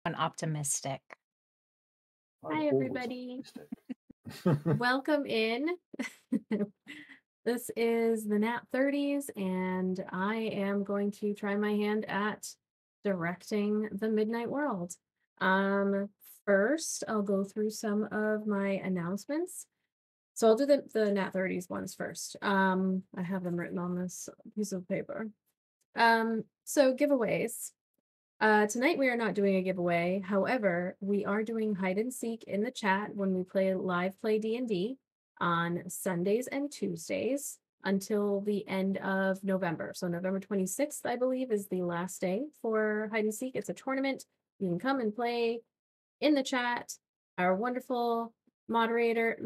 and optimistic. I'm Hi, always everybody. optimistic. Welcome in. This is the Nat 30s, and I am going to try my hand at directing the Midnight World. Um, First, I'll go through some of my announcements. So I'll do the Nat 30s ones first. I have them written on this piece of paper. So giveaways. Tonight we are not doing a giveaway. However, we are doing hide and seek in the chat when we play D&D on Sundays and Tuesdays until the end of November. So November 26th, I believe, is the last day for hide and seek. It's a tournament. You can come and play in the chat. Our wonderful moderator,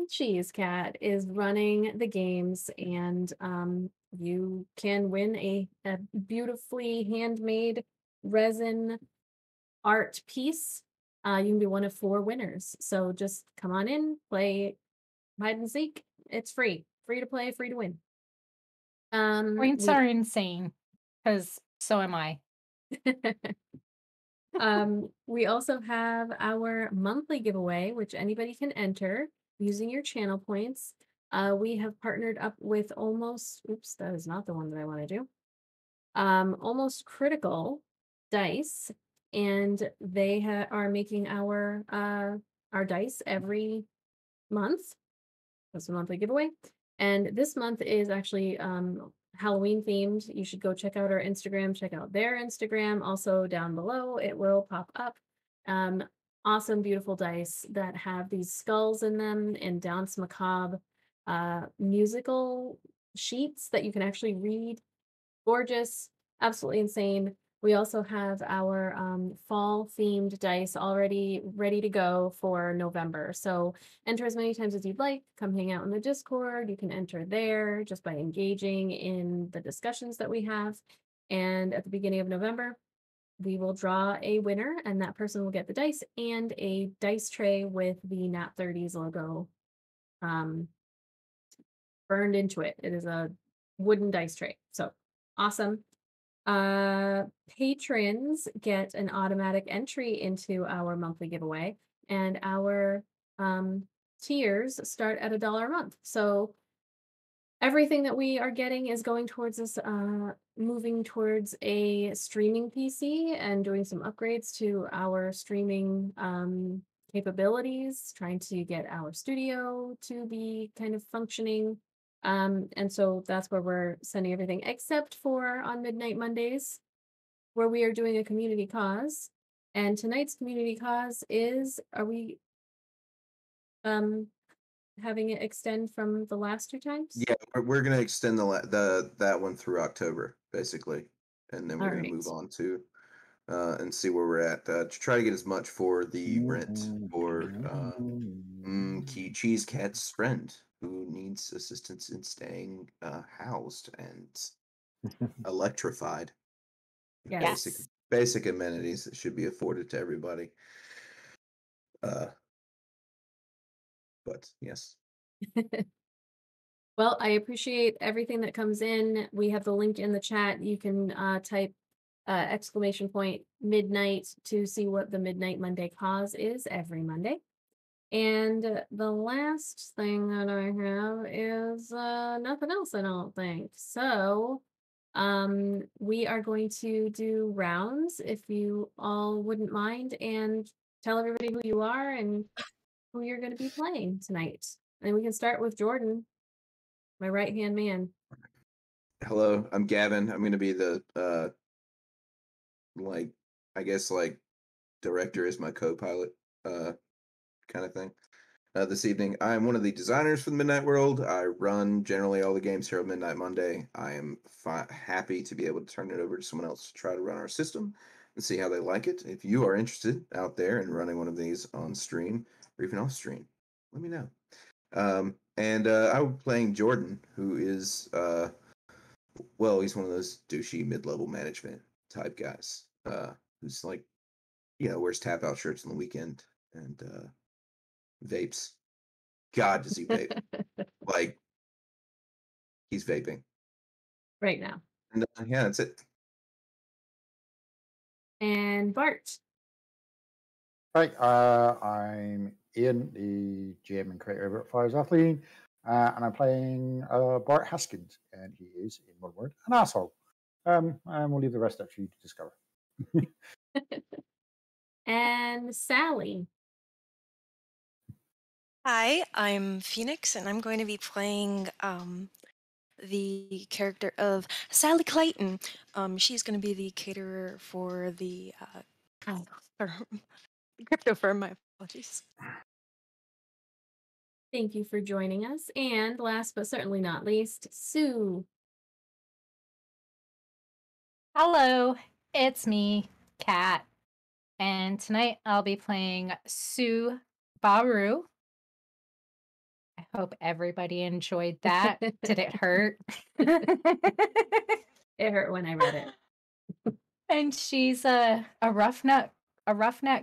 Cheese Cat, is running the games, and you can win a beautifully handmade resin art piece. You can be one of 4 winners. So just come on in, play hide and seek. It's free to play, free to win. Points We are insane because so am I. We also have our monthly giveaway, which anybody can enter using your channel points. We have partnered up with oops, that is not the one that I want to do. Almost Critical Dice, and they are making our dice every month. That's a monthly giveaway. And this month is actually Halloween themed. You should go check out our Instagram, check out their Instagram. Also down below, it will pop up. Um, awesome, beautiful dice that have these skulls in them and Dance Macabre musical sheets that you can actually read. Gorgeous, absolutely insane. We also have our fall themed dice already ready to go for November. So enter as many times as you'd like. Come hang out in the Discord. You can enter there just by engaging in the discussions that we have. And at the beginning of November, we will draw a winner, and that person will get the dice and a dice tray with the Nat 30s logo um, burned into it. It is a wooden dice tray. So awesome. Patrons get an automatic entry into our monthly giveaway, and our tiers start at $1 a month. So everything that we are getting is going towards this moving towards a streaming PC and doing some upgrades to our streaming capabilities, trying to get our studio to be kind of functioning. And so that's where we're sending everything, except for on Midnight Mondays, where we are doing a community cause. And tonight's community cause is, are we um having it extend from the last 2 times? Yeah, we're gonna extend the that one through October, basically, and then All we're gonna right. move on to and see where we're at to try to get as much for the rent for Key Cheese Cat's friend who needs assistance in staying housed and electrified. Basic Yes. basic amenities that should be afforded to everybody. Uh, but yes. Well, I appreciate everything that comes in. We have the link in the chat. You can type exclamation point midnight to see what the Midnight Monday cause is every Monday. And the last thing that I have is nothing else, I don't think. So we are going to do rounds if you all wouldn't mind, and tell everybody who you are and who you're going to be playing tonight. And we can start with Jordan, my right-hand man. Hello, I'm Gavin. I'm gonna be the like I guess like director is my co-pilot kind of thing. This evening, I am one of the designers for the Midnight World. I run generally all the games here on Midnight Monday. I am happy to be able to turn it over to someone else to try to run our system and see how they like it. If you are interested out there in running one of these on stream or even off stream, let me know. And I'm playing Jordan, who is well, he's one of those douchey mid-level management type guys who's like, wears tap out shirts on the weekend and vapes. God, does he vape? Like, he's vaping. Right now. And yeah, that's it. And Bart. Right, I'm Ian, the GM and creator over at Fires Athleen, and I'm playing Bart Haskins, and he is, in one word, an asshole. And we'll leave the rest up to you to discover. And Sally. Hi, I'm Phoenix, and I'm going to be playing the character of Sally Clayton. She's going to be the caterer for the firm, crypto firm. My apologies. Thank you for joining us. And last but certainly not least, Sue. Hello, it's me, Kat. And tonight I'll be playing Sue Baru. I hope everybody enjoyed that. Did it hurt? It hurt when I read it. And she's a roughneck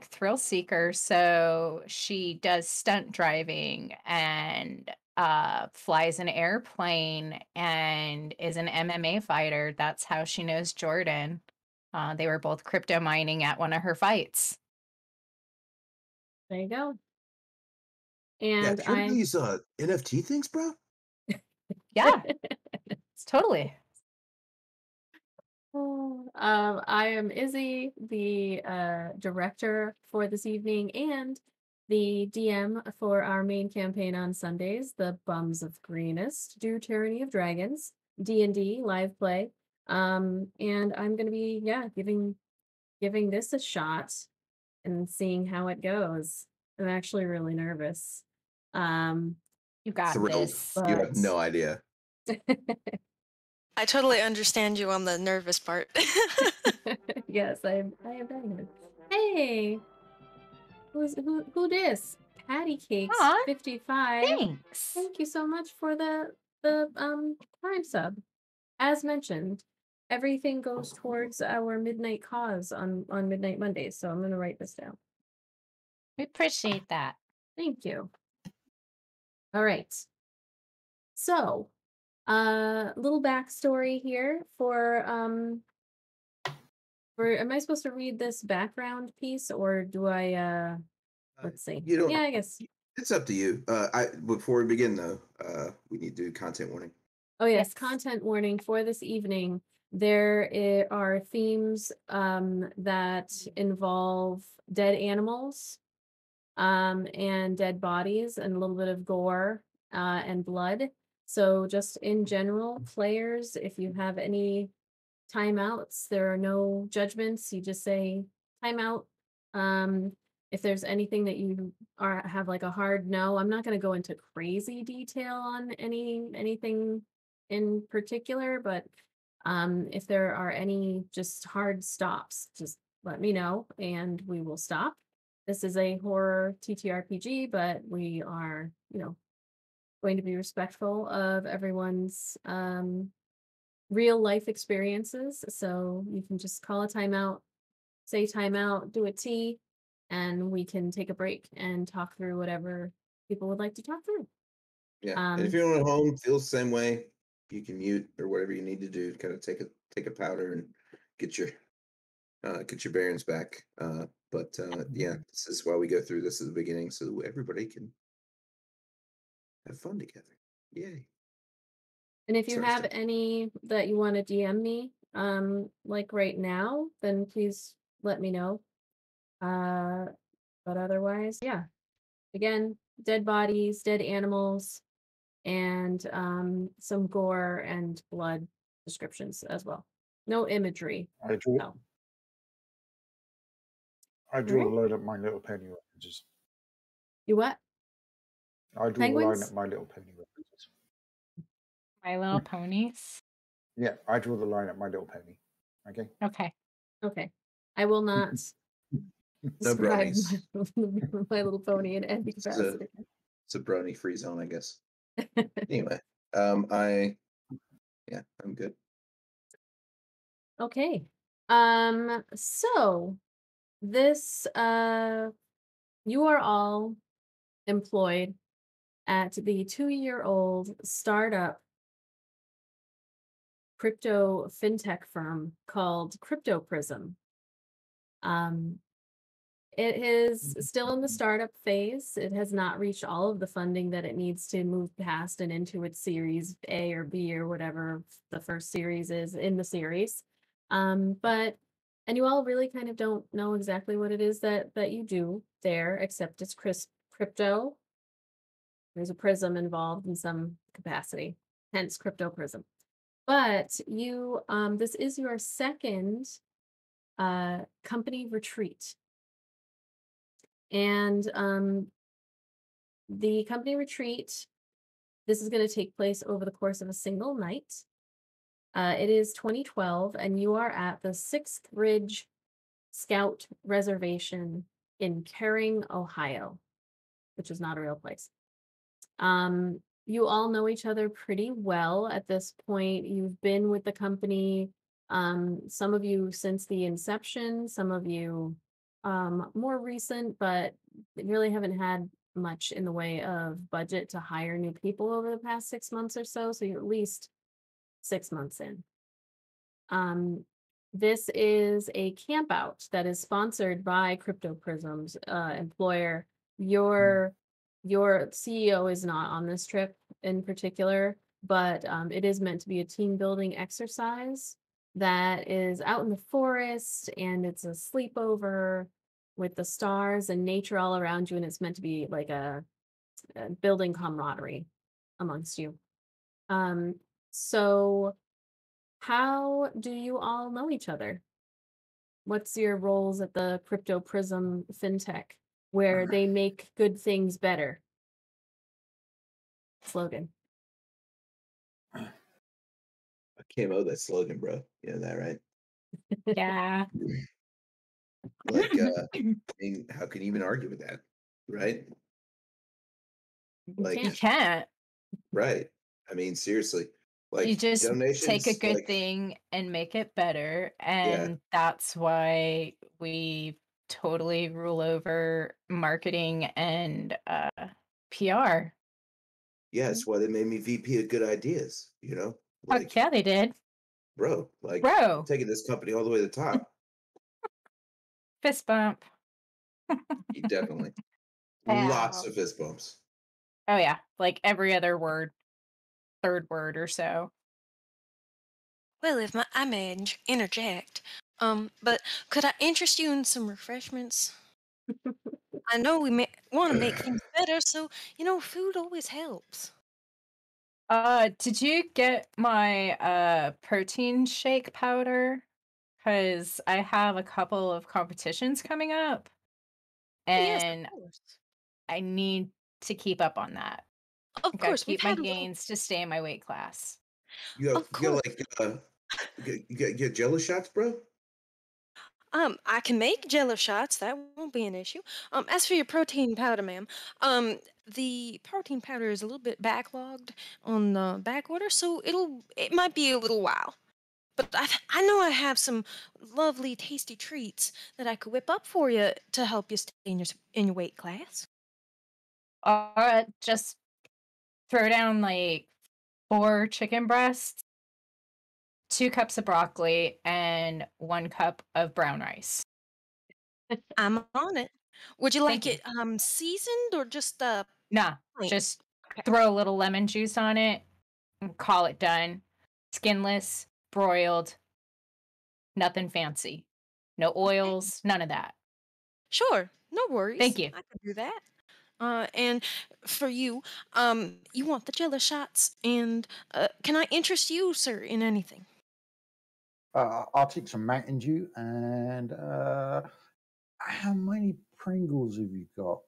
thrill seeker, so she does stunt driving and flies an airplane and is an MMA fighter. That's how she knows Jordan. They were both crypto mining at one of her fights. There you go. Yeah, And have you heard of these NFT things, bro? Yeah, it's totally. I am Izzy, the director for this evening and the DM for our main campaign on Sundays, the Bums of Greenest, do Tyranny of Dragons, D&D live play. And I'm going to be giving this a shot and seeing how it goes. I'm actually really nervous. Um, You got Thrilled. this. You have but no idea. I totally understand you on the nervous part. yes, I am very. Hey, who this? Patty Cakes Aw, 55. thanks. Thank you so much for the Prime sub. As mentioned, everything goes towards our midnight cause on Midnight Mondays. So I'm gonna write this down. We appreciate that. Thank you. All right. So, little backstory here for am I supposed to read this background piece or do I let's see. You don't. Yeah, I guess. It's up to you. Before we begin though, we need to do content warning. Oh yes, Yes. content warning for this evening. There are themes that involve dead animals and dead bodies and a little bit of gore and blood. So just in general, players, if you have any timeouts, there are no judgments. You just say timeout. If there's anything that you have like a hard no, I'm not going to go into crazy detail on anything in particular, but if there are any just hard stops, just let me know and we will stop. This is a horror TTRPG, but we are, going to be respectful of everyone's real life experiences. So you can just call a timeout, say timeout, do a T, and we can take a break and talk through whatever people would like to talk through. Yeah, and if you're at home, feel the same way. You can mute or whatever you need to do. Kind of take a powder and get your bearings back. But yeah, this is why we go through this at the beginning so that everybody can have fun together. Yay! And if you Sorry, have Steph. any that you want to DM me, like right now, then please let me know. But otherwise, yeah. Again, dead bodies, dead animals, and some gore and blood descriptions as well. No imagery. I drew, No. I drew Alright. the line at My Little Pony references. You what? I drew the line Penguins? at My Little Pony references. My Little Ponies. Yeah, I drew the line at My Little Pony. Okay. Okay. Okay. I will not No describe bronies. my Little Pony in any It's a capacity. it's a brony free zone, I guess. Anyway, I'm good. Okay. So this you are all employed at the 2-year-old startup crypto fintech firm called Cryptoprism. Um It is still in the startup phase. It has not reached all of the funding that it needs to move past and into its series A or B or whatever the first series is in the series. But and you all really kind of don't know exactly what it is that you do there, except it's crypto. There's a prism involved in some capacity, hence cryptoprism. But you, this is your second company retreat. And the company retreat, this is going to take place over the course of a single night. It is 2012, and you are at the Sixth Ridge Scout Reservation in Caring, Ohio, which is not a real place. You all know each other pretty well at this point. You've been with the company, some of you since the inception, some of you more recent, but they really haven't had much in the way of budget to hire new people over the past 6 months or so. So you're at least 6 months in. This is a camp out that is sponsored by Cryptoprism's employer. Your CEO is not on this trip in particular, but it is meant to be a team building exercise that is out in the forest, and it's a sleepover with the stars and nature all around you, and it's meant to be like a building camaraderie amongst you. So how do you all know each other? What's your roles at the Crypto Prism FinTech, where they make good things better? Slogan. I came out that slogan, bro. You know that, right? Yeah. Like, I mean, how can you even argue with that, right? Like, You can't. right? I mean, seriously, You like just take a donations, good like, thing and make it better. yeah, And that's why we totally rule over marketing and PR. yeah. It's why they made me VP of Good Ideas. You know, Fuck like, yeah, they did. bro, like, I'm Bro, taking this company all the way to the top. fist bump. Definitely, lots Ow. of fist bumps. Oh, yeah. Like every other word, third word or so. Well, if I may interject, but could I interest you in some refreshments? I know we want to make things better, so food always helps. Did you get my protein shake powder? Because I have a couple of competitions coming up, Oh yes, of and course. I need to keep up on that. Of I gotta course, we've keep my had a little. gains to stay in my weight class. Of You got course. like, you get Jello shots, bro. I can make Jello shots. That won't be an issue. As for your protein powder, ma'am, the protein powder is a little bit backlogged on the back order, so it might be a little while. But I know I have some lovely, tasty treats that I could whip up for you to help you stay in your weight class. Just throw down like 4 chicken breasts, 2 cups of broccoli, and 1 cup of brown rice. I'm on it. Would you Thank like you. it seasoned or just Nah, plain? just Okay. throw a little lemon juice on it and call it done. Skinless, broiled, nothing fancy. No Okay. oils, none of that. Sure. No Thank worries. you. I can do that. And for you, you want the Jello shots, and can I interest you, sir, in anything? I'll take some Mountain Dew and how many Pringles have you got?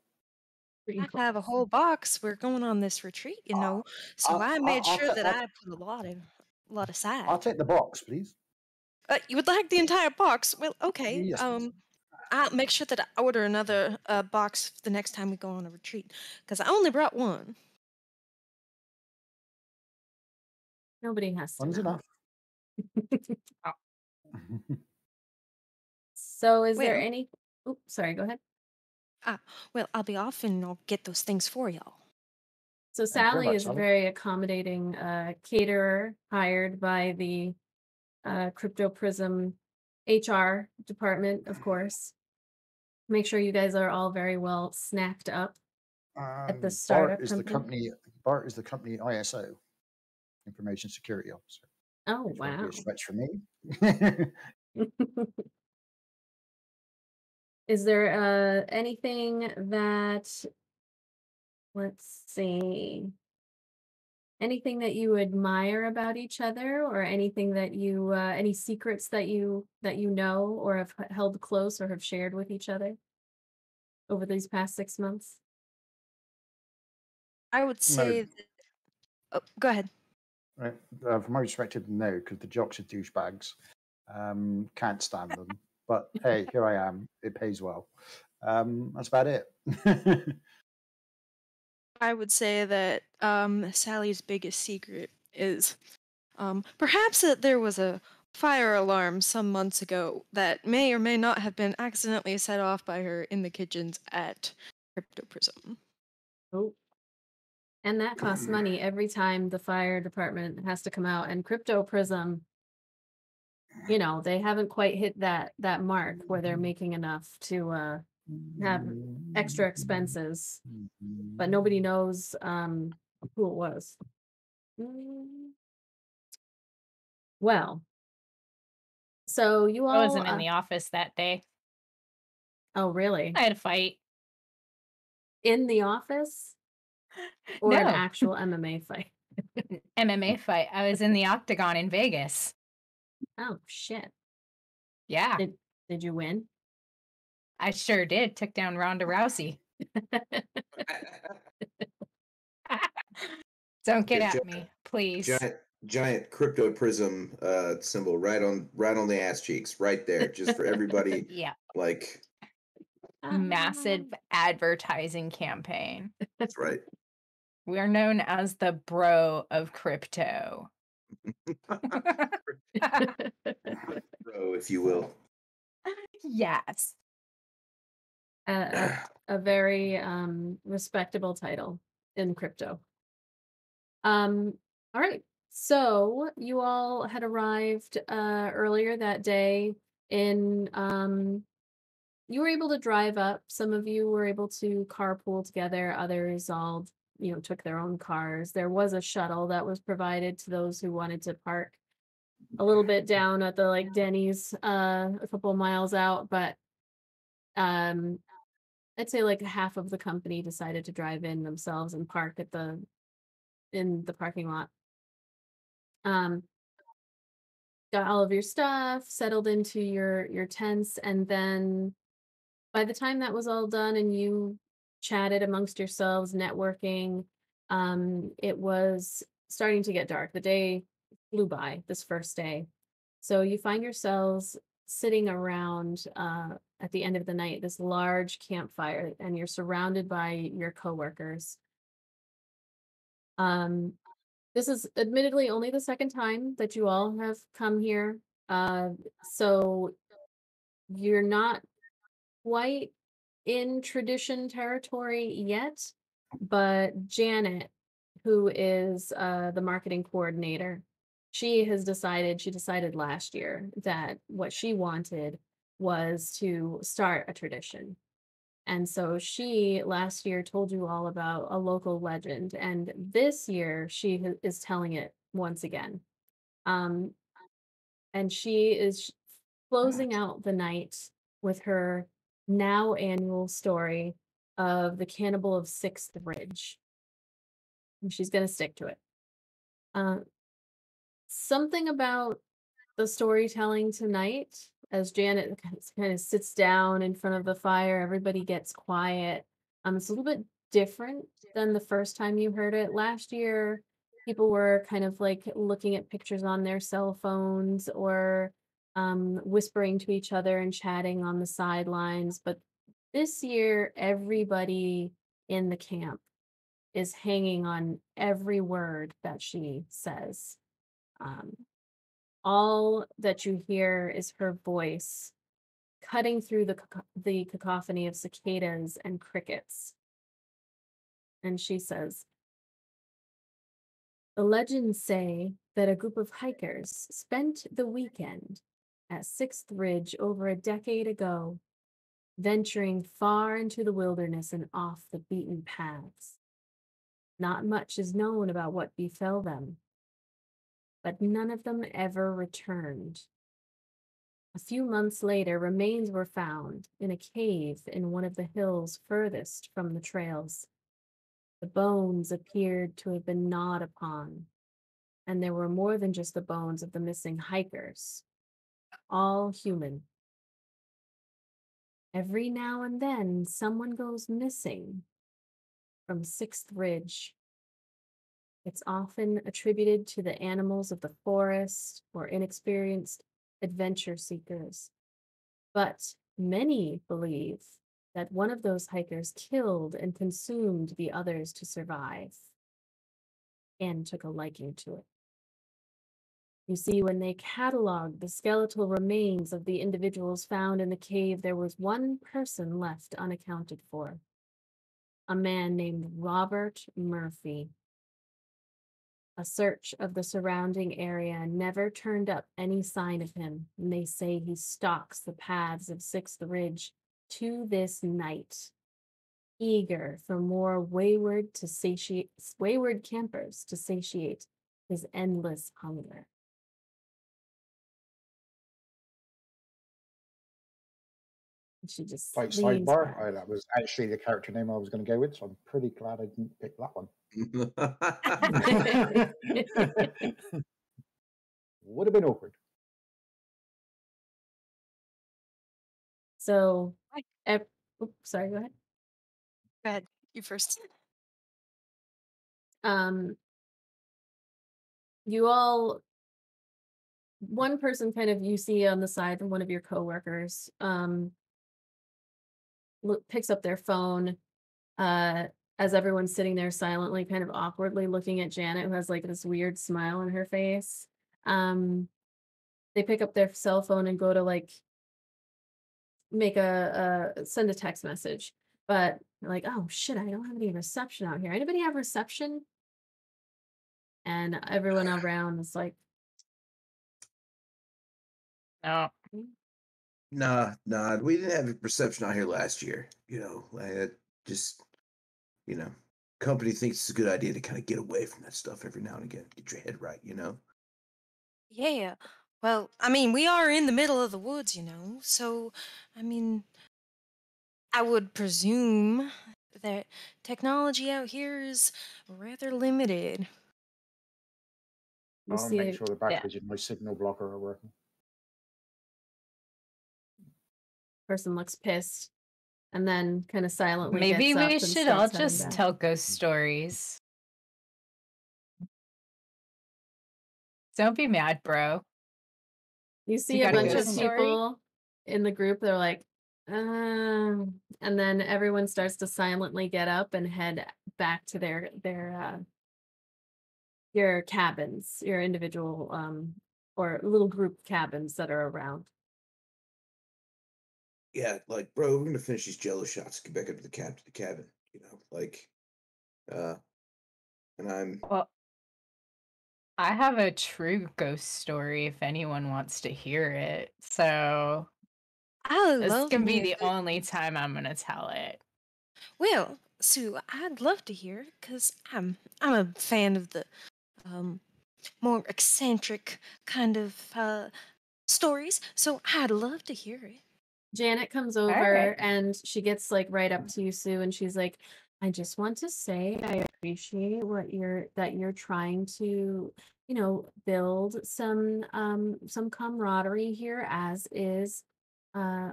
I have a whole box. We're going on this retreat, Uh, so I made I'll, sure ta- that I put a lot I'll aside. take the box, please. You would like the entire box? Well, okay. Yes, please. I'll make sure that I order another box the next time we go on a retreat, because I only brought one. Nobody has to One's know. enough. Oh, So is there Well, any oops, sorry, go ahead. ah, well, I'll be off and I'll get those things for y'all. So Thank you very Sally much, is a Sally. very accommodating caterer hired by the Crypto Prism HR department, of course. Make sure you guys are all very well snacked up at the Bart startup is company. Bart is the company ISO, Information Security Officer, Oh, which won't be a wow. stretch for me. Is there anything that, let's see, anything that you admire about each other, or anything that you any secrets that you know or have held close or have shared with each other over these past 6 months? I would No, say that, oh, go ahead. from my perspective, no, because the jocks are douchebags. Can't stand them. But hey, here I am. It pays well. That's about it. I would say that Sally's biggest secret is perhaps that there was a fire alarm some months ago that may or may not have been accidentally set off by her in the kitchens at Cryptoprism. Oh, and that costs money every time the fire department has to come out. And Cryptoprism, they haven't quite hit that mark where they're making enough to have extra expenses, but nobody knows who it was. Mm, Well, so you I all wasn't in the office that day. oh, really? I had a fight. In the office or an No, actual MMA fight? MMA fight. I was in the octagon in Vegas. Oh, shit. Yeah, Did you win? I sure did. Took down Ronda Rousey. Don't get at me, please. Giant crypto prism symbol right on the ass cheeks, right there, just for everybody. Yeah, Like massive advertising campaign. that's right. We are known as the bro of crypto. Bro, if you will. Yes. A very respectable title in crypto. All right. So you all had arrived earlier that day in you were able to drive up. Some of you were able to carpool together, others all, took their own cars. There was a shuttle that was provided to those who wanted to park a little bit down at the like Denny's a couple of miles out, but um I'd say like half of the company decided to drive in themselves and park in the parking lot. Um, got all of your stuff settled into your tents, and then by the time that was all done and you chatted amongst yourselves, networking, it was starting to get dark. The day flew by, this first day. So you find yourselves sitting around at the end of the night, this large campfire, and you're surrounded by your coworkers. Um, this is admittedly only the second time that you all have come here. So you're not quite in tradition territory yet, but Janet, who is the marketing coordinator, she decided last year that what she wanted was to start a tradition. And so she last year told you all about a local legend, and this year is telling it once again. Um, and she is closing out the night with her now annual story of the cannibal of Sixth Ridge. And she's going to stick to it. Uh, Something about the storytelling tonight, as Janet kind of sits down in front of the fire, everybody gets quiet. It's a little bit different than the first time you heard it. Last year, people were kind of like looking at pictures on their cell phones or whispering to each other and chatting on the sidelines. But this year, everybody in the camp is hanging on every word that she says. Um, all that you hear is her voice cutting through the cacophony of cicadas and crickets. And she says, "The legends say that a group of hikers spent the weekend at Sixth Ridge over a decade ago. venturing far into the wilderness and off the beaten paths. Not much is known about what befell them, but none of them ever returned. A few months later, remains were found in a cave in one of the hills furthest from the trails. The bones appeared to have been gnawed upon, and there were more than just the bones of the missing hikers, all human. Every now and then, someone goes missing from Sixth Ridge. It's often attributed to the animals of the forest or inexperienced adventure seekers. But many believe that one of those hikers killed and consumed the others to survive and took a liking to it. You see, when they cataloged the skeletal remains of the individuals found in the cave, there was one person left unaccounted for, a man named Robert Murphy. A search of the surrounding area never turned up any sign of him, and they say he stalks the paths of Sixth Ridge to this night, eager for more wayward campers to satiate his endless hunger. And she just Like leans sidebar, back. that was actually the character name I was going to go with, so I'm pretty glad I didn't pick that one. Would have been awkward. So, Hi. sorry, go ahead. Go ahead. You first. You all, one person kind of you see on the side, one of your coworkers, picks up their phone, as everyone's sitting there silently, kind of awkwardly looking at Janet, who has like this weird smile on her face. They pick up their cell phone and go to like make send a text message, but they're like, oh shit, I don't have any reception out here. Anybody have reception? And everyone around is like, No. Nah, we didn't have a reception out here last year. You know, just, you know, company thinks it's a good idea to kind of get away from that stuff every now and again. Get your head right, you know? Yeah. Well, I mean, we are in the middle of the woods, so, I mean, I would presume that technology out here is rather limited. you I'll see make a sure the batteries in my signal blocker are working. person looks pissed and then kind of silently Maybe gets up we and should all starts heading just back. tell ghost stories. Don't be mad, bro. You see You a got a bunch of ghost story? people in the group, they're like, and then everyone starts to silently get up and head back to your cabins, your individual or little group cabins that are around. Yeah, like, bro, we're gonna finish these Jello shots. Get back up to the cabin. You know, like, and I'm. Well, I have a true ghost story if anyone wants to hear it. So I this love can be me a the good. only time I'm gonna tell it. Well, Sue, I'd love to hear it because I'm a fan of the um more eccentric kind of stories. So I'd love to hear it. Janet comes All over right. and she gets like right up to you, Sue, and she's like, I just want to say I appreciate that you're trying to, build some camaraderie here, as is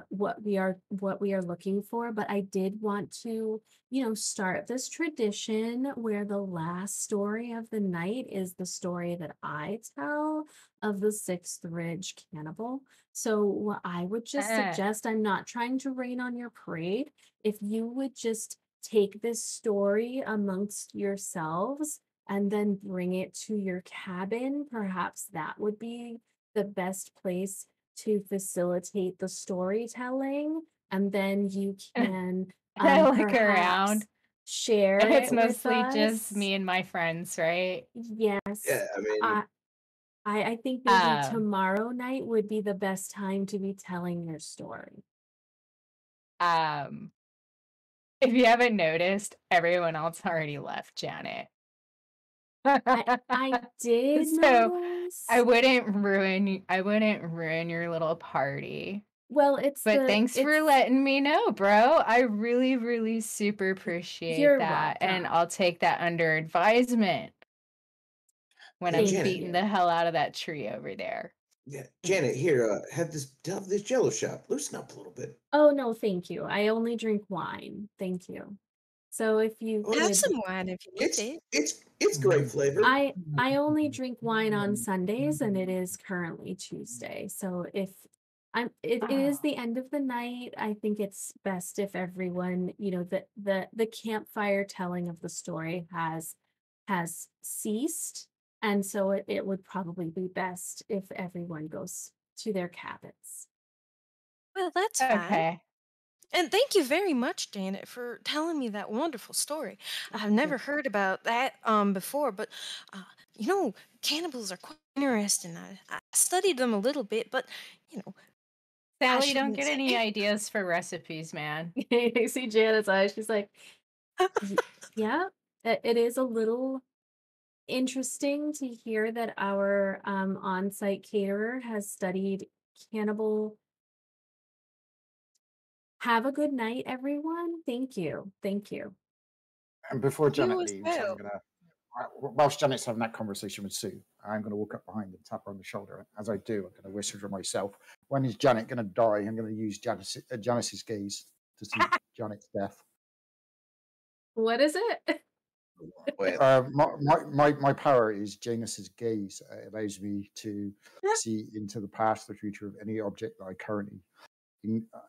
what we are looking for. But I did want to, start this tradition where the last story of the night is the story that I tell of the Sixth Ridge cannibal. So what I would just suggest, I'm not trying to rain on your parade. If you would just take this story amongst yourselves and then bring it to your cabin, perhaps that would be the best place to facilitate the storytelling. And then you can I look perhaps around. share It's it with mostly just us. me and my friends, right? Yes. Yeah, I mean, I think maybe Um, tomorrow night would be the best time to be telling your story. Um, if you haven't noticed, everyone else already left Janet. I did So I notice. wouldn't ruin your little party. Well, But thanks for letting me know, bro. I really, really super appreciate You're that. And welcome. I'll take that under advisement when Hey, I'm Thank Janet. beating you. the hell out of that tree over there. Yeah, Janet, here, have this Jello shot. Loosen up a little bit. Oh, no, thank you. I only drink wine. Thank you. So if you Oh, Have could, some wine if you need it. It's great flavor. I only drink wine on Sundays, and it is currently Tuesday. So if it is the end of the night, I think it's best if everyone, the campfire telling of the story has ceased, and so it would probably be best if everyone goes to their cabins. Well, that's fine. Okay. And thank you very much, Janet, for telling me that wonderful story. I've never heard about that before, but uh, cannibals are quite interesting. I studied them a little bit, but you know, I Sally, don't shouldn't get say. any ideas for recipes, man. You see Janet's eyes. She's like, yeah, it is a little interesting to hear that our on-site caterer has studied cannibal. Have a good night, everyone. Thank you. Thank you. And before Janet You as leaves, I'm well. going to, whilst Janet's having that conversation with Sue, I'm going to walk up behind and tap her on the shoulder. As I do, I'm going to whisper to myself, when is Janet going to die? I'm going to use Janice's gaze to see Janet's death. What is it? Wait, My power is Janus's gaze. It allows me to see into the past, the future of any object that I currently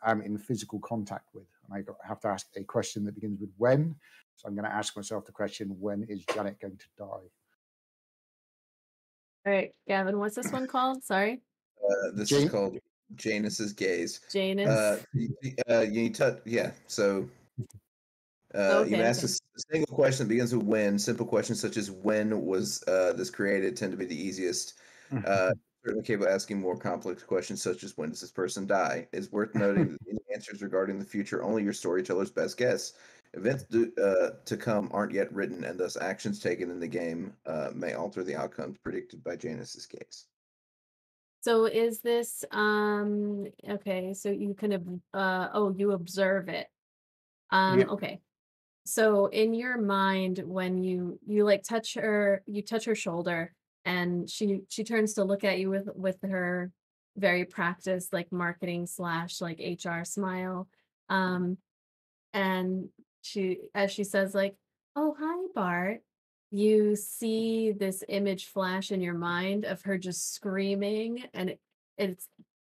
am in physical contact with. And I have to ask a question that begins with when. So I'm going to ask myself the question, when is Janet going to die? All right, Gavin, what's this one called? Sorry. this is called Janus's gaze. Janus. You touch, yeah. So Okay, you ask okay. a single question that begins with when. Simple questions such as when was this created tend to be the easiest. Certainly capable of asking more complex questions such as when does this person die. It's worth noting that any answers regarding the future only your storyteller's best guess. Events to come aren't yet written, and thus actions taken in the game may alter the outcomes predicted by Janus's gaze. So is this okay, so you can you observe it. Yeah. Okay. So in your mind, when you like touch her shoulder, and she turns to look at you with her very practiced like marketing slash like HR smile. And as she says like, "Oh, hi, Bart." You see this image flash in your mind of her just screaming, and it's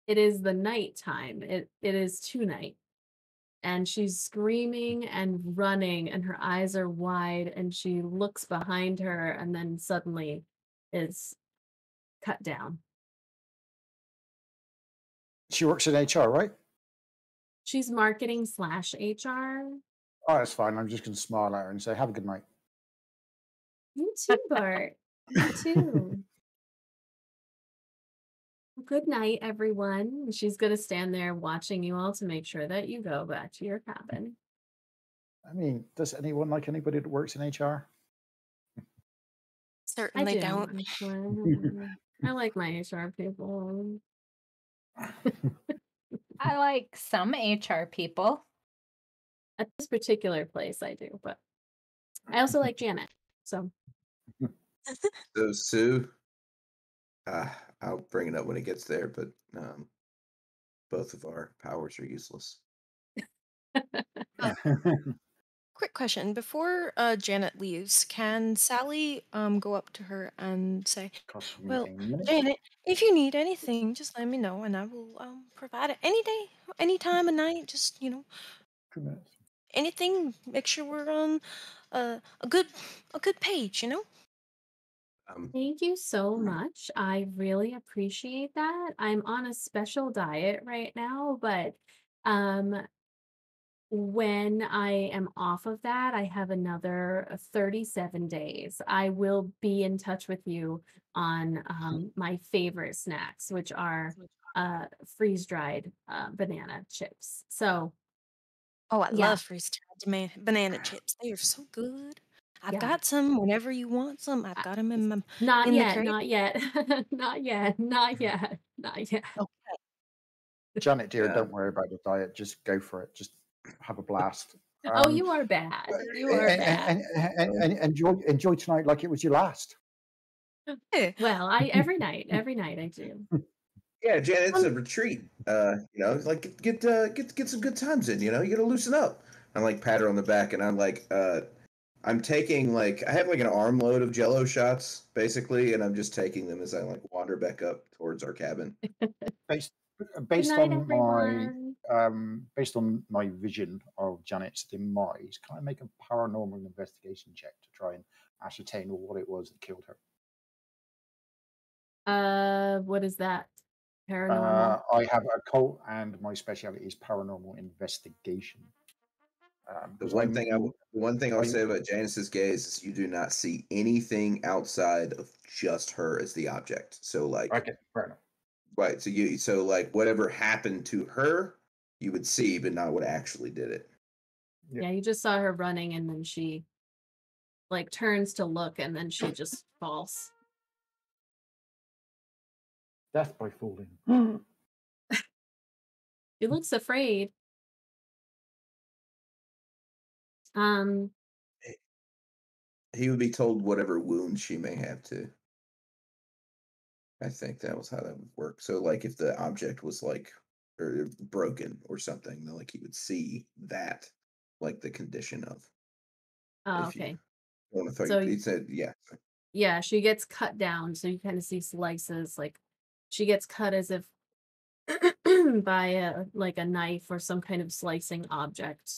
it is the nighttime. It is tonight, and she's screaming and running, and her eyes are wide, and she looks behind her, and then suddenly is cut down. She works in HR, right? She's marketing slash HR. Oh, that's fine. I'm just going to smile at her and say, have a good night. You too, Bart. You too. Good night, everyone. And she's going to stand there watching you all to make sure that you go back to your cabin. I mean, does anyone like anybody that works in HR? I Certainly do, don't. actually. I like my HR people. I like some HR people. At this particular place, I do, but I also like Janet. So So Sue, I'll bring it up when it gets there, but both of our powers are useless. Quick question: before Janet leaves, can Sally go up to her and say, Costs me "Well, a minute. Janet, if you need anything, just let me know, and I will provide it any day, any time of night. Just 2 minutes. anything. Make sure we're on a good page. thank you so much. I really appreciate that. I'm on a special diet right now, but um when I am off of that, I have another 37 days. I will be in touch with you on my favorite snacks, which are freeze dried banana chips. So Oh, I Yeah. love freeze-dried banana chips. They are so good. I've Yeah. got some whenever you want some. I've I- got them in Not in the yet. crate. Not yet. Not yet. Not yet. Not yet. Okay. Janet, dear, Yeah. don't worry about the diet. Just go for it. Just have a blast. Oh, you are bad. You are bad. And enjoy tonight like it was your last. Yeah. Well, every night I do. Yeah, Janet, it's a Um, retreat. It's like get some good times in. You gotta loosen up. I like pat her on the back, and I'm like, I'm taking I have like an armload of Jello shots basically, and I'm just taking them as I wander back up towards our cabin. Based Good based night, on my everyone. based on my vision of Janet's demise, can I make a paranormal investigation check to try and ascertain what it was that killed her? What is that? Paranormal. I have a cult, and my specialty is paranormal investigation. The Because one thing I'll I say about Janice's gaze is you do not see anything outside of just her as the object. So okay, fair enough. right, so whatever happened to her, you would see, but not what actually did it. Yeah, you just saw her running and then she turns to look and then she just falls. Death by falling. She looks afraid. Um, He would be told whatever wounds she may have too. I think that was how that would work. So if the object was or broken or something, then he would see that the condition of oh, if you okay. want to throw So he said yeah. yeah, she gets cut down, so you kind of see slices. She gets cut as if by a knife or some kind of slicing object.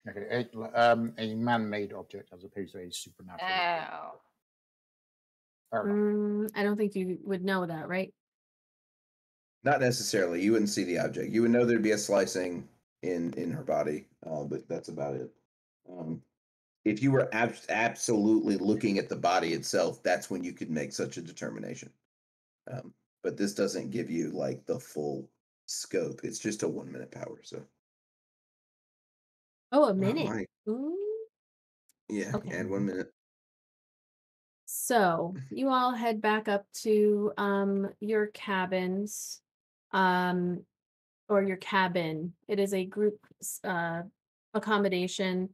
Okay, a man-made object as opposed to a supernatural object. Oh. Fair enough. I don't think you would know that, right? Not necessarily. You wouldn't see the object. You would know there'd be a slicing in her body, but that's about it. If you were absolutely looking at the body itself, that's when you could make such a determination. But this doesn't give you the full scope. It's just a 1 minute power. So Oh, a oh minute. my, Ooh. yeah, Okay. and 1 minute. So you all head back up to your cabins. Or your cabin. It is a group accommodation.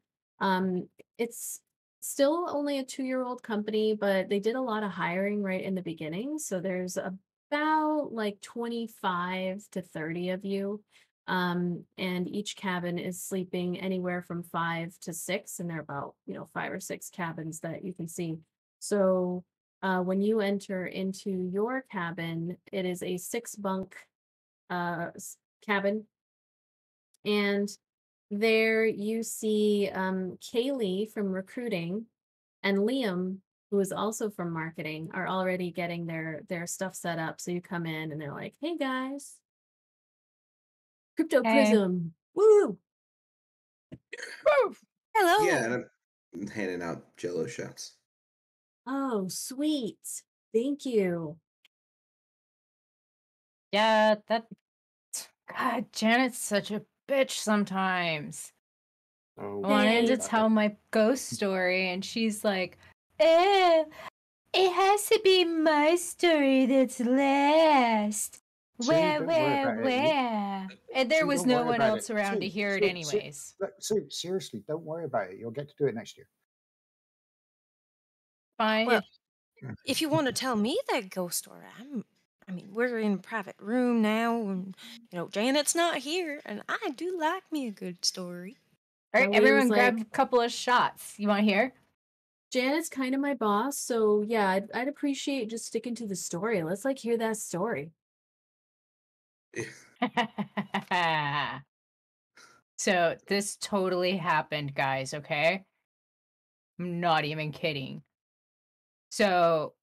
It's still only a 2-year-old company, but they did a lot of hiring right in the beginning. So there's about 25 to 30 of you. And each cabin is sleeping anywhere from 5 to 6, and there are about 5 or 6 cabins that you can see. So when you enter into your cabin, it is a 6 bunk cabin. And there you see Kaylee from recruiting and Liam, who is also from marketing, are already getting their stuff set up. So you come in and they're like, "Hey guys, Hey. Cryptoprism, woo!" Woo! Hello. Yeah, and I'm handing out Jello shots. Oh, sweet. Thank you. Yeah, God, Janet's such a bitch sometimes. Oh, I wanted to Hey. tell my ghost story, and she's like, "Eh, it has to be my story that's last. See, Where, don't worry where, about it. where?" And there See, was don't no worry one about else it. around to hear it anyways. Seriously, don't worry about it. You'll get to do it next year. Fine. Well, if you want to tell me that ghost story, we're in a private room now, and Janet's not here, and I do like me a good story. All right, And we was everyone grab like, a couple of shots. You want to hear? Janet's kind of my boss, so yeah, I'd appreciate just sticking to the story. Let's hear that story. So this totally happened, guys, okay? I'm not even kidding. So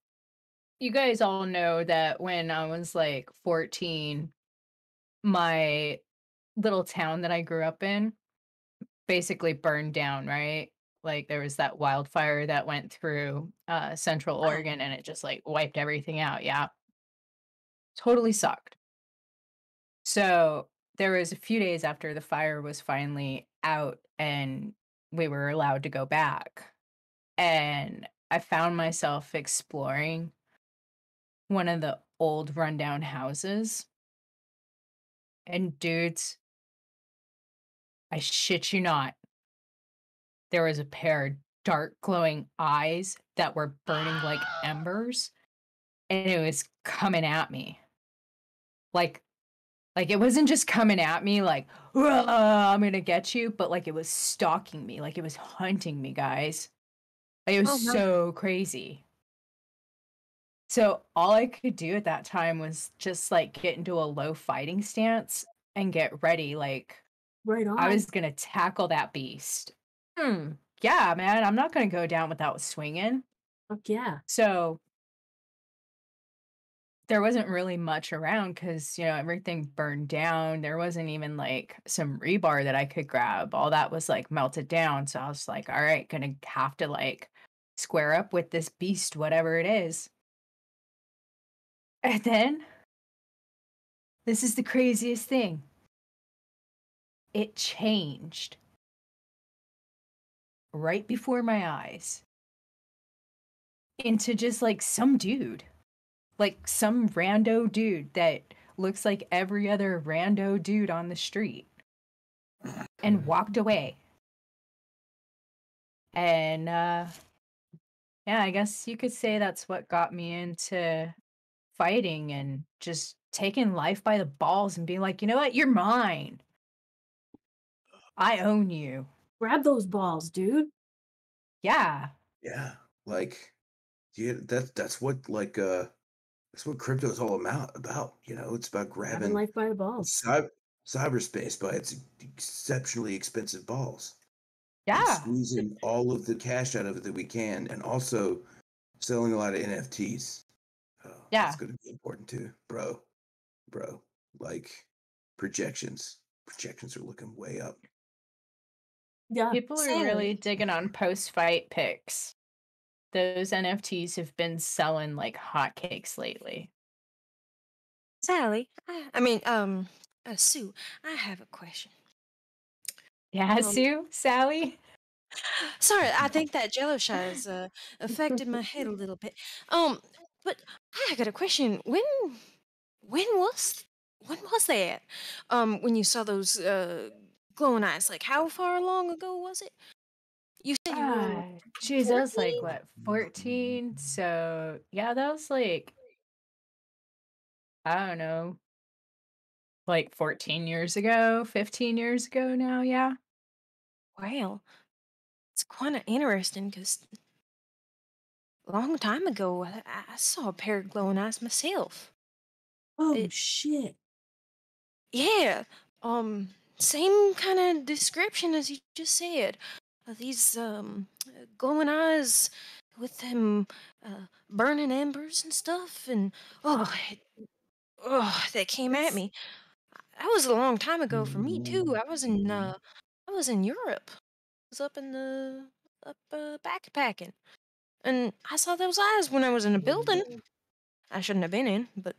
you guys all know that when I was 14, my little town that I grew up in basically burned down, right? There was that wildfire that went through Central Oregon and it just wiped everything out. Yeah. Totally sucked. So there was a few days after the fire was finally out and we were allowed to go back. And I found myself exploring one of the old rundown houses. And dudes, I shit you not, there was a pair of dark glowing eyes that were burning like embers, and it was coming at me. Like it wasn't just coming at me like, I'm gonna get you, but like it was stalking me, like it was hunting me, guys. Like, it was Oh my. so crazy. So all I could do at that time was just like get into a low fighting stance and get ready. Like Right I on. was gonna tackle that beast. Yeah, man, I'm not gonna go down without swinging. Fuck yeah. So there wasn't really much around because, everything burned down. There wasn't even like some rebar that I could grab. All that was like melted down. So I was like, all right, gonna have to like square up with this beast, whatever it is. And then this is the craziest thing. It changed right before my eyes into just like some dude. Like some rando dude that looks like every other rando dude on the street and walked away. And yeah, I guess you could say that's what got me into fighting and just taking life by the balls and being like, you know what? You're mine. I own you. Grab those balls, dude. Yeah. Yeah, like, yeah, that's what that's what crypto is all about. It's about Grabbing grabbing life by the balls. cyberspace by its exceptionally expensive balls and Yeah. squeezing all of the cash out of it that we can, and also selling a lot of NFTs. Oh, Yeah. that's going to be important too, bro. Like projections are looking way up. Yeah. People are Sally. really digging on post-fight pics. Those NFTs have been selling like hotcakes lately. Sally, Sue, I have a question. Yeah, Um, Sue? Sally? Sorry, I think that jello shot has affected my head a little bit. But I got a question. When was that? When you saw those glowing eyes, like how far long ago was it? You said you were Geez, that was like 14? what, 14? So yeah, that was like, I don't know, like 14 years ago, 15 years ago now, yeah. Well, it's kind of interesting because a long time ago, I saw a pair of glowing eyes myself. Oh It, shit. yeah, same kind of description as you just said. These glowing eyes with them burning embers and stuff, and they came at It's me. That was a long time ago for me too. I was in Europe. I was up in the up backpacking, and I saw those eyes when I was in a building I shouldn't have been in, but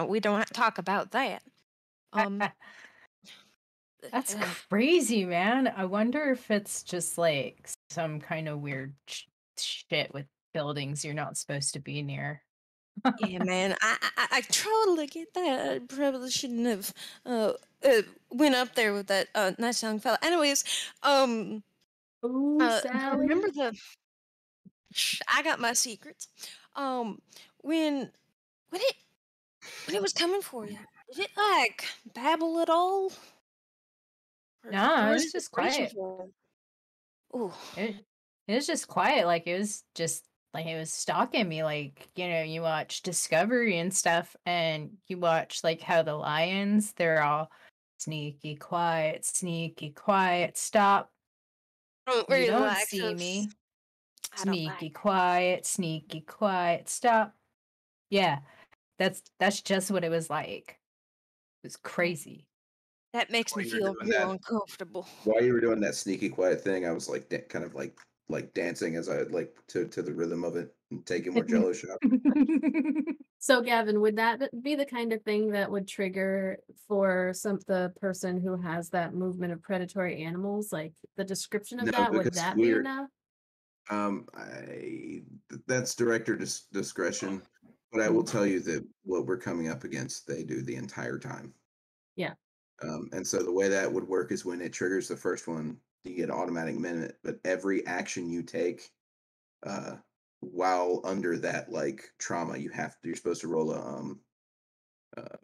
we don't have to talk about that. Um, That's uh, crazy, man. I wonder if it's just like some kind of weird shit with buildings you're not supposed to be near. yeah, man, I totally get that. I probably shouldn't have went up there with that nice young fella. Anyways, ooh, I Sally. remember I got my secrets. Um, when when it when it was coming for you, did it like babble at all, Nah, or it was was it just just reaching quiet. for? Oh, It was just quiet, like, it was just like, it was stalking me, like, you watch Discovery and stuff, and you watch, like, how the lions, they're all sneaky, quiet, stop, I don't you really don't like see those. me, I don't like. sneaky, quiet, stop. Yeah, that's just what it was like. It was crazy. That makes me While you were feel doing real that, uncomfortable. while you were doing that sneaky quiet thing, I was like kind of like like dancing as I like to the rhythm of it and taking more jello shots. So, Gavin, would that be the kind of thing that would trigger for the person who has that movement of predatory animals? Like the description of No, that, would because that be we're enough? that's director discretion, but I will Mm, tell you that what we're coming up against, they do the entire time. yeah. And so the way that would work is when it triggers the first one, you get automatic minute, but every action you take, uh, while under that like trauma, you're supposed to roll a uh,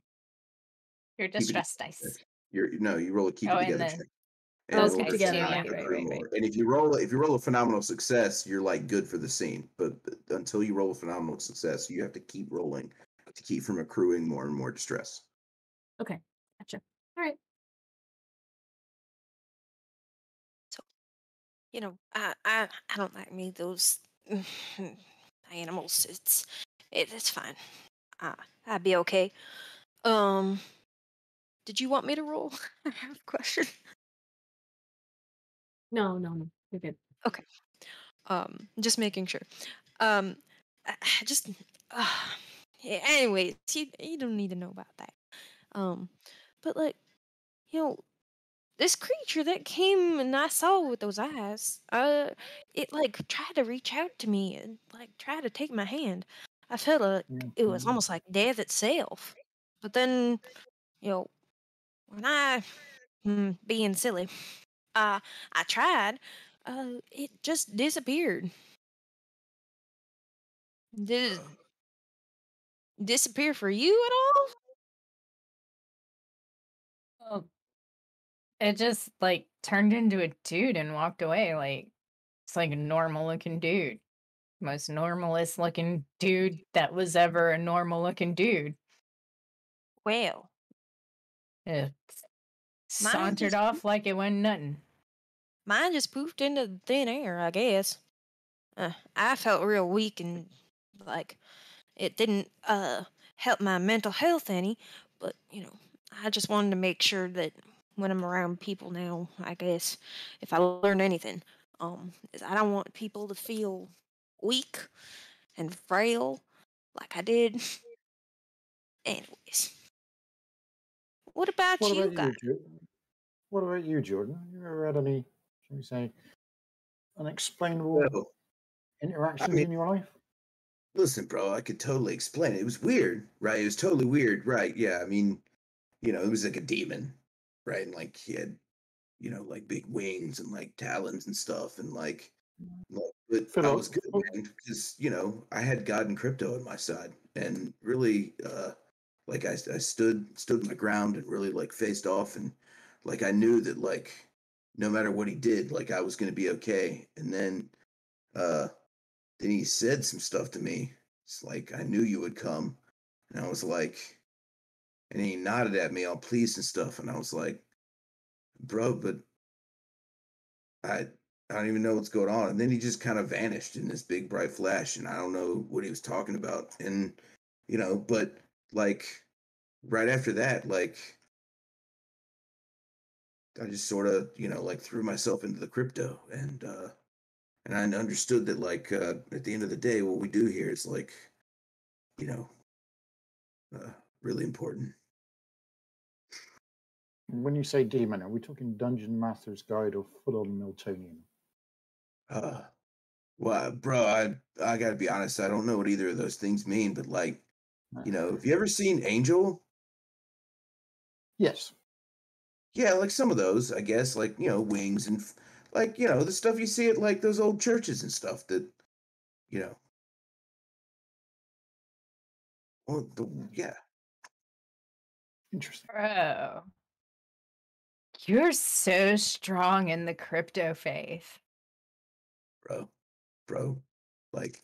Your keep it distress together check. dice. You roll a keep Oh, it and together the check in those Keep order guys to too. together. not Yeah. Yeah, right, accrue right, right. more. And if you roll a phenomenal success, you're like good for the scene. But until you roll a phenomenal success, you have to keep rolling to keep from accruing more and more distress. Okay. Gotcha. All right. So, I don't like me those animals. It's fine. I'd be okay. Um, did you want me to roll? I have a question. No, no, no. You're good. Okay. Just making sure. Um, I just. Uh, yeah, anyways, you don't need to know about that. Um, but like, you know, this creature that came and I saw with those eyes, it like tried to reach out to me and like try to take my hand. I felt like it was Mhm. almost like death itself. But then, you know, when being silly, I tried, it just disappeared. Did it disappear for you at all? Well, it just like turned into a dude and walked away. Like it's like a normal looking dude. Most normalest looking dude that was ever a normal looking dude. Well, It mine sauntered just off like it wasn't nothing. mine just poofed into thin air, I guess. I felt real weak and like it didn't help my mental health any, but I just wanted to make sure that when I'm around people now, I guess if I learned anything, is I don't want people to feel weak and frail like I did. Anyways, what about What you about guys? you, What about you, Jordan? Have you ever had any, shall we say, unexplainable So, I interactions mean, in your life? listen, bro, I could totally explain it. It was weird, right? It was totally weird, right? Yeah, I mean, it was like a demon, right? And like he had, like big wings and like talons and stuff, and but I was Philo, good, man, because I had God and crypto on my side, and really, like I stood my ground and really like faced off, and like I knew that like no matter what he did, like I was gonna be okay. And uh, then he said some stuff to me. It's like I knew you would come, and I was like, and he nodded at me all pleased and stuff, and I was like, bro, but I I don't even know what's going on. And then he just kind of vanished in this big bright flash, and I don't know what he was talking about. And but like right after that, like I just sort of like threw myself into the crypto, and I understood that like at the end of the day, what we do here is like you know uh, really important. when you say demon, are we talking Dungeon Master's Guide or full on Miltonian? Uh, well, bro, I gotta be honest, I don't know what either of those things mean, but like have you ever seen Angel? Yes. Yeah, like some of those, I guess, like wings and like the stuff you see at like those old churches and stuff that you know. Well, yeah, Interesting. Bro, you're so strong in the crypto faith. bro, bro, like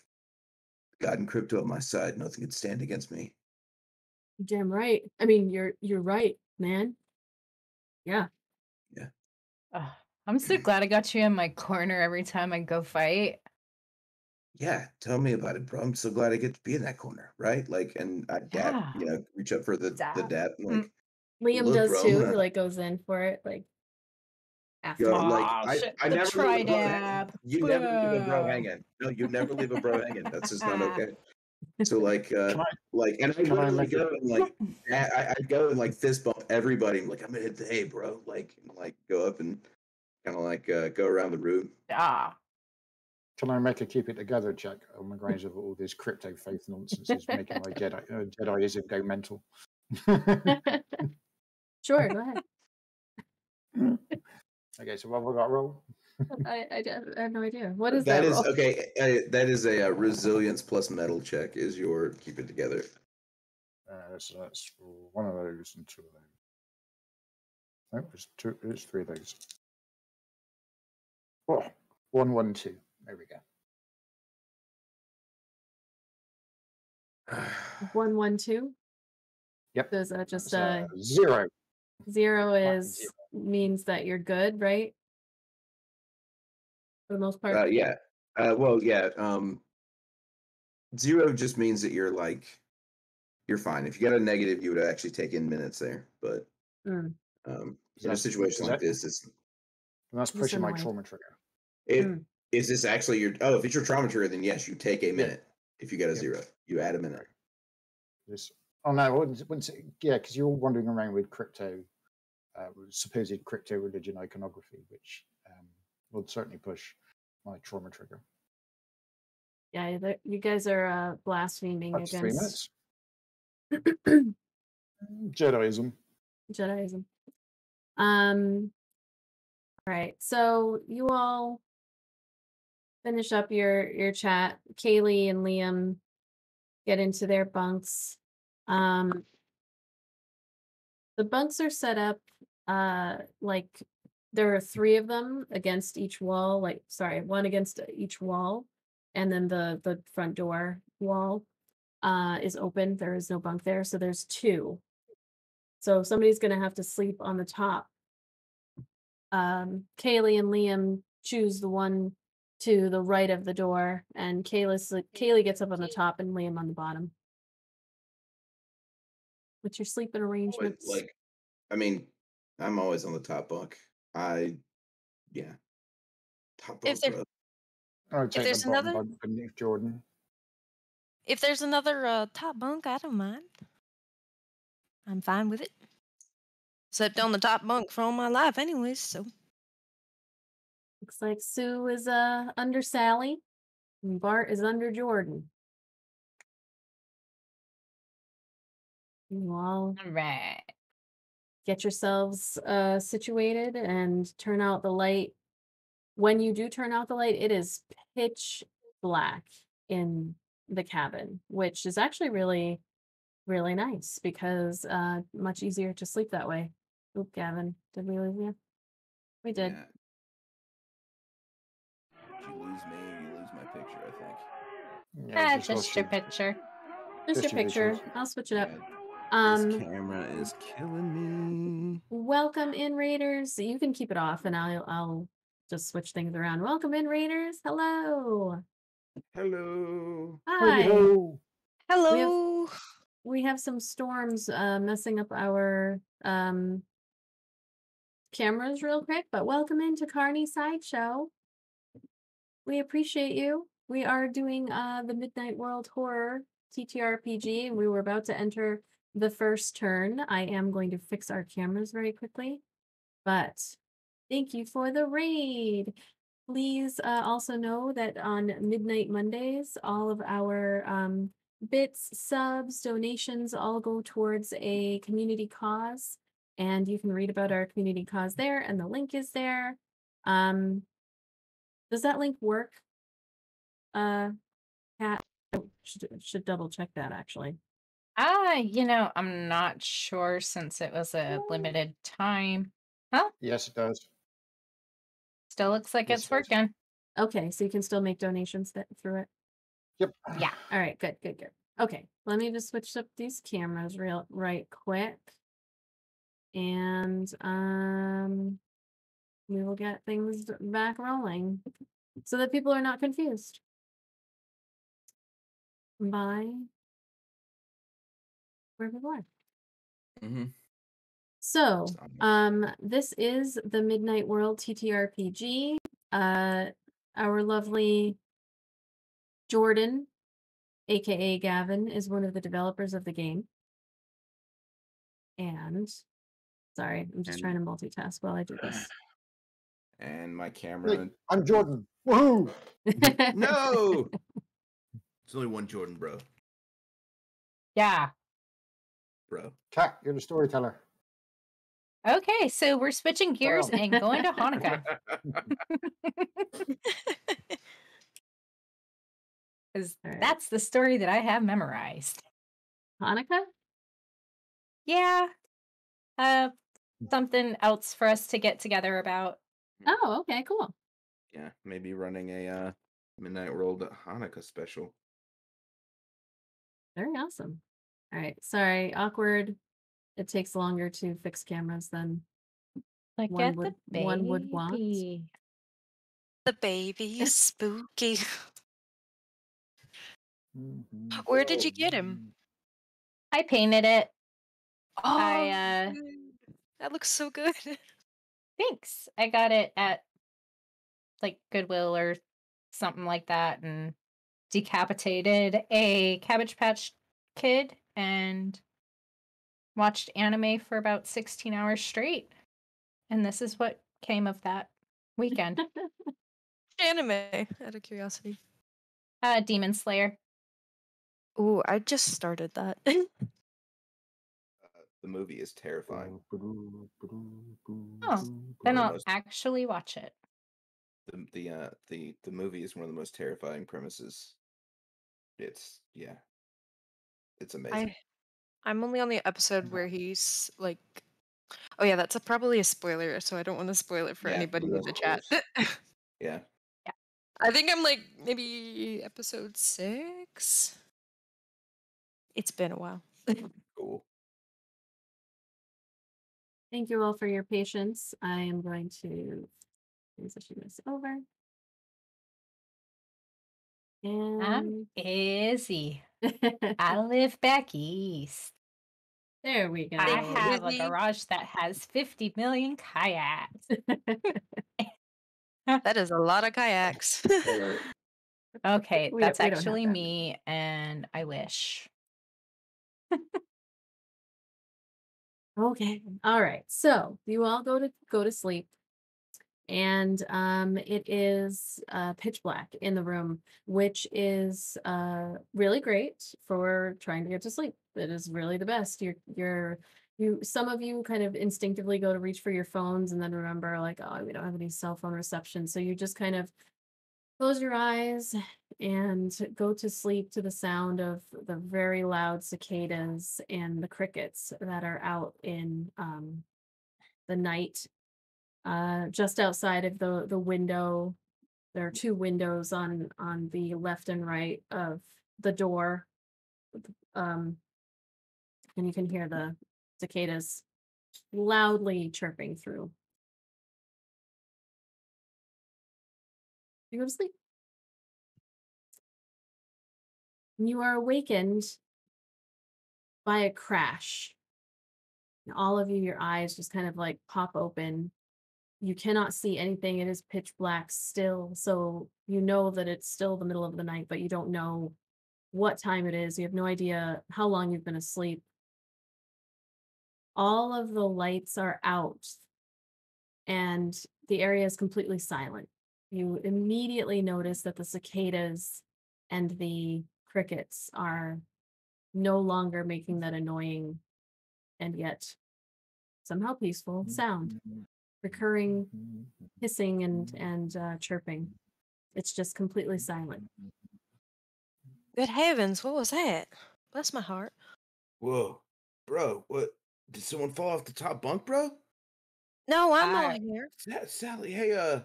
God and crypto on my side, nothing could stand against me. You're damn right. I mean, you're right, man. Yeah. Yeah, Ugh, I'm so glad I got you in my corner every time I go fight. yeah. Tell me about it, bro. I'm so glad I get to be in that corner, right? Like, and I dap, Yeah. reach up for the Dab. dap, and Mm, like, Liam look, does bro, I'm too. He gonna, like goes in for it. Like, after. like Shit, I the never leave a bro hanging. Tridab. You never leave a bro Boo. hanging. No, you never leave a bro hanging. That's just not okay. So Can I and I can I literally make go and like I go and like fist bump everybody. I'm like, I'm gonna hit the hay, bro. Like go up and kind of like go around the room. Can I make a keep it together check on the grounds of all this crypto faith nonsense is making my Jediism go mental? Sure, go ahead. Okay, so what have we got roll? I have no idea. What is That that is roll? okay. That is a resilience plus metal check. Is your keep it together? So that's one of those and two of those. No, it's three of those. Oh, 1, 1, 2. There we go. 1, 1, 2. Yep. So is that just 0. 0 is 0. means that you're good, right? For the most part. Yeah. Well, yeah. 0 just means that you're fine. If you got a negative, you would actually take in minutes there. But in a situation like this, that's pushing my trauma trigger. Is this actually your? Oh, if it's your trauma trigger, then yes, you take a minute. If you get a 0, you add a minute. Oh no, yeah, because you're wandering around with supposed crypto religion iconography, which would certainly push my trauma trigger. Yeah, you guys are blaspheming That's 3 minutes. Jediism. All right, so you all finish up your chat. Kaylee and Liam get into their bunks. The bunks are set up like there are 3 of them against each wall, one against each wall, and then the front door wall is open. There is no bunk there, so there's 2. So somebody's gonna have to sleep on the top. Kaylee and Liam choose the one to the right of the door, and Kaylee gets up on the top and Liam on the bottom. What's your sleeping arrangements? I mean, I'm always on the top bunk. Top bunk, bro. I would take the bottom bunk beneath Jordan. If there's another top bunk, I don't mind. I'm fine with it. Slept on the top bunk for all my life anyways, so. Looks like Sue is under Sally, and Bart is under Jordan. You all Right. get yourselves situated and turn out the light. When you do turn out the light, it is pitch black in the cabin, which is actually really, really nice because much easier to sleep that way. Oop, Gavin, did we lose you? We did. Yeah. Did you lose me or you lose my picture, I think? Yeah, just your picture. Just your picture. I'll switch it up. This camera is killing me. Welcome in, Raiders. You can keep it off and I'll just switch things around. Welcome in, Raiders. Hello. Hello. Hi. Hello. We have some storms messing up our cameras real quick, but welcome into Carney Sideshow. We appreciate you. We are doing the Midnight World Horror TTRPG, and we were about to enter the first turn. I am going to fix our cameras very quickly, but thank you for the raid. Please also know that on Midnight Mondays, all of our bits, subs, donations all go towards a community cause, and you can read about our community cause there, and the link is there. Does that link work? Kat, should double check that actually. I'm not sure since it was a limited time. Huh? Yes, it does. Still looks like it's working. Okay, so you can still make donations through it? Yep. Yeah. All right, good. Okay, let me just switch up these cameras right quick. And we will get things back rolling so that people are not confused by where people are. So, Somewhere. this is the Midnight World TTRPG. Our lovely Jordan, aka Gavin, is one of the developers of the game. And sorry, I'm just trying to multitask while I do this. And my Hey, camera. I'm Jordan. Woohoo! No! It's only one Jordan, bro. Yeah. Bro. Kat, you're the storyteller. Okay, so we're switching gears Well. and going to Hanukkah. Because All right. that's the story that I have memorized. Hanukkah? Yeah. Something else for us to get together about. Oh, okay, cool. Yeah, maybe running a Midnight World Hanukkah special. Very awesome. All right, sorry, awkward. It takes longer to fix cameras than Look one at the would want. baby. The baby is spooky. Mhm. Where did you get him? I painted it. Oh, I dude, that looks so good. thanks. I got it at like Goodwill or something like that and decapitated a Cabbage Patch Kid and watched anime for about 16 hours straight. And this is what came of that weekend. Anime, out of curiosity. Demon Slayer. Ooh, I just started that. The movie is terrifying. Oh, then I'll actually watch it. The movie is one of the most terrifying premises. It's amazing. I'm only on the episode where he's like, oh yeah, that's probably a spoiler, so I don't want to spoil it for Yeah, anybody in those the chat. Yeah. I think I'm like maybe episode 6. It's been a while. Cool. Thank you all for your patience. I am going to transition this over. I'm And Izzy. I live back east. there we go. I Thank you, have a Izzy. garage that has 50 million kayaks. That is a lot of kayaks. Okay, We that's don't have actually that me, and I wish. Okay. All right. So you all go to sleep. And it is pitch black in the room, which is really great for trying to get to sleep. It is really the best. Some of you kind of instinctively go to reach for your phones and then remember like, oh, we don't have any cell phone reception. So you just kind of close your eyes and go to sleep to the sound of the very loud cicadas and the crickets that are out in the night. Just outside of the window, there are 2 windows on the left and right of the door. Um, and you can hear the cicadas loudly chirping through. You go to sleep. You are awakened by a crash. And all of you, your eyes just kind of like pop open. You cannot see anything. It is pitch black still. So you know that it's still the middle of the night, but you don't know what time it is. You have no idea how long you've been asleep. All of the lights are out and the area is completely silent. You immediately notice that the cicadas and the crickets are no longer making that annoying and yet somehow peaceful sound, recurring hissing and chirping. It's just completely silent. Good heavens, what was that? Bless my heart. Whoa, bro! What? Did someone fall off the top bunk, bro? No, I'm I- on here. Sally, hey,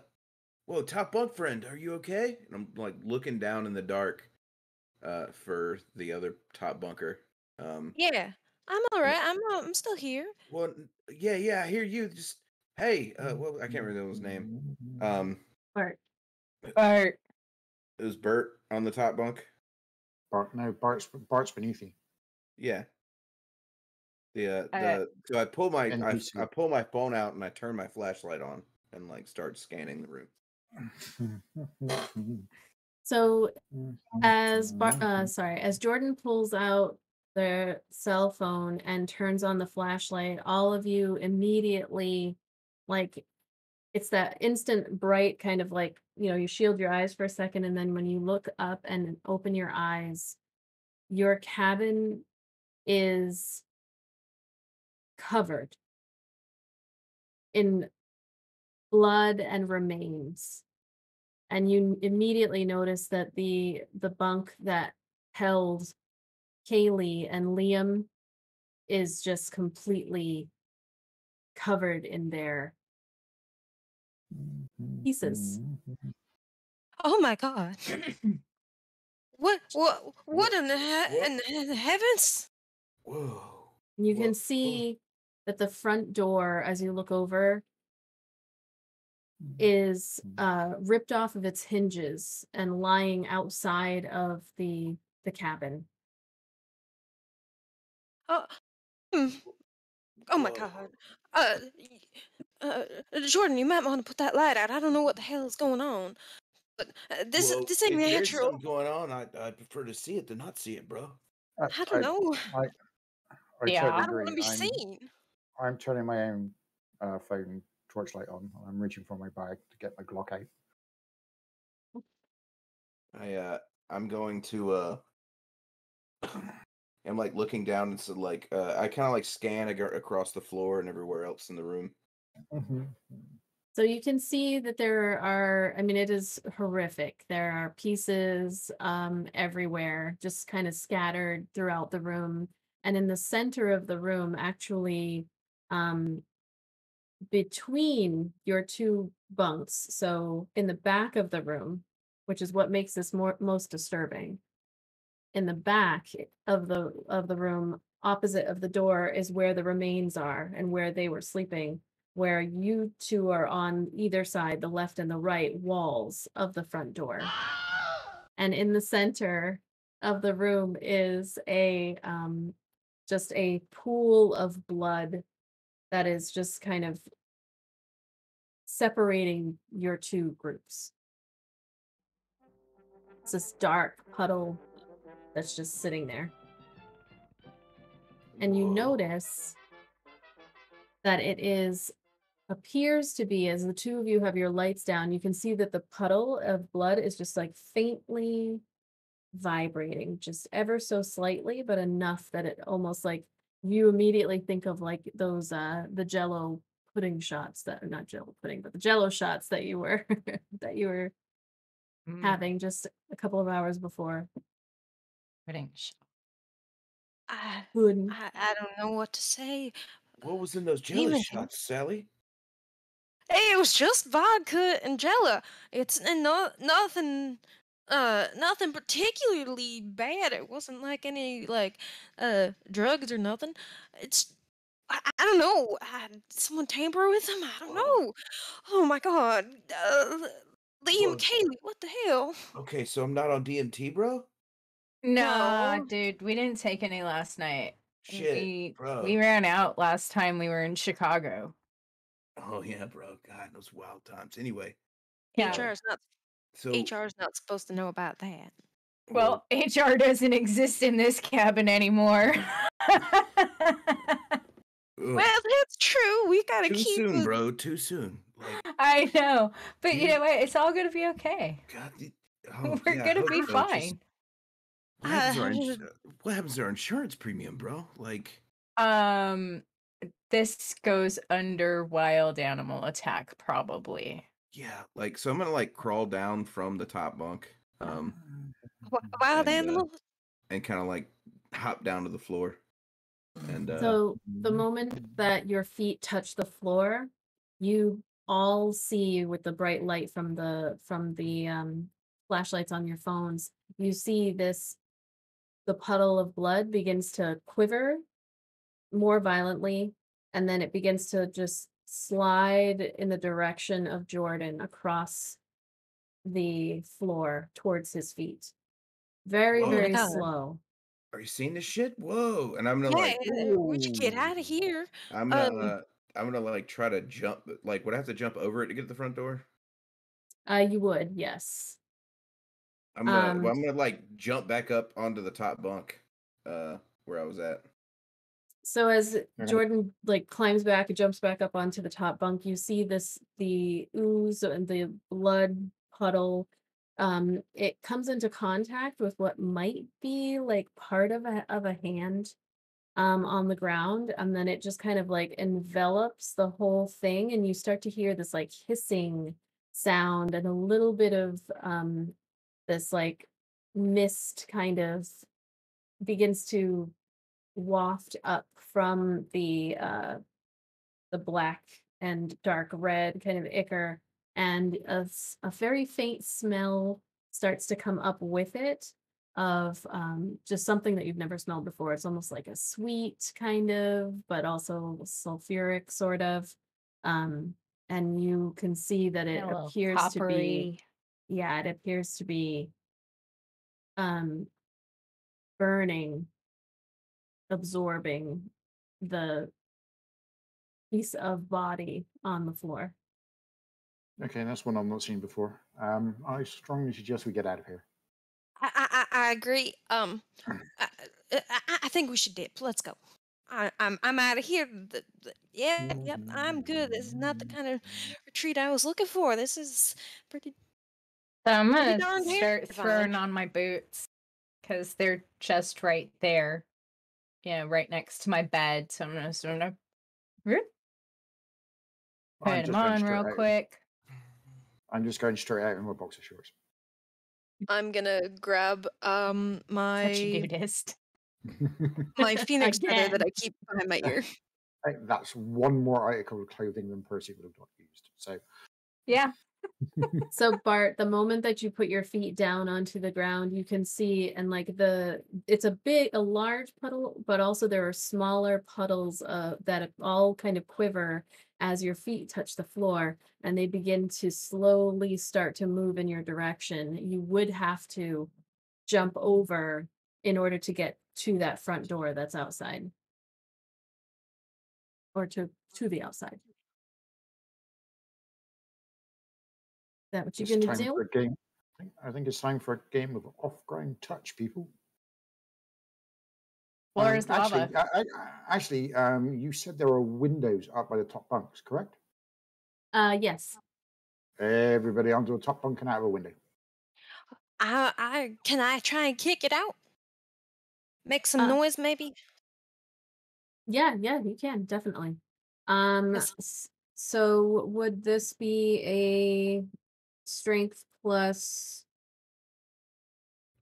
whoa, top bunk friend, are you okay? And I'm like looking down in the dark, for the other top bunker. Yeah, I'm all right. I'm still here. Well, yeah, I hear you. Just hey, well, I can't remember his name. Bart, Bart. It was Bert on the top bunk. Bart's beneath you. Yeah. So I pull my NPC. I pull my phone out and I turn my flashlight on and like start scanning the room. So as Jordan pulls out their cell phone and turns on the flashlight, all of you immediately, like, it's that instant bright kind of like, you shield your eyes for a second, and then when you look up and open your eyes, your cabin is covered in blood and remains. And you immediately notice that the bunk that held Kaylee and Liam is just completely covered in their pieces. Oh my god. What in the heavens? Whoa. You can see that the front door, as you look over, is ripped off of its hinges and lying outside of the cabin. Oh, hmm. Oh my god. Uh, Jordan, you might want to put that light out. I don't know what the hell is going on. But this ain't if there's natural. something going on, I'd prefer to see it than not see it, bro. I don't know. I Yeah. totally I don't want to agree. be seen. I'm turning my own phone torchlight on. I'm reaching for my bag to get my Glock out. I'm going to I'm like looking down and so like I kind of like scan across the floor and everywhere else in the room. So you can see that there are, I mean, it is horrific. There are pieces everywhere, just kind of scattered throughout the room. And in the center of the room, actually, between your two bunks, so in the back of the room, which is what makes this most disturbing, in the back of the room, opposite of the door, is where the remains are and where they were sleeping, where you two are on either side, the left and the right walls of the front door. And in the center of the room is a just a pool of blood that is just kind of separating your two groups. It's this dark puddle that's just sitting there. And you notice that appears to be, as the two of you have your lights down, you can see that the puddle of blood is just like faintly vibrating, just ever so slightly, but enough that it almost like you immediately think of like those the Jello pudding shots that are not Jello pudding, but the Jello shots that you were that you were having just a couple of hours before. I Good. don't know what to say. What was in those jelly Even shots, Sally? Hey, it was just vodka and Jella. It's nothing nothing particularly bad. It wasn't like any like drugs or nothing. It's I don't know. Someone tamper with them? I don't know. Oh my god. Liam Whoa. Kaylee, what the hell? Okay, so I'm not on DMT, bro? Nah, No. dude, we didn't take any last night. Shit, bro. We ran out last time we were in Chicago. Oh yeah, bro. God, those wild times. Anyway, Yeah. HR is not supposed to know about that. Well, HR doesn't exist in this cabin anymore. Well, that's true. We gotta too keep soon, bro. Too soon. Like, I know, but you know what? It's all gonna be okay. God, We're gonna be fine. What happens to our insurance premium, bro? Like, this goes under wild animal attack, probably. yeah, like so I'm gonna like crawl down from the top bunk, wild animals. and kind of like hop down to the floor. And so the moment that your feet touch the floor, you all see with the bright light from the flashlights on your phones, you see the puddle of blood begins to quiver more violently, and then it begins to just slide in the direction of Jordan across the floor towards his feet. Very, Whoa. very God. slow. are you seeing this shit? Whoa. And I'm gonna Yeah, like, would you get out of ooh. here? I'm Um, gonna I'm gonna like try to jump like would I have to jump over it to get to the front door? You would, yes. I'm Um, gonna like jump back up onto the top bunk, where I was at. so as You're gonna Jordan like climbs back and jumps back up onto the top bunk, you see the ooze and the blood puddle. It comes into contact with what might be like part of a hand on the ground, and then it just kind of like envelops the whole thing, and you start to hear this like hissing sound and a little bit of this like mist kind of begins to waft up from the black and dark red kind of ichor, and a very faint smell starts to come up with it of just something that you've never smelled before. It's almost like a sweet kind of, but also sulfuric sort of. Um, and you can see that And it a little appears to be, coppery. yeah, it appears to be um, burning, absorbing the piece of body on the floor. okay, that's one I've not seen before. I strongly suggest we get out of here. I agree. I, I think we should dip. Let's go. I'm out of here. Yep, I'm good. This is not the kind of retreat I was looking for. This is pretty So I'm pretty gonna darn start terrifying. throwing on my boots because they're just right there, right next to my bed. So I'm gonna sort of put I'm them just going on straight real out. quick. I'm just going straight out in my boxer shorts. I'm gonna grab Such a my nudist. phoenix feather that Again. I keep behind my ear. That's one more article of clothing than Percy would have not used. So Yeah. So Bart, the moment that you put your feet down onto the ground, you can see, and like it's a large puddle, but also there are smaller puddles that all kind of quiver as your feet touch the floor, and they begin to slowly start to move in your direction. You would have to jump over in order to get to that front door that's outside, or to the outside. Is that what you're it's gonna time do? for a game. I think it's time for a game of off-ground touch, people. Floor is lava. Actually, you said there were windows up by the top bunks, correct? Yes. Everybody onto a top bunk and out of a window. I can I try and kick it out? Make some Uh, noise, maybe? Yeah, you can definitely. Yes. So would this be a strength plus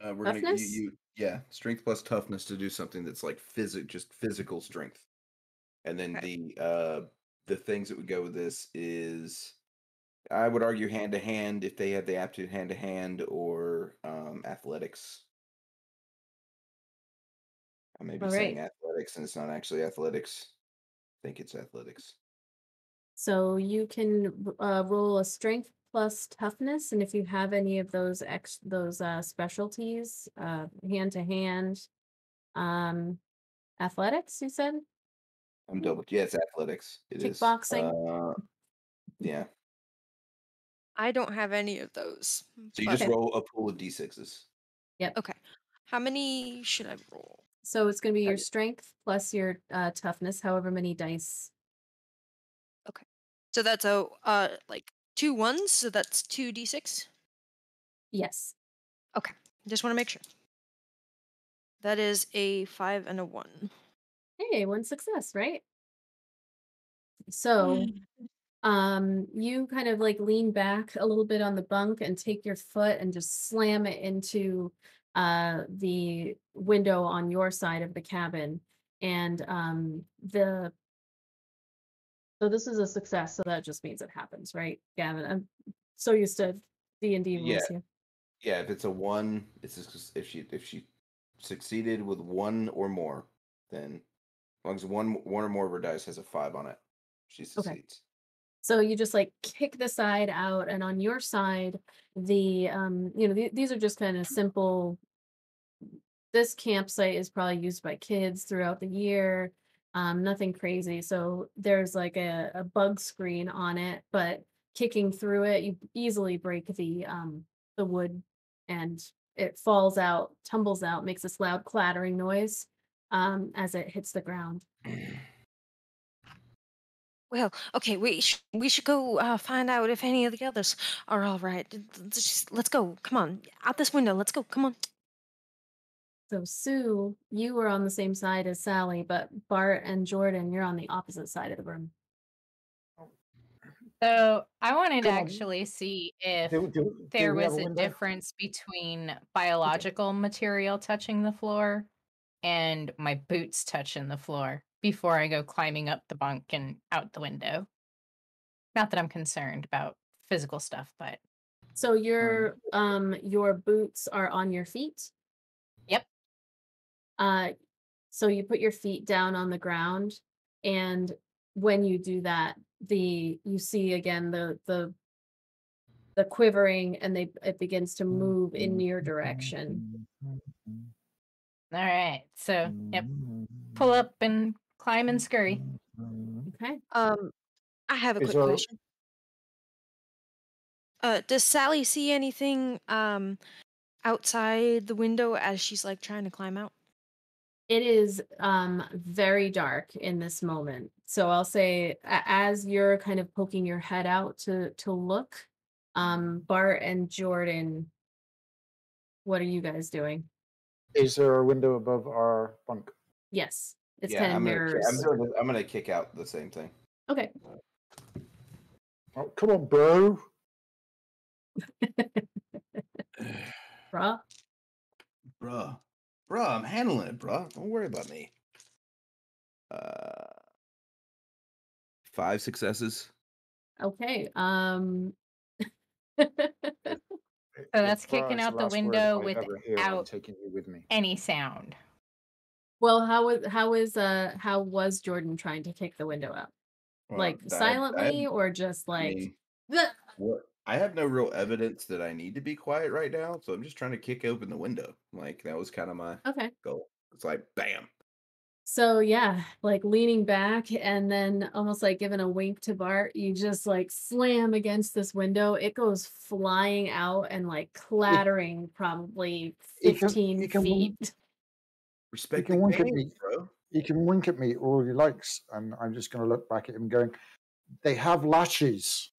We're gonna toughness? yeah, strength plus toughness to do something that's like just physical strength. And then Okay. the things that would go with this is I would argue hand to hand if they had the aptitude hand to hand or athletics. I may be All saying right. athletics and it's not actually athletics. I think it's athletics. So you can roll a strength plus toughness, and if you have any of those specialties, hand to hand, um, athletics, you said I'm double. Yeah, it's athletics. It is. kickboxing. Yeah. I don't have any of those, So you but just Okay. roll a pool of d6s. Yep. okay. How many should I roll? So it's going to be Have your you- strength plus your toughness, however many dice. Okay. So that's a like 2 1s, so that's 2d6. Yes. Okay. Just want to make sure. That is a 5 and a 1. Hey, one success, right? So you kind of like lean back a little bit on the bunk and take your foot and just slam it into the window on your side of the cabin. And the so this is a success, so that just means it happens, right, Gavin? I'm so used to D&D Yeah, rules here. yeah. If it's a one, it's just, if she succeeded with one or more, then as long as one or more of her dice has a 5 on it, she Okay. succeeds. So you just like kick the side out, and on your side, these are just kind of simple this campsite is probably used by kids throughout the year. Nothing crazy. So there's like a bug screen on it, but kicking through it, you easily break the wood and it falls out, tumbles out, makes this loud clattering noise as it hits the ground. Well, okay, we should go find out if any of the others are all right. Let's go. Come on, out this window. Let's go. Come on. So Sue, you were on the same side as Sally, but Bart and Jordan, you're on the opposite side of the room. So I wanted to Come on. actually see if Do there we have was a a window? difference between biological material touching the floor and my boots touching the floor before I go climbing up the bunk and out the window. Not that I'm concerned about physical stuff, but So your boots are on your feet. yep. So you put your feet down on the ground, and when you do that, you see again the quivering, and it begins to move in your direction. All right. So, yep. Pull up and climb and scurry. Okay. I have a Is quick there- question. Does Sally see anything outside the window as she's like trying to climb out? It is very dark in this moment. So I'll say as you're kind of poking your head out to look, Bart and Jordan, what are you guys doing? Is there a window above our bunk? Yes, it's Yeah, kind of I'm mirrors. gonna kick out the same thing. Okay. Oh, come on, bro. Bruh. Bruh, I'm handling it, bruh. Don't worry about me. 5 successes. Okay. So that's If bra kicking is out the last word window I ever hear, I'm without taking you with me. any sound. Well, how was Jordan trying to kick the window out? Like silently or just like mean, "Bleh." what? I have no real evidence that I need to be quiet right now, so I'm just trying to kick open the window. Like that was kind of my Okay. goal. It's like bam. So yeah, like leaning back and then almost like giving a wink to Bart, you just like slam against this window. It goes flying out and like clattering probably You can- 15 you can- feet. Respect can the wink at game, me. bro. He can wink at me all he likes, and I'm just going to look back at him going, they have latches.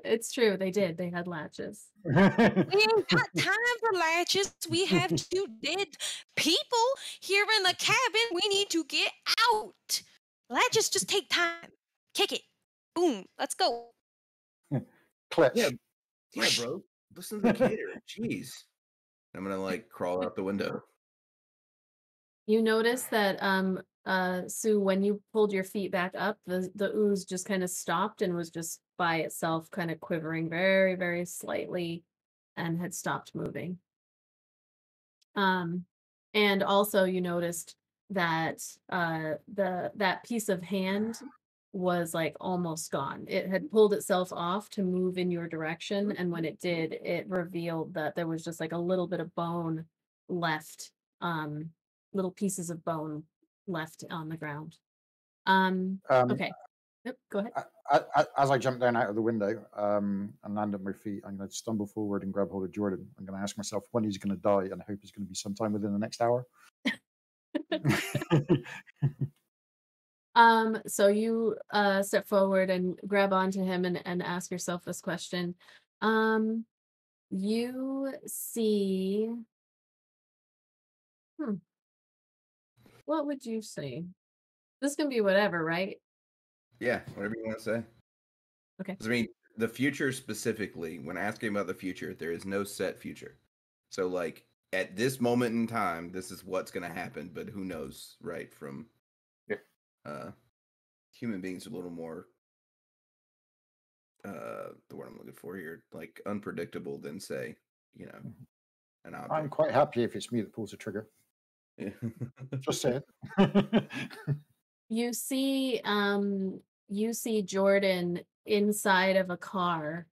It's true, they did. They had latches. We ain't got time for latches. We have 2 dead people here in the cabin. We need to get out. Latches just take time. Kick it. Boom. Let's go. Clutch. Yeah, bro. Listen to the caterer. Jeez. I'm gonna like crawl out the window. You notice that Sue, when you pulled your feet back up, the ooze just kind of stopped and was just by itself, kind of quivering very, very slightly and had stopped moving. And also you noticed that that piece of hand was like almost gone. It had pulled itself off to move in your direction, and when it did, it revealed that there was just like a little bit of bone left, little pieces of bone left on the ground. Okay. Yep, go ahead. As I jump down out of the window and land at my feet, I'm going to stumble forward and grab hold of Jordan. I'm going to ask myself when he's going to die, and I hope it's going to be sometime within the next hour. So you step forward and grab onto him and ask yourself this question. You see, what would you say? This can be whatever, right? Yeah, whatever you want to say. Okay. 'Cause I mean, the future specifically, when asking about the future, there is no set future. So, like, at this moment in time, this is what's going to happen, but who knows, right? From human beings are a little more, the word I'm looking for here, like unpredictable than, say, an object. I'm quite happy if it's me that pulls the trigger. Yeah. Just say it. You see Jordan inside of a car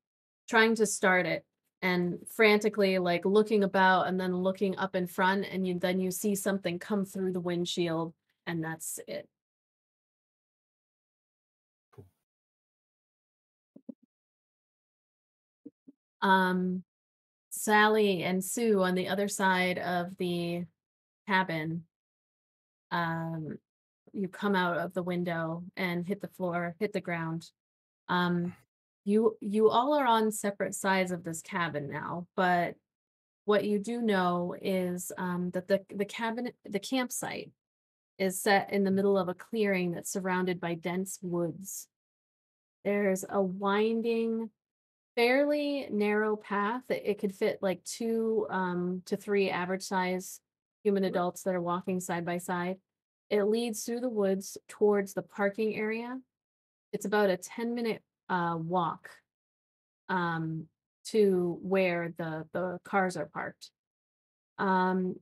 trying to start it, and frantically like looking about and then looking up in front, and you see something come through the windshield, and that's it. Cool. Sally and Sue on the other side of the cabin, um, you come out of the window and hit the floor, hit the ground. Um, you all are on separate sides of this cabin now, but what you do know is that the campsite is set in the middle of a clearing that's surrounded by dense woods. There's a winding, fairly narrow path that it could fit like 2 to 3 average size human adults that are walking side by side. It leads through the woods towards the parking area. It's about a 10-minute walk um, to where the cars are parked. Um,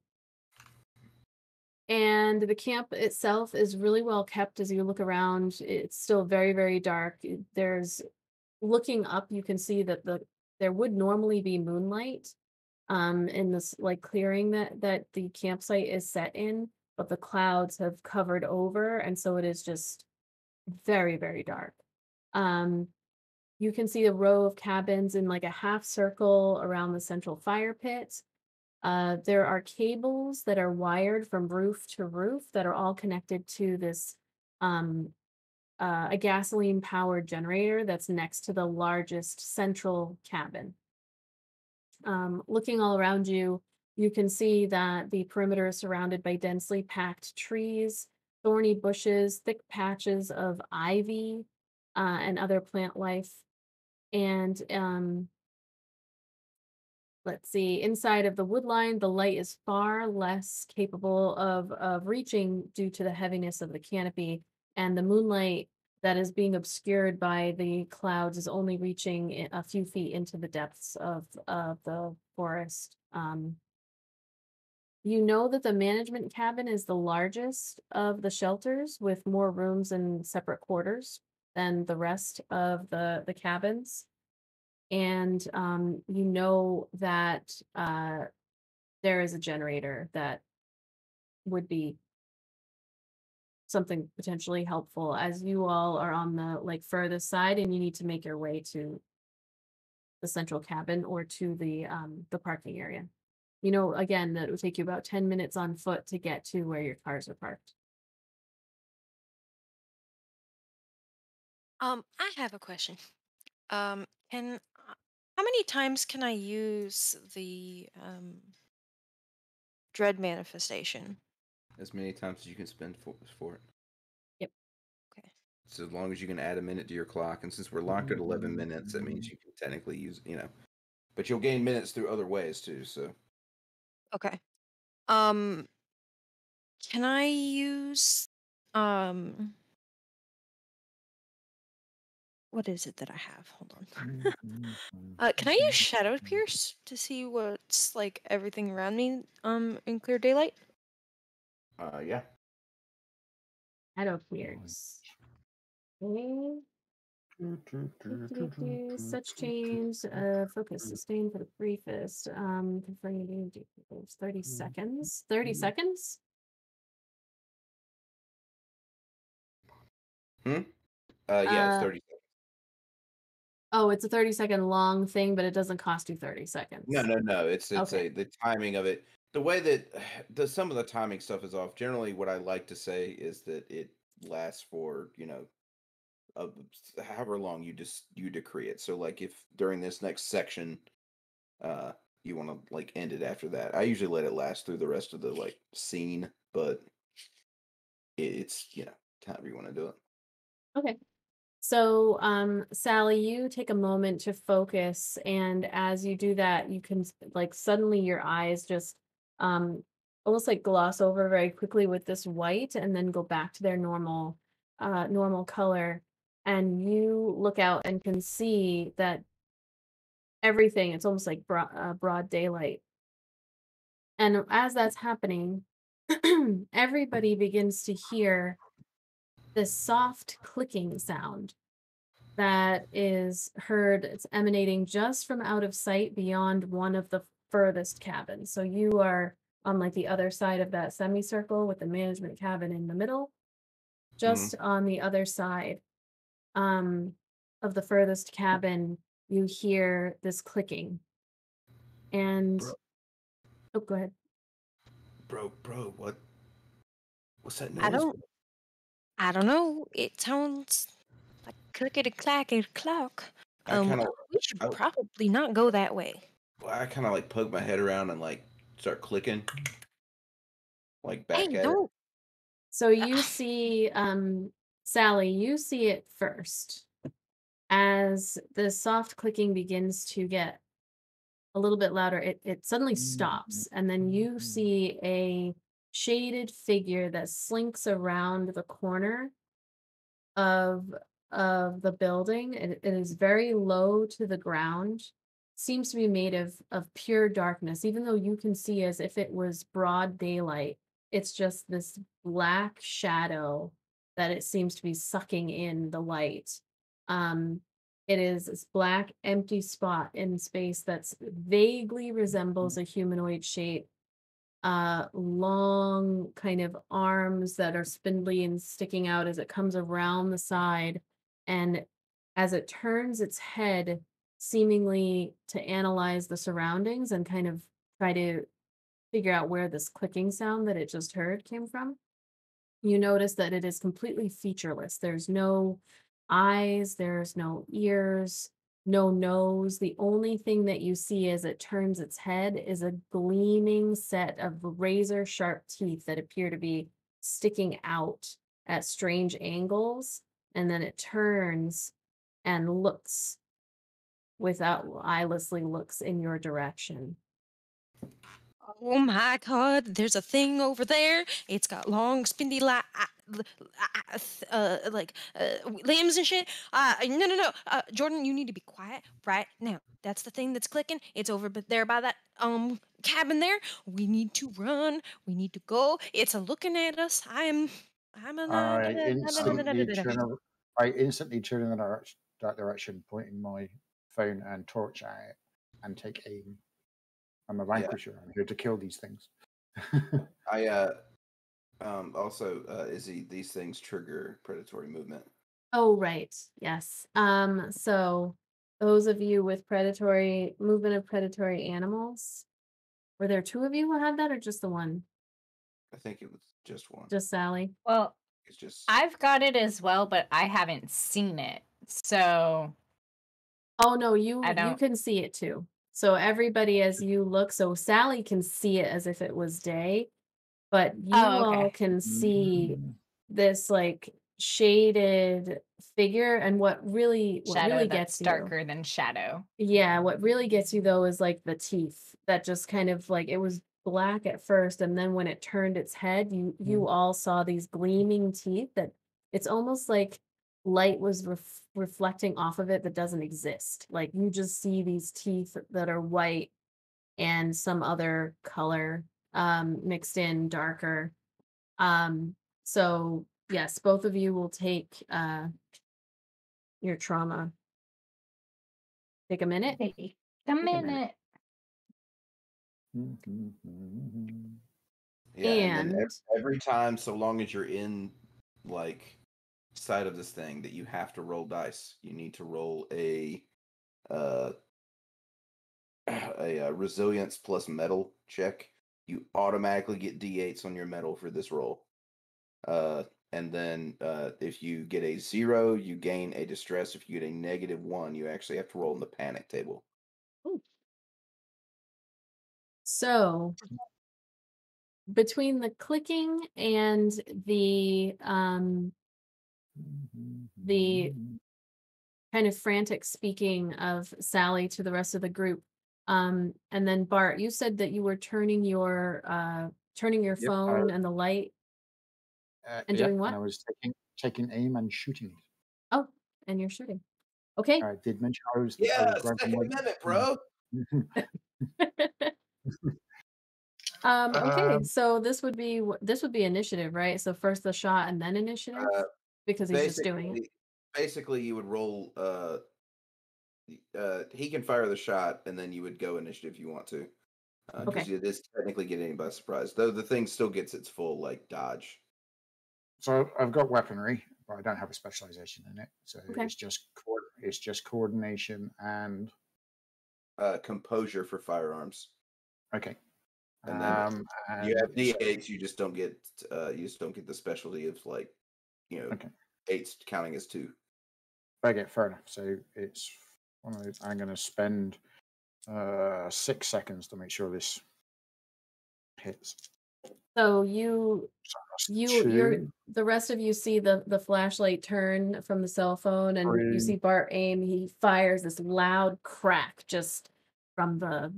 and the camp itself is really well kept. As you look around, it's still very, very dark. There's looking up, you can see that there would normally be moonlight in this like clearing that the campsite is set in, but the clouds have covered over, and so it is just very, very dark. Um, you can see a row of cabins in like a half circle around the central fire pit. There are cables that are wired from roof to roof that are all connected to this um, a gasoline powered generator that's next to the largest central cabin. Looking all around you, you can see that the perimeter is surrounded by densely packed trees, thorny bushes, thick patches of ivy, and other plant life. And let's see, inside of the woodline, the light is far less capable of reaching due to the heaviness of the canopy, and the moonlight that is being obscured by the clouds is only reaching a few feet into the depths of the forest. You know that the management cabin is the largest of the shelters, with more rooms and separate quarters than the rest of the cabins. And you know that there is a generator that would be something potentially helpful, as you all are on the like furthest side and you need to make your way to the central cabin or to the parking area. You know, again, that it would take you about 10 minutes on foot to get to where your cars are parked. I have a question. Can how many times can I use the dread manifestation? As many times as you can spend for it. Yep. Okay. So as long as you can add a minute to your clock, and since we're locked at 11 minutes, that means you can technically use, but you'll gain minutes through other ways too. So Okay. Um, can I use um what is it that I have? Hold on. Can I use Shadow Pierce to see what's like everything around me in clear daylight? yeah. Shadow Pierce. Okay. Such change, focus sustained for the briefest. Confirming 30 seconds. 30 seconds? Yeah, it's 30 seconds. Oh, it's a 30-second long thing, but it doesn't cost you 30 seconds. No. It's Okay. the timing of it. The way that some of the timing stuff is off. Generally, what I like to say is that it lasts for however long you decree it. So like if during this next section, you want to like end it after that. I usually let it last through the rest of the like scene, but it's however you want to do it. Okay. So, Sally, you take a moment to focus, and as you do that, you can like suddenly your eyes just almost like gloss over very quickly with this white, and then go back to their normal color, and you look out and can see that everything. It's almost like broad daylight, and as that's happening, everybody begins to hear this soft clicking sound. that is heard. It's emanating just from out of sight beyond one of the furthest cabins. So you are on like the other side of that semicircle with the management cabin in the middle. Just on the other side um, of the furthest cabin, you hear this clicking. And Bro. oh, go ahead. Bro, what's that I noise? don't know. It sounds like clickety clackety clock. I kind of, We should probably not go that way. I kind of like poke my head around and like start clicking, like back Hey, at it. don't. So you see, Sally, you see it first as the soft clicking begins to get a little bit louder. It suddenly stops, and then you see a shaded figure that slinks around the corner of the building. It is very low to the ground. Seems to be made of pure darkness, even though you can see as if it was broad daylight. It's just this black shadow that it seems to be sucking in the light. Um, it is this black empty spot in space that's vaguely resembles a humanoid shape, long kind of arms that are spindly and sticking out as it comes around the side. And as it turns its head, seemingly to analyze the surroundings and kind of try to figure out where this clicking sound that it just heard came from, you notice that it is completely featureless. There's no eyes, there's no ears, no nose. The only thing that you see as it turns its head is a gleaming set of razor sharp teeth that appear to be sticking out at strange angles. And then it turns and looks without eyelessly looks in your direction. Oh my God! There's a thing over there. It's got long, spindly, limbs and shit. No. Jordan, you need to be quiet right now. That's the thing that's clicking. It's over there by that cabin there. We need to run. We need to go. It's looking at us. I'm a I instantly turn in that direction, pointing my phone and torch at it, and take aim. I'm a vanquisher. I'm here to kill these things. I also Izzy, these things trigger predatory movement. Oh, right. Yes. So those of you with predatory movement of predatory animals, were there two of you who had that or just the one? I think it was just one. Just Sally? Well, It's just I've got it as well, but I haven't seen it. So Oh no, you don't. can see it too. So everybody as you look, so Sally can see it as if it was day, but you Oh, all okay. can see this like shaded figure, and what really Shadow that's gets you. darker than shadow. Yeah, what really gets you though is like the teeth that just kind of like it was black at first, and then when it turned its head, you all saw these gleaming teeth that it's almost like light was reflecting off of it that doesn't exist. Like you just see these teeth that are white and some other color mixed in darker. So yes, both of you will take your trauma. Take a minute. Take a minute. yeah, and then And every time, so long as you're in like side of this thing, that you have to roll dice. You need to roll a resilience plus metal check. You automatically get d8s on your metal for this roll. And then if you get a 0, you gain a distress. If you get a -1, you actually have to roll in the panic table. so between the clicking and the kind of frantic speaking of Sally to the rest of the group, and then Bart, you said that you were turning your Yep, phone and the light and doing what? And I was taking aim and shooting it. Oh, and you're shooting. Okay. I did mention I was Second Amendment, bro. Okay, so this would be initiative, right? So first the shot and then initiative, because he's just doing it. basically you would roll. He can fire the shot, and then you would go initiative if you want to, because Okay. it is technically getting by surprise. Though the thing still gets its full like dodge. So I've got weaponry, but I don't have a specialization in it. So Okay. it's just coordination and Composure for firearms, okay. and then you have and D8s. You just don't get the specialty of like, okay. 8s counting as 2. Okay, fair enough. So it's I'm going to spend 6 seconds to make sure this hits. So So that's you're 2, the rest of you see the flashlight turn from the cell phone, and you 3. see Bart aim. He fires this loud crack just from the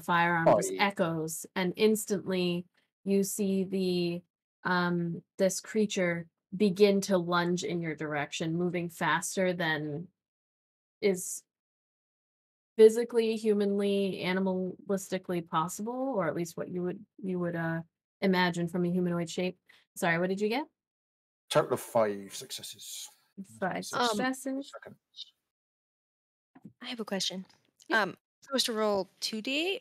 firearm, just 5. echoes, and instantly you see this creature begin to lunge in your direction, moving faster than is physically, humanly, animalistically possible, or at least what you would imagine from a humanoid shape. Sorry, what did you get? Total of 5 successes. 5 6 successes. seconds. I have a question. Yeah. Supposed to roll 2d8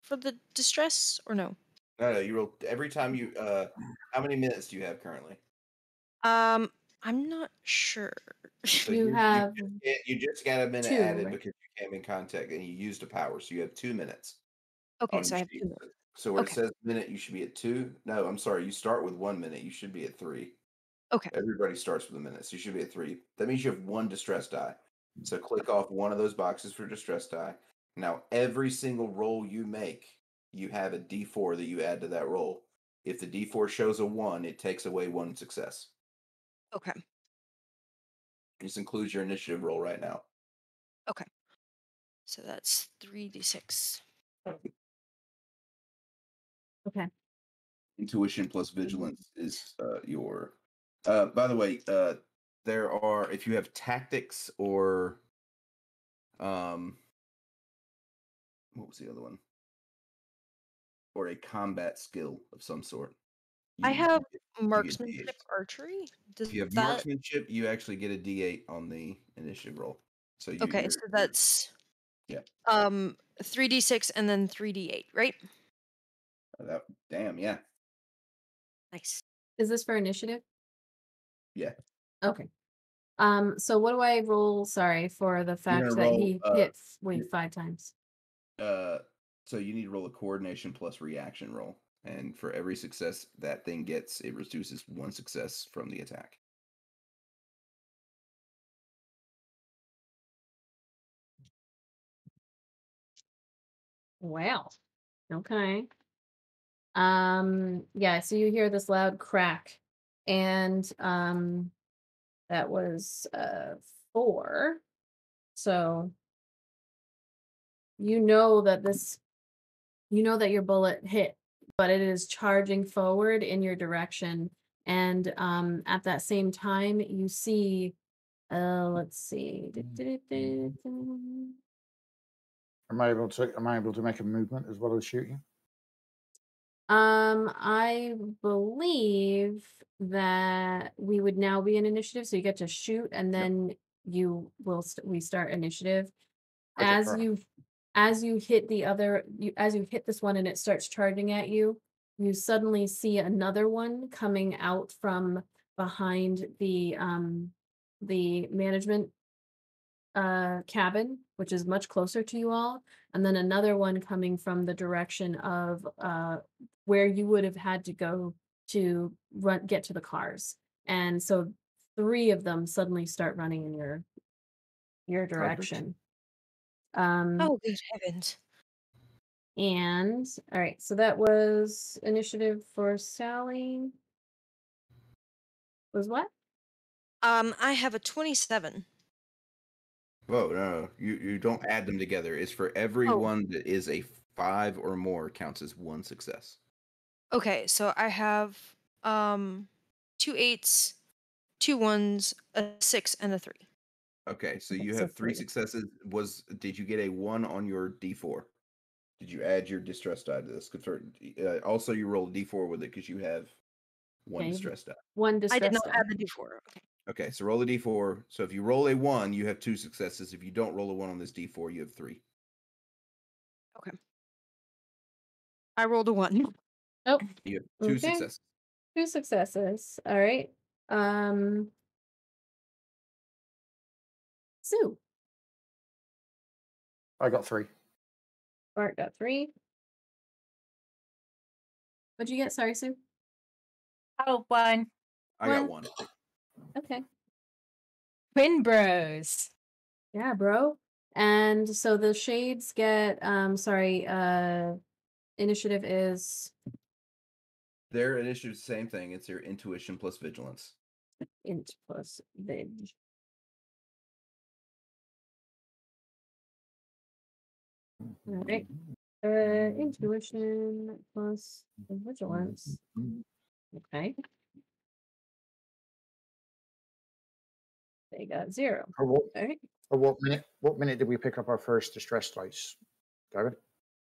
for the distress or no? No, you roll every time you. How many minutes do you have currently? I'm not sure. So You have you just got a minute 2, added right? because you came in contact and you used a power, so you have 2 minutes Okay, on so your I have sheet. 2 minutes. So where it Okay. says minute, you should be at 2. No, I'm sorry. You start with 1 minute. You should be at 3. Okay. Everybody starts with a minute, so you should be at 3. That means you have 1 distress die. So click off one of those boxes for distress die. Now, every single roll you make, you have a D4 that you add to that roll. If the D4 shows a 1, it takes away 1 success. Okay. This includes your initiative roll right now. Okay. So that's 3d6. Okay. Intuition plus vigilance is your. By the way, there are, if you have tactics or what was the other one? Or a combat skill of some sort. I have you marksmanship D8s. archery. Does If you have that marksmanship, you actually get a D8 on the initiative roll. So Okay, you're so that's yeah. 3d6 and then 3d8, right? Damn, yeah. Nice. Is this for initiative? Yeah. Okay. So what do I roll? Sorry for the fact gonna that roll, he hit 5 times. So you need to roll a coordination plus reaction roll. And for every success that thing gets, it reduces 1 success from the attack. Wow. Okay. Yeah, so you hear this loud crack, and that was 4. So you know that your bullet hit, but it is charging forward in your direction. And at that same time, you see, let's see. Am I able to make a movement as well as shooting? I believe that we would now be in initiative, so you get to shoot, and Yep. then we start initiative. Okay, As fair enough. you hit as you hit this one and it starts charging at you, you suddenly see another one coming out from behind the management cabin, which is much closer to you all, and then another one coming from the direction of where you would have had to go to get to the cars. And so 3 of them suddenly start running in your direction. Oh, good heavens. And all right, so that was initiative for Sally. Was what? I have a 27. Whoa, no. You don't add them together. It's for every Oh. one that is a 5 or more counts as 1 success. Okay, so I have 2 8s, 2 1s, a 6, and a 3. Okay, so Okay, you so have 3 3. successes. Did you get a 1 on your D4? Did you add your distress die to this? Also, you roll a D4 with it because you have 1 Okay, distress die. 1 I did distress not die. add the d4. Okay. Okay, so roll a d4. So if you roll a 1, you have 2 successes. If you don't roll a 1 on this d4, you have 3. I rolled a 1. Oh, You have 2 okay. successes. 2 successes. All right. Sue. I got 3. Bart got 3. What'd you get? Sorry, Sue. Oh, one. I got 1. Okay. Twin Bros. Yeah, bro. And so the shades get initiative is Their initiative is the same thing. It's your intuition plus vigilance. int plus vig. All right. Intuition plus vigilance. Okay. They got 0. Or All right. what minute? What minute did we pick up our first distress dice, David?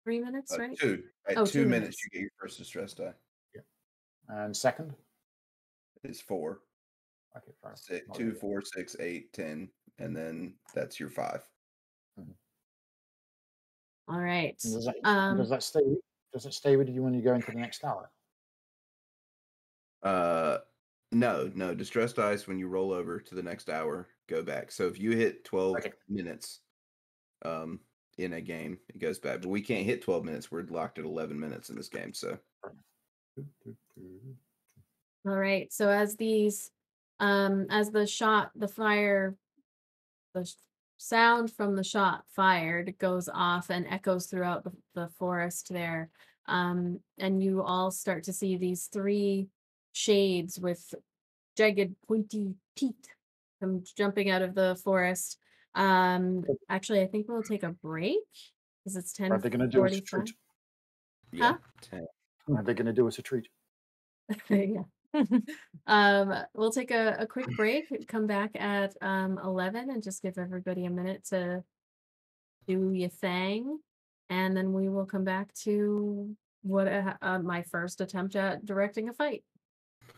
3 minutes, right? 2. At Oh, 2 2 minutes, minutes. you get your first distress die. And second? It's 4. Okay, fine. 6, Not 2, really. 4, 6, 8, 10, and then that's your 5. All right. And does that stay? Does it stay with you when you go into the next hour? No. Distress dice when you roll over to the next hour go back. So if you hit 12 minutes, in a game, it goes back. But we can't hit 12 minutes. We're locked at 11 minutes in this game. So. All right. So as these, as the sound from the shot fired goes off and echoes throughout the forest there, and you all start to see these 3 shades with jagged, pointy teeth come jumping out of the forest. Actually, I think we'll take a break because it's 10:45. Are they going to do us a treat? Yeah. Huh? Are they going to do us a treat? Yeah. We'll take a quick break, come back at 11 and just give everybody a minute to do your thing. And then we will come back to what my first attempt at directing a fight.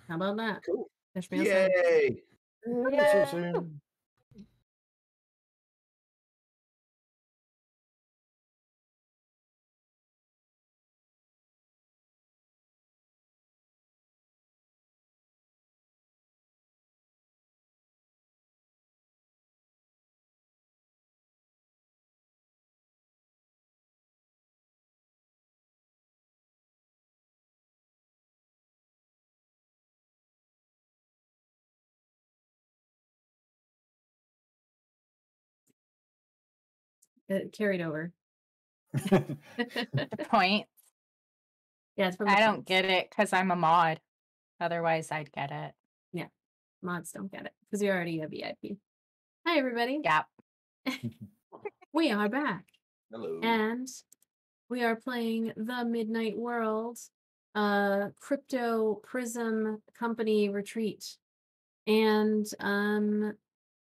How about that? Cool. Fish me outside. Yay! See you soon. It carried over. The point. Yeah, it's from I the don't points. get it because I'm a mod. Otherwise, I'd get it. Yeah, mods don't get it because you're already a VIP. Hi, everybody. Yep. We are back. Hello. And we are playing The Midnight World, Cryptoprism Company Retreat. And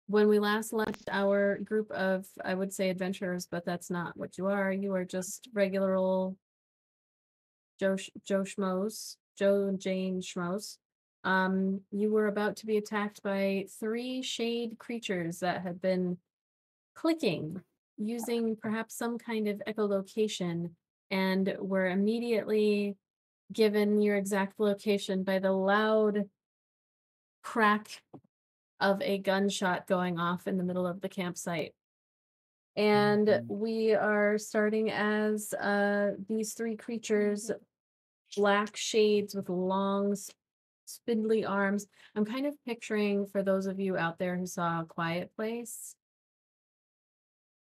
when we last left our group of, I would say adventurers, but that's not what you are. You are just regular old Joe Schmoes, Joe and Jane Schmoes. You were about to be attacked by 3 shade creatures that had been clicking using perhaps some kind of echolocation and were immediately given your exact location by the loud crack of a gunshot going off in the middle of the campsite. And we are starting as these 3 creatures, black shades with long spindly arms. I'm kind of picturing, for those of you out there who saw A Quiet Place,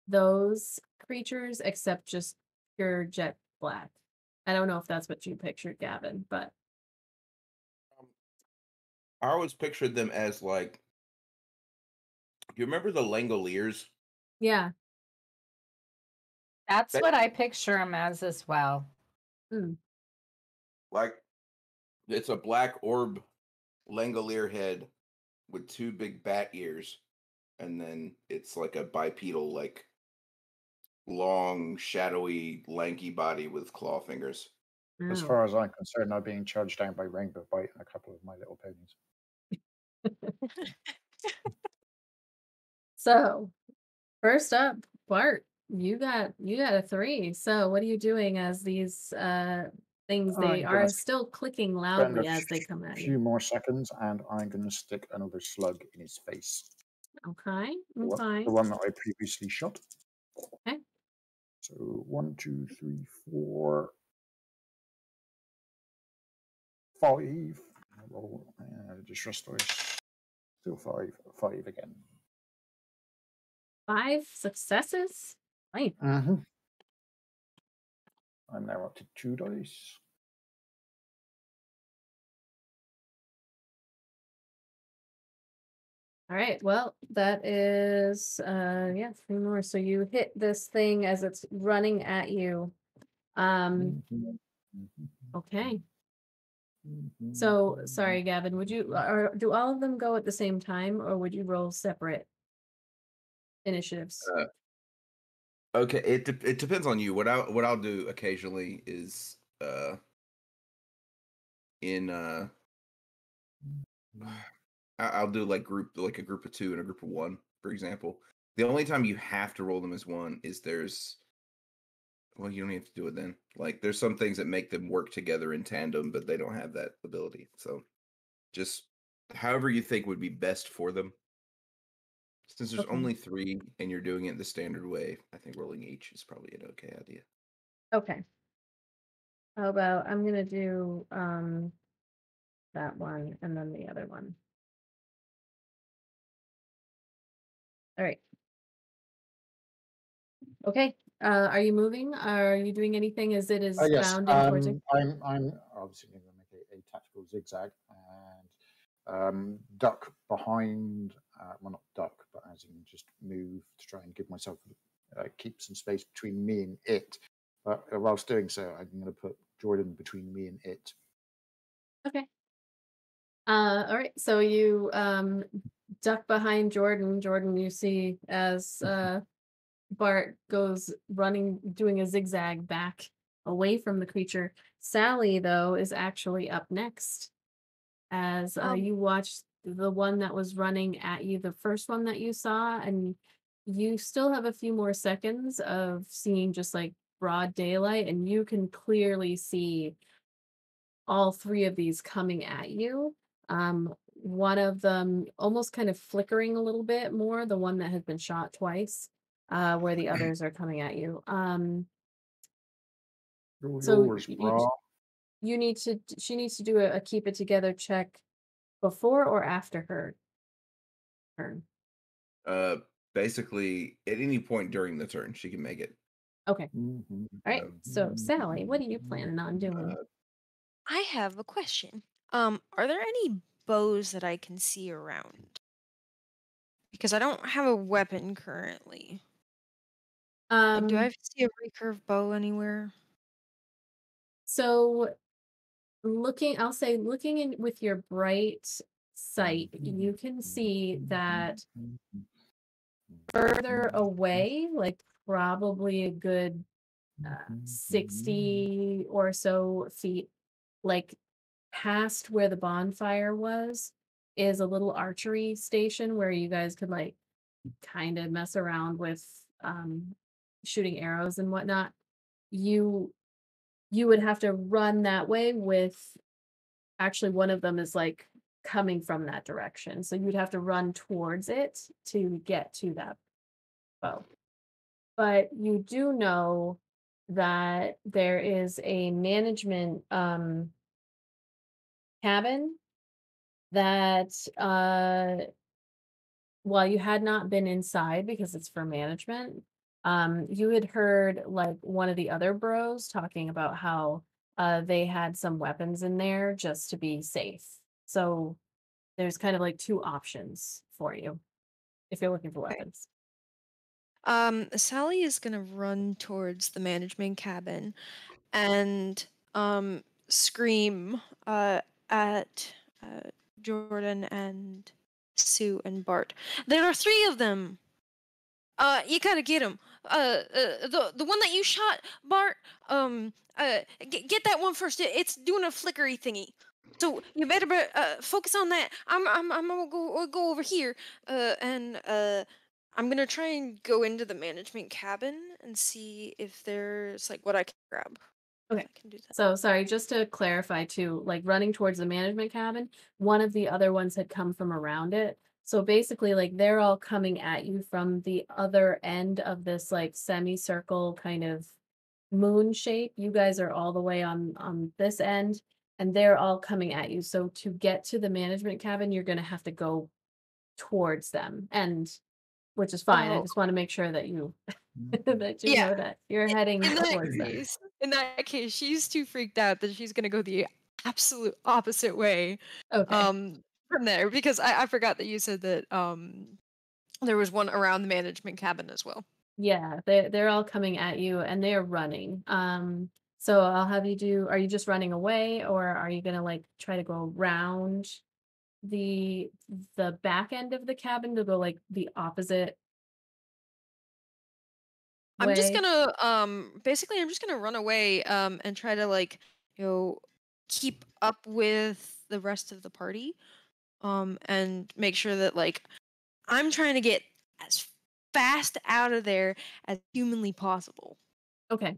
those creatures, except just pure jet black. I don't know if that's what you pictured, Gavin, but I always pictured them as like. You remember the Langoliers? yeah. That's That- what I picture him as well. Like, it's a black orb Langolier head with 2 big bat ears, and then it's like a bipedal, like long, shadowy, lanky body with claw fingers. As Oh. far as I'm concerned, I'm being charged down by Rainbow Bite and a couple of My Little Ponies. So, first up, Bart, you got a 3. So, what are you doing as these things they I'm gonna are still clicking spend a loudly as they come at few you. more seconds, and I'm gonna stick another slug in his face. Okay. The Okay. one that I previously shot. Okay. So 1, 2, 3, 4, 5. Roll distress dice. Still 5. 5 again. 5 successes. Right. Mm-hmm. I'm now up to 2 dice. All right. Well, that is 3 more. So you hit this thing as it's running at you. Okay. So sorry, Gavin, would you or do all of them go at the same time, or would you roll separate initiatives? Okay, it depends on you. What I'll do occasionally is in I'll do like a group of 2 and a group of 1, for example. The only time you have to roll them as one is well, you don't have to do it then. Like there's some things that make them work together in tandem, but they don't have that ability. So just however you think would be best for them. Since there's Okay. only 3 and you're doing it the standard way, I think rolling each is probably an okay idea. Okay. How about I'm gonna do that one and then the other one. All right. Okay. Are you moving? Are you doing anything as it is Yes, bounding towards you? I'm obviously going to make a tactical zigzag and duck behind. Well, not duck, but as in just move to try and give myself keep some space between me and it. But whilst doing so, I'm going to put Jordan between me and it. Okay. All right. So you duck behind Jordan. Jordan, you see as Bart goes running, doing a zigzag back away from the creature. Sally, though, is actually up next as you watched the one that was running at you, the first one that you saw, and you still have a few more seconds of seeing just like broad daylight, and you can clearly see all 3 of these coming at you. One of them almost kind of flickering a little bit more, the one that has been shot twice, where the others are coming at you. So Yours, bro. she needs to do a keep it together check before or after her turn. Basically, at any point during the turn, she can make it. Okay. All right. So Sally, what are you planning on doing? I have a question. Are there any bows that I can see around? Because I don't have a weapon currently. Like, do I see a recurve bow anywhere? So I'll say looking in with your bright sight, you can see that further away, like probably a good 60 or so feet, like past where the bonfire was, is a little archery station where you guys could like kind of mess around with shooting arrows and whatnot. You would have to run that way with actually one of them is like coming from that direction. So you'd have to run towards it to get to that bow. But you do know that there is a management cabin that while you had not been inside because it's for management, you had heard like one of the other bros talking about how they had some weapons in there just to be safe. So there's kind of like 2 options for you if you're looking for Okay. weapons. Sally is gonna run towards the management cabin and scream at Jordan and Sue and Bart. There are 3 of them. You gotta get them. The one that you shot, Bart. Get that one first. It's doing a flickery thingy. So you better focus on that. I'm gonna go over here, and I'm gonna try and go into the management cabin and see if there's like what I can grab. If Okay. I can do that. So sorry, just to clarify too, like running towards the management cabin, one of the other ones had come from around it. So basically, like they're all coming at you from the other end of this like semicircle kind of moon shape. You guys are all the way on this end, and they're all coming at you. So to get to the management cabin, you're gonna have to go towards them, and which is fine. I Oh, just want to make sure that you Mm. that you yeah. know that you're heading In that towards them. case, she's too freaked out that she's gonna go the absolute opposite way. Okay. From there because I forgot that you said that there was one around the management cabin as well. Yeah, they're all coming at you and they're running. So I'll have you do, are you just running away or are you gonna like try to go around the back end of the cabin to go like the opposite I'm just way? gonna basically I'm just gonna run away and try to like you know keep up with the rest of the party and make sure that like I'm trying to get as fast out of there as humanly possible. Okay.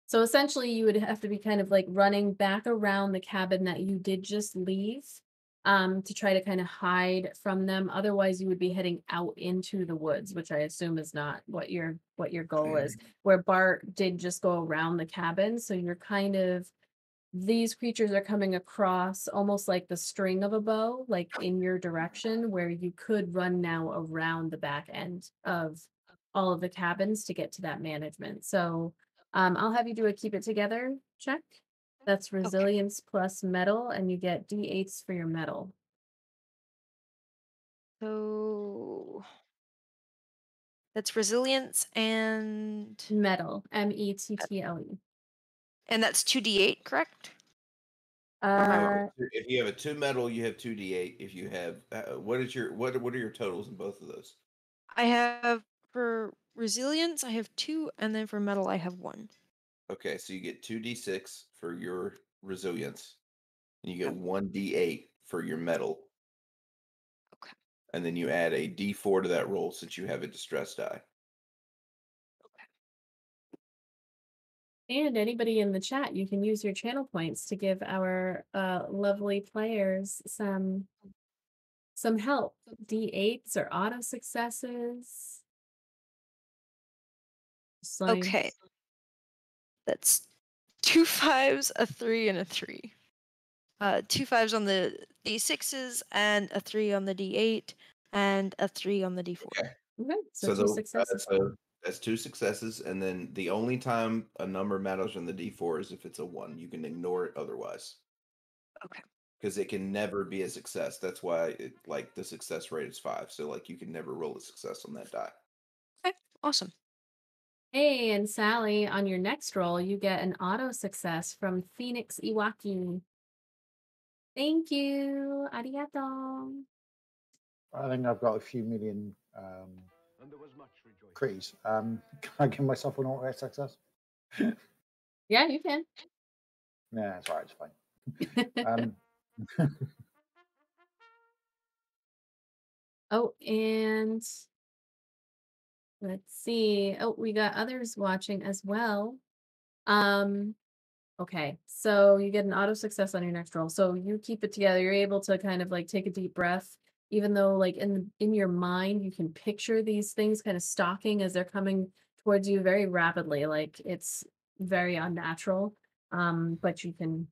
So essentially you would have to be kind of like running back around the cabin that you did just leave, to try to kind of hide from them. Otherwise you would be heading out into the woods, which I assume is not what your goal is. Where Bart did just go around the cabin, so you're kind of, these creatures are coming across almost like the string of a bow, like in your direction, where you could run now around the back end of all of the cabins to get to that management. So I'll have you do a keep it together check. That's Okay. resilience plus metal, and you get d8s for your metal. So that's resilience Metal, mettle. that's 2d8, correct? Uh, If you have a 2 metal, you have 2d8. If you have what is your what are your totals in both of those? I have for resilience I have 2 and then for metal I have 1. Okay, so you get 2d6 for your resilience, and you get Yep. 1d8 for your metal. Okay. And then you add a d4 to that roll since you have a distress die. and anybody in the chat, you can use your channel points to give our lovely players some help. D8s or auto successes. Okay. That's 2 5s, a 3, and a 3. 2 5s on the d6s, and a 3 on the d8, and a 3 on the d4. Okay. Okay, so So two successes. so that's 2 successes, and then the only time a number matters on the d4 is if it's a 1. You can ignore it otherwise. Okay. Because it can never be a success. That's why like the success rate is 5. So like you can never roll a success on that die. Okay. Awesome. Hey, and Sally, on your next roll, you get an auto success from Phoenix Iwaki. Thank you. Arigato. I think I've got a few million crees. Can I give myself an auto success? Yeah, you can. Yeah, it's all right. It's fine. Oh, and let's see. Oh, we got others watching as well. Okay, so you get an auto success on your next roll. So you keep it together. You're able to kind of like take a deep breath, even though like in your mind you can picture these things kind of stalking as they're coming towards you very rapidly. Like it's very unnatural. But you can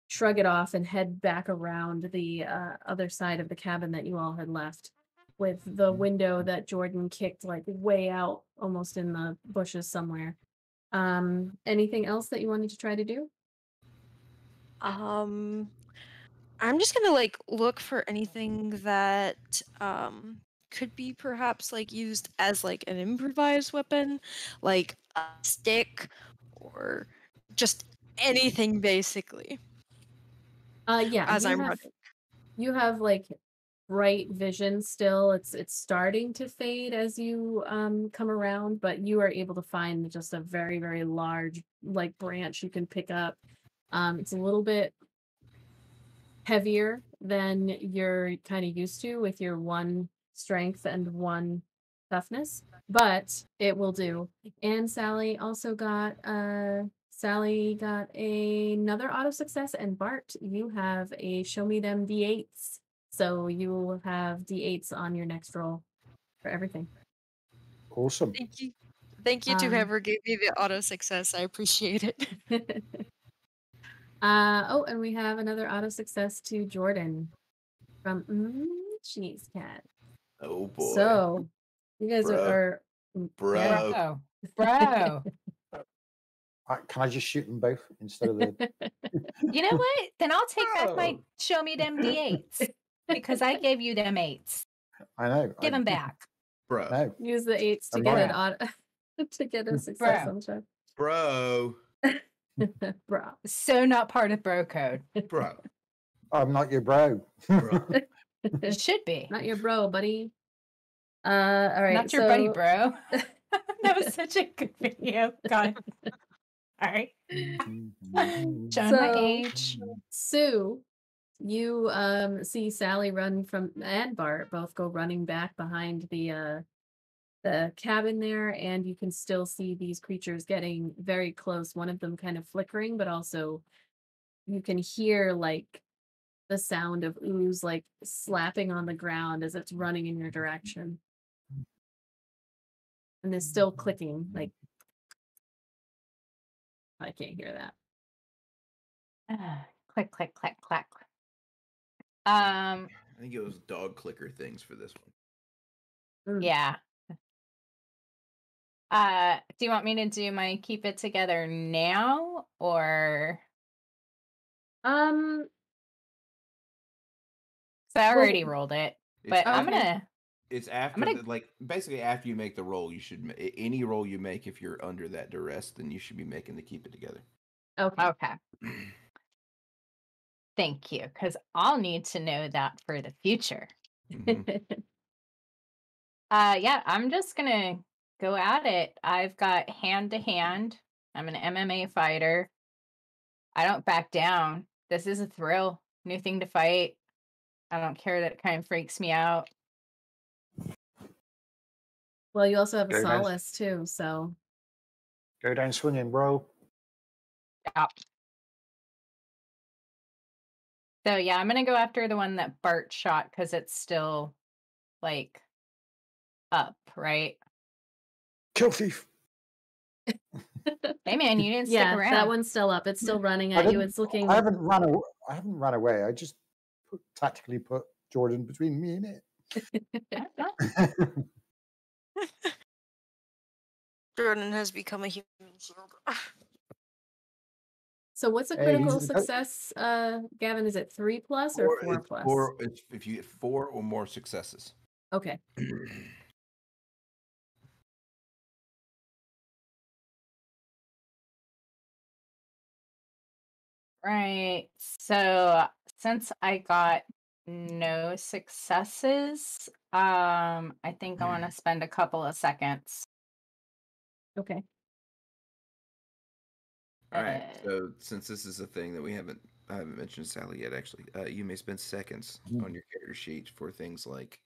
shrug it off and head back around the other side of the cabin that you all had left, with the window that Jordan kicked like way out almost in the bushes somewhere. Anything else that you wanted to try to do? I'm just gonna like look for anything that could be perhaps like used as like an improvised weapon, like a stick or just anything basically Yeah, as I'm running. you have like bright vision still. It's starting to fade as you come around, but you are able to find just a very, very large like branch you can pick up. It's a little bit heavier than you're kind of used to with your 1 strength and 1 toughness, but it will do. And Sally got another auto success, and Bart, you have a show me them d8s. So you will have d8s on your next roll for everything. Awesome. Thank you. Thank you to Um, whoever gave me the auto success. I appreciate it. oh, and we have another auto success to Jordan from Cheese Cat. Oh boy. So you guys Bro. are Bro. Bro. Can I just shoot them both instead of the? You know what? Then I'll take back my Bro. show me them d8s because I gave you them 8s. I know. Give them back. Bro. No. use the 8s to I'm get not. an auto to get a success Bro. on check. Bro. Bro. So not part of bro code. Bro. I'm not your bro. Bro. It should be. Not your bro, buddy. All right. Not your buddy, bro. That was such a good video. God. All right. Showing my age. Sue, you see Sally run from and Bart both go running back behind the cabin there, and you can still see these creatures getting very close. One of them kind of flickering, but also you can hear like the sound of ooze like slapping on the ground as it's running in your direction. And it's still clicking, like I can't hear that. Click, click, click, click. I think it was dog clicker things for this one. Yeah. Do you want me to do my keep it together now or so I already rolled it, but I'm gonna. It's after basically after you make the roll, you should any roll you make if you're under that duress, then you should be making the keep it together. Okay. Thank you, because I'll need to know that for the future. Yeah, I'm just gonna go at it. I've got hand to hand. I'm an MMA fighter. I don't back down. This is a thrill. New thing to fight. I don't care that it kind of freaks me out. Well, you also have a Very nice. solace too, so Go down swinging, bro. Yeah. So yeah, I'm gonna go after the one that Bart shot because it's still like up, right? Kill thief. Hey man, you didn't stick yeah, around. that one's still up. It's still running at you. It's looking. I haven't run away. I just tactically put Jordan between me and it. Jordan has become a human shield. So what's a Hey, critical he's the success, Gavin? Is it 3+ or 4+? It's if you get 4 or more successes. Okay. Right. So since I got no successes, I think I want to spend a couple of seconds. Okay. All right. So since this is a thing that I haven't mentioned Sally yet. Actually, you may spend seconds on your character sheet for things like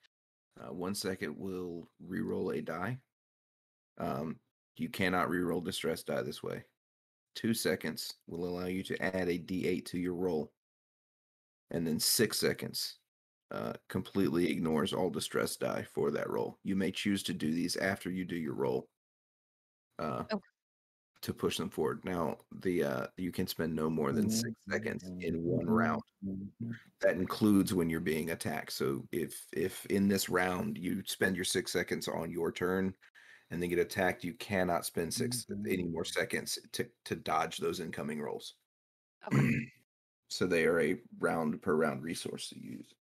1 second will reroll a die. You cannot reroll distress die this way. 2 seconds will allow you to add a D8 to your roll, and then 6 seconds completely ignores all distress die for that roll. You may choose to do these after you do your roll. To push them forward. Now, you can spend no more than 6 seconds in one round. That includes when you're being attacked. So if in this round you spend your 6 seconds on your turn and then get attacked, you cannot spend any more seconds to dodge those incoming rolls. Okay. So they are a round per round resource to use.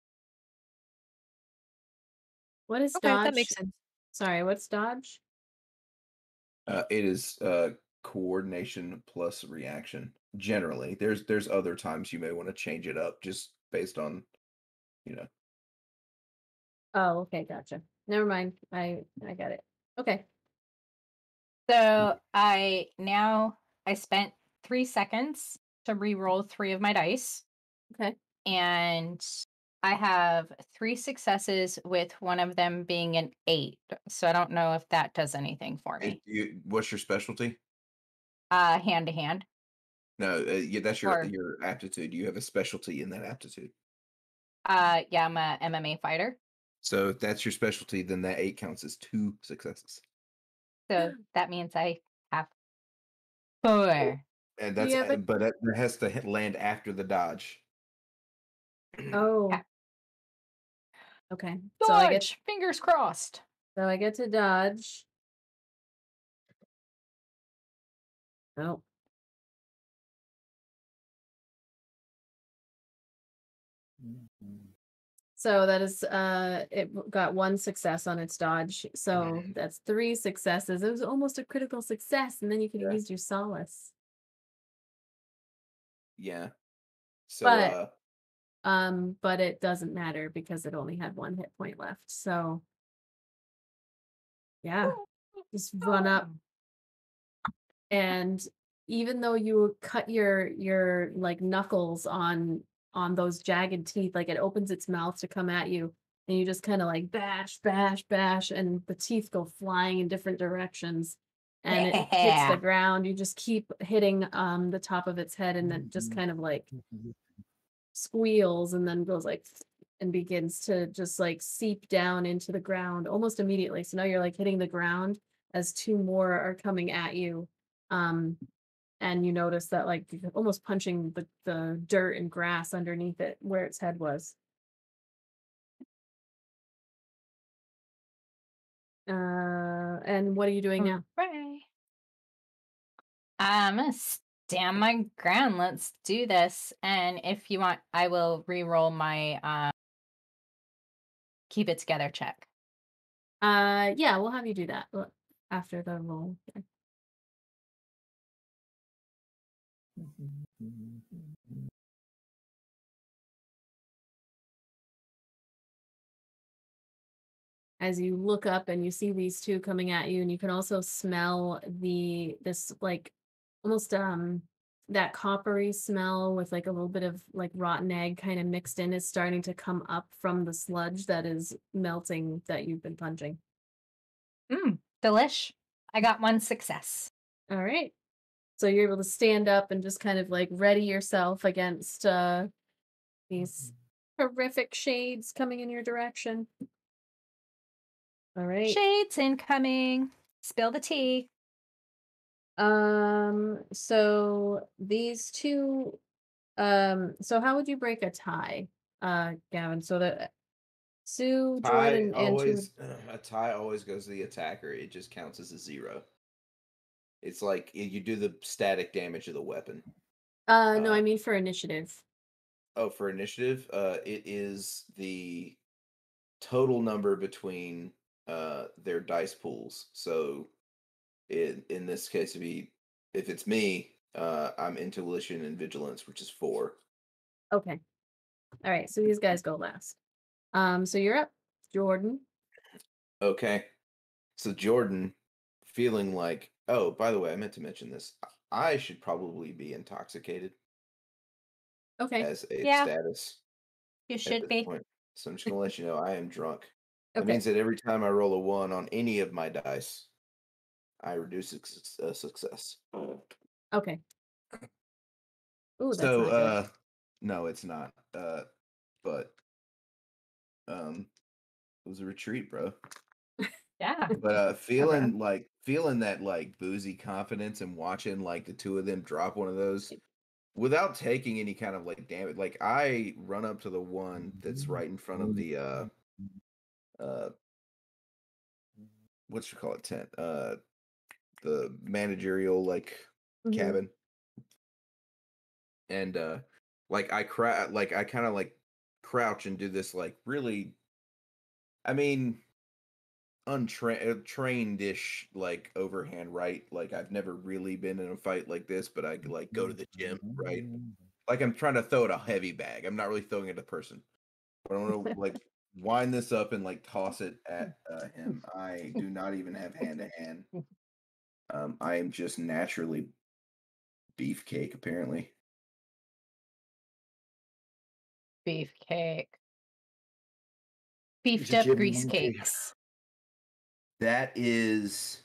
What is Okay, dodge? that makes sense. Sorry, what's dodge? It is coordination plus reaction. Generally, there's other times you may want to change it up just based on, Oh, okay, gotcha. Never mind. I got it. Okay. So I spent 3 seconds to re-roll 3 of my dice. Okay. and I have 3 successes with one of them being an 8. So I don't know if that does anything for me. What's your specialty? Hand to hand. No, yeah, that's Or your aptitude. You have a specialty in that aptitude. yeah, I'm a MMA fighter. So if that's your specialty, then that 8 counts as 2 successes. So that means I have 4. And Do you have a but that has to land after the dodge. Oh, Yeah. okay. So I get Dodge! Fingers crossed. to dodge. Oh. So that is it got 1 success on its dodge. So that's 3 successes. It was almost a critical success, and then you could have Yeah. used your solace. Yeah. So But it doesn't matter because it only had 1 hit point left. So yeah, just run up, and even though you cut your like knuckles on those jagged teeth, like it opens its mouth to come at you, and you just kind of like bash bash bash, and the teeth go flying in different directions, and it hits the Yeah. ground. You just keep hitting the top of its head, and then just kind of like squeals, and then goes like and begins to just like seep down into the ground almost immediately. So now you're like hitting the ground as 2 more are coming at you. Um, and you notice that like you're almost punching the dirt and grass underneath it where its head was. And what are you doing now? Right. I'm gonna stand my ground. Let's do this. And if you want, I will re-roll my keep it together check. Yeah, we'll have you do that after the roll. Okay. As you look up and you see these 2 coming at you, and you can also smell this like almost that coppery smell with like a little bit of like rotten egg kind of mixed in is starting to come up from the sludge that is melting that you've been punching. Delish. I got 1 success. All right. So you're able to stand up and just kind of like ready yourself against these horrific shades coming in your direction. All right. Shades incoming. Spill the tea. So these 2 so how would you break a tie, Gavin? So that Sue, Jordan, and 2 a tie always goes to the attacker. It just counts as a 0. It's like you do the static damage of the weapon. no, I mean for initiative. Oh, for initiative, it is the total number between their dice pools. So in this case, if it's me, I'm intuition and vigilance, which is 4. Okay. All right, so these guys go last. So you're up, Jordan. Okay. So Jordan, feeling like, oh, by the way, I meant to mention this. I should probably be intoxicated Okay. as a Yeah. status You at should this be. point. So I'm just gonna let you know I am drunk. That Okay. means that every time I roll a 1 on any of my dice, I reduce a success. Okay. Ooh, that's So not good. no, it's not. But it was a retreat, bro. Yeah. But feeling that like boozy confidence and watching like the 2 of them drop one of those without taking any kind of like damage. Like I run up to the one that's right in front of the what you call it, tent, the managerial like Mhm. cabin, and like I kind of like crouch and do this like really, I mean, trained-ish like overhand right. Like I've never really been in a fight like this, but I like go to the gym, right? Like I'm trying to throw it a heavy bag. I'm not really throwing it at a person, but I'm gonna like wind this up and like toss it at him. I do not even have hand to hand. I am just naturally beefcake, apparently. beefcake. He's Beefed a up gym grease monkey. cakes. That is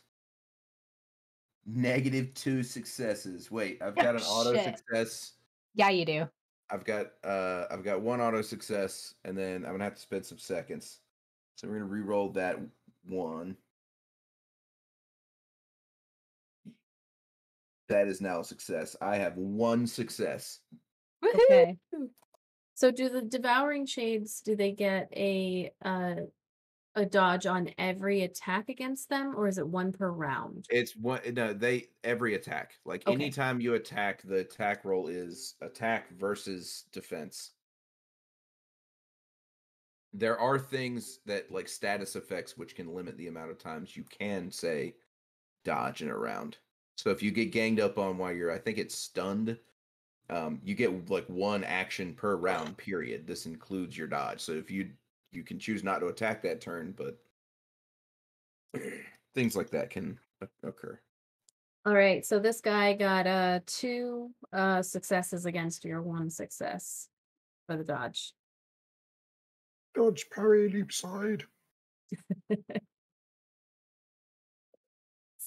-2 successes. Wait, I've got an auto Shit. success. Yeah, you do. I've got one auto success, and then I'm gonna have to spend some seconds. So we're gonna re-roll that one. That is now a success. I have one success. Okay. So do the devouring shades, do they get a dodge on every attack against them, or is it one per round? It's one. No, they every attack. Like Okay. anytime you attack, the attack roll is attack versus defense. There are things that like status effects which can limit the amount of times you can say dodge in a round. So if you get ganged up on while you're, I think it's stunned, you get like one action per round. Period. This includes your dodge. So if you can choose not to attack that turn, but things like that can occur. All right, so this guy got 2 successes against your 1 success for the dodge. Dodge, parry, leap side.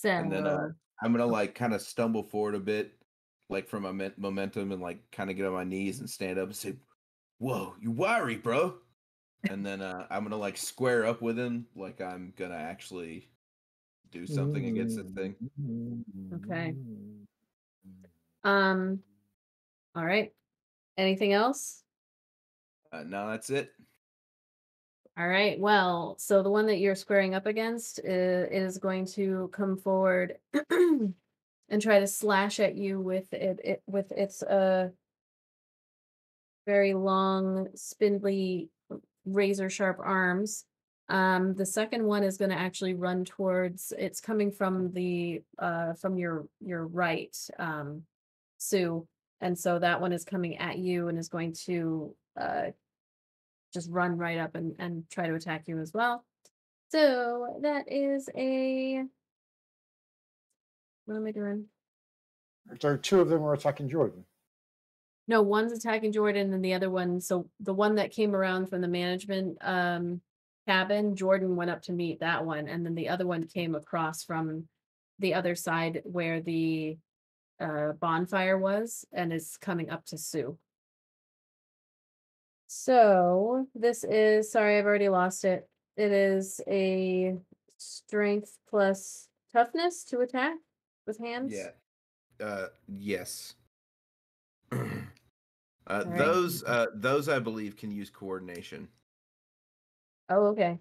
And then So I'm gonna like kind of stumble forward a bit, like from a momentum, and like kind of get on my knees and stand up and say, "Whoa, you wiry, bro!" And then I'm gonna like square up with him, like I'm gonna actually do something against the thing. Okay. All right. Anything else? No, that's it. All right. Well, so the one that you're squaring up against is going to come forward and try to slash at you with with its very long, spindly, razor sharp arms. The second one is going to actually run towards. It's coming from the from your right, Sue, and so that one is coming at you and is going to just run right up and try to attack you as well. So that is a. What am I doing? So 2 of them are attacking Jordan. No, one's attacking Jordan and the other one. So the one that came around from the management cabin, Jordan went up to meet that one. And then the other one came across from the other side where the bonfire was and is coming up to Sue. So this is, sorry, I've already lost it. It is a strength plus toughness to attack with hands. Yeah. Yes. right. Those I believe can use coordination Oh, okay.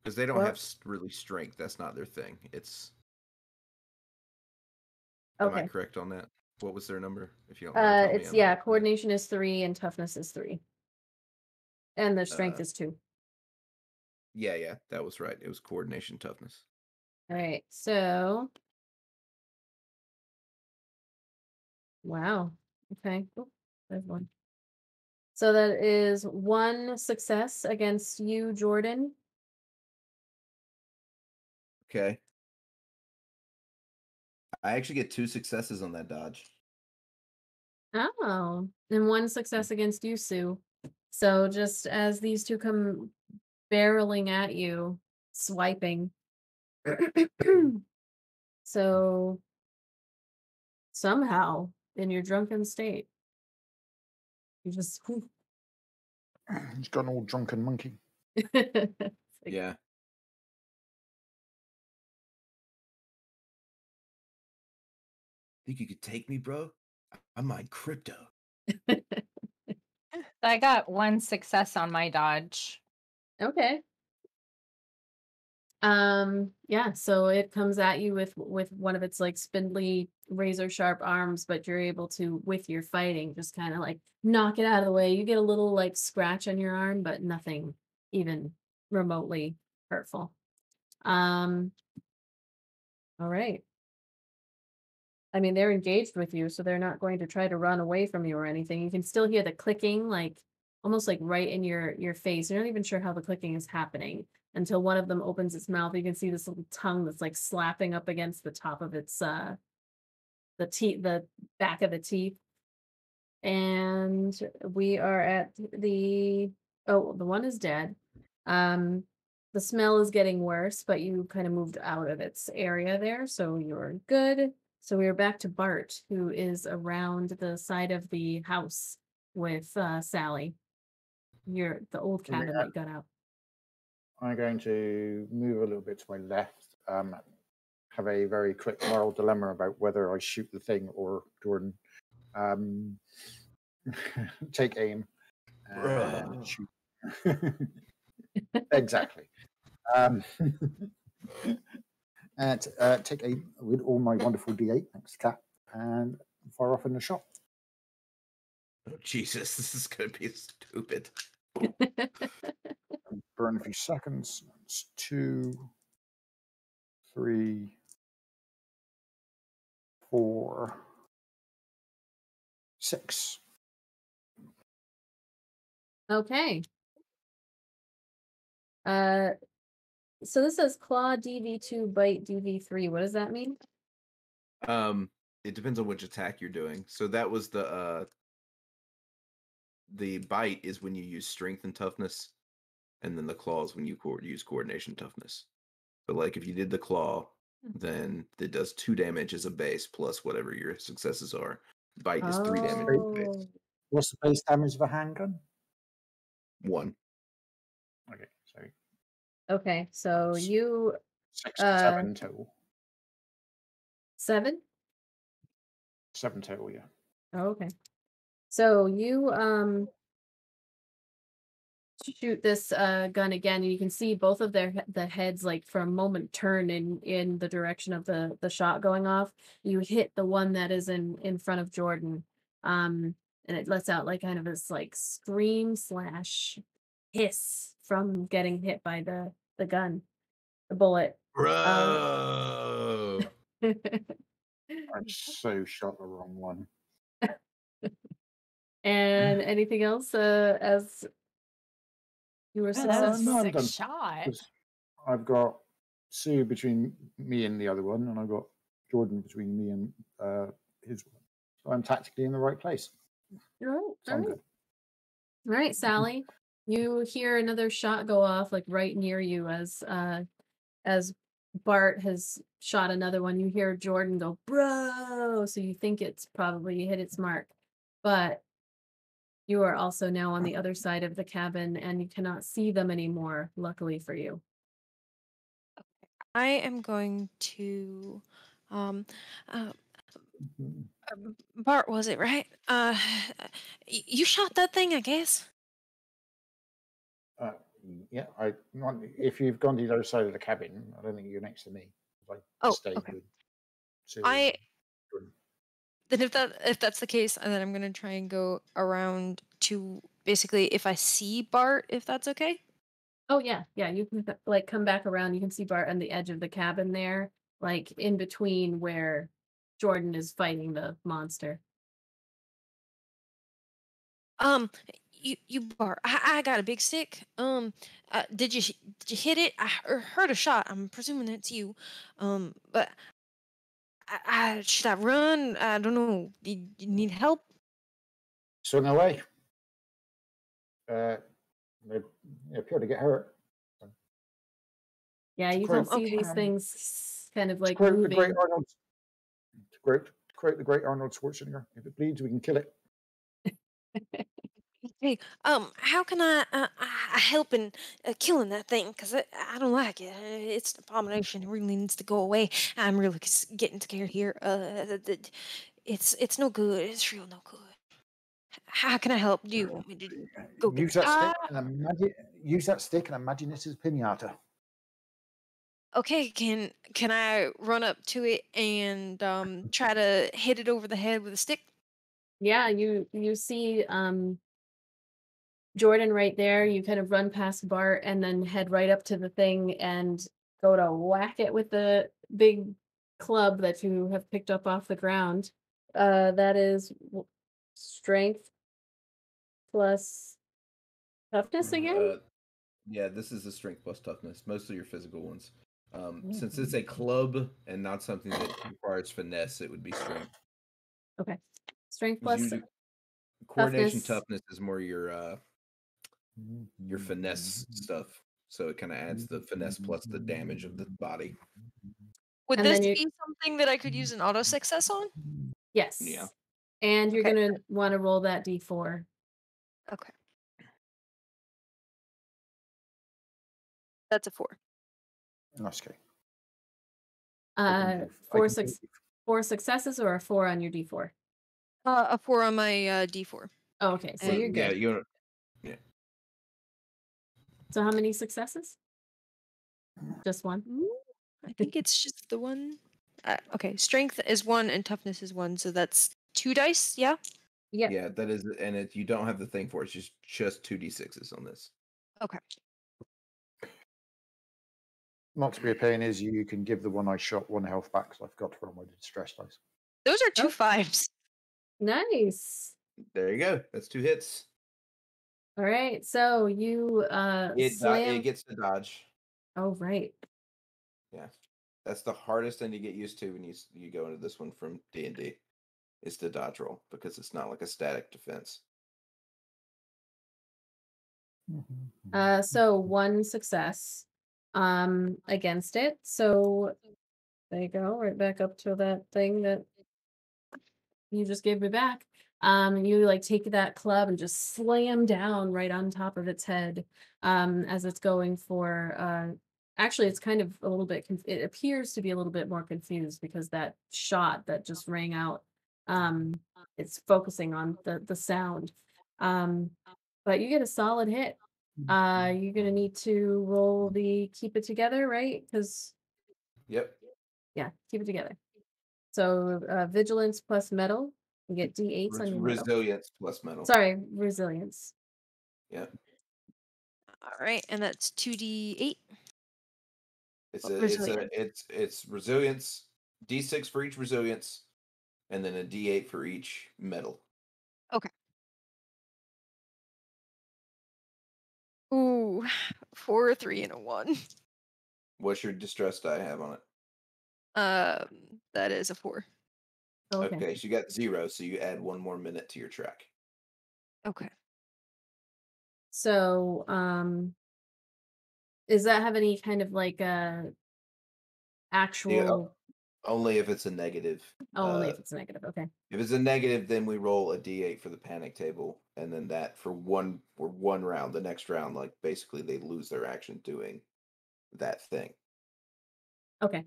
because they don't Well- have really strength. That's not their thing. It's. Am I Okay. correct on that? What was their number? If you don't mind telling me, It's I'm yeah, not- coordination is 3 and toughness is 3. And the strength is 2. Yeah, that was right. It was coordination toughness. All right. So wow. Okay. Oh, there's one. So that is 1 success against you, Jordan. Okay. I actually get 2 successes on that dodge. Oh, and 1 success against you, Sue. So just as these two come barreling at you, swiping. So somehow in your drunken state, you just He's got an old drunken monkey. Yeah. Think you could take me, bro? I mine crypto. I got 1 success on my dodge. Okay. Yeah, so it comes at you with one of its like spindly razor sharp arms, but you're able to, with your fighting, just kind of like knock it out of the way. You get a little like scratch on your arm, but nothing even remotely hurtful. All right. I mean, they're engaged with you, so they're not going to try to run away from you or anything. You can still hear the clicking, like almost like right in your face. You're not even sure how the clicking is happening until one of them opens its mouth. You can see this little tongue that's like slapping up against the top of its the back of the teeth. And we are at the one is dead. The smell is getting worse, but you kind of moved out of its area there, so you're good. So we are back to Bart, who is around the side of the house with Sally. You're the old Okay, cabin that you got out. I'm going to move a little bit to my left. Have a very quick moral dilemma about whether I shoot the thing or Jordan. Take aim and shoot. Exactly. And take aim with all my wonderful D8, thanks, Cat, and fire off in the shot. Oh, Jesus, this is going to be stupid. Burn a few seconds. That's 2, 3, 4, 6. Okay. So this says claw DV2, bite DV3. What does that mean? It depends on which attack you're doing. So that was the bite is when you use strength and toughness, and then the claw is when you use coordination toughness. But like if you did the claw, then it does 2 damage as a base plus whatever your successes are. Bite is 3 damage as a base. What's the base damage of a handgun? 1. Okay, so Okay, so you 6 to 7 total. 7? 7 total, yeah. Oh, okay. So you shoot this gun again, and you can see both of the heads, like for a moment, turn in the direction of the shot going off. You hit the one that is in front of Jordan, and it lets out like kind of this like scream / hiss from getting hit by the gun, the bullet. Bro. I so shot the wrong one. And anything else as you were Oh, that's a successful? No, I'm sick done. shot. 'Cause I've got Sue between me and the other one, and I've got Jordan between me and his one. So I'm tactically in the right place. All right, So all I'm right. good. All right, Sally. You hear another shot go off like right near you as Bart has shot another one. You hear Jordan go, "Bro!" So you think it's probably hit its mark. But you are also now on the other side of the cabin and you cannot see them anymore, luckily for you. I am going to, um, uh, Mhm. Bart, was it right? You shot that thing, I guess. Uh, yeah, if you've gone to the other side of the cabin, I don't think you're next to me. I Oh, stayed okay. with Sue. I Jordan. then if that's the case, then I'm gonna try and go around to basically if I see Bart, if that's okay. Oh yeah, yeah, you can like come back around. You can see Bart on the edge of the cabin there, like in between where Jordan is fighting the monster. Um, you Bart, I got a big stick. Did you hit it? I heard a shot. I'm presuming it's you. But I should I run? I don't know. You need help? Swing away. They appear to get hurt. Yeah, you quote- can see okay. these things kind of like quote the great moving. Arnold. Quote the great Arnold Schwarzenegger. If it bleeds, we can kill it. Hey, how can I help in killing that thing? Cause I don't like it. It's an abomination. It really needs to go away. I'm really getting scared here. It's no good. It's real no good. How can I help? Do you want me to go get Use the that stick car? and imagine it is a pinata. Okay, can I run up to it and try to hit it over the head with a stick? Yeah, you see Jordan right there. You kind of run past Bart and then head right up to the thing and go to whack it with the big club that you have picked up off the ground. That is strength plus toughness again. Yeah, this is a strength plus toughness. Most of your physical ones. Since it's a club and not something that requires finesse, it would be strength. Okay, strength 'Cause plus. Coordination Toughness. toughness is more your finesse stuff. So it kind of adds the finesse plus the damage of the body. Would And this then you- be something that I could use an auto success on? Yes. Yeah. And you're Okay. gonna want to roll that d4. Okay. That's a 4. That's okay. Four successes or a 4 on your d4. A 4 on my D4. Oh, okay, so And- you're good. Yeah, So how many successes? Just one. I think it's just the one. Okay, strength is 1 and toughness is 1, so that's 2 dice. Yeah. Yep. yeah, that is, and you don't have the thing for it. It's just 2d6s on this. Okay. Not to be a pain is you can give the one I shot 1 health back because I forgot to roll my distress dice. Those are 2 Oh. 5s. Nice. There you go. That's 2 hits. All right. So you slam. It gets to dodge. Oh, right. Yeah, that's the hardest thing to get used to when you go into this one from D&D. Is the dodge roll because it's not like a static defense. So 1 success against it. So there you go, right back up to that thing that you just gave me back. You like take that club and just slam down right on top of its head as it's going for actually it's kind of a little bit it appears to be a little bit more confused because that shot that just rang out it's focusing on the sound. But you get a solid hit. You're gonna need to roll the keep it together, right? Because Yep. yeah, keep it together. So vigilance plus metal, you get d8s on your metal. Resilience plus metal. Sorry, resilience. Yeah. All right, and that's 2d8. It's resilience, D6 for each resilience, and then a D8 for each metal. Okay. Ooh, 4, 3, and a 1. What's your distress die have on it? That is a 4. Okay, so you got 0, so you add 1 more minute to your track. Okay. So does that have any kind of like actual Only if it's a negative. only if it's negative, okay. If it's a negative, then we roll a D8 for the panic table, and then that for one round. The next round, like basically they lose their action doing that thing. Okay.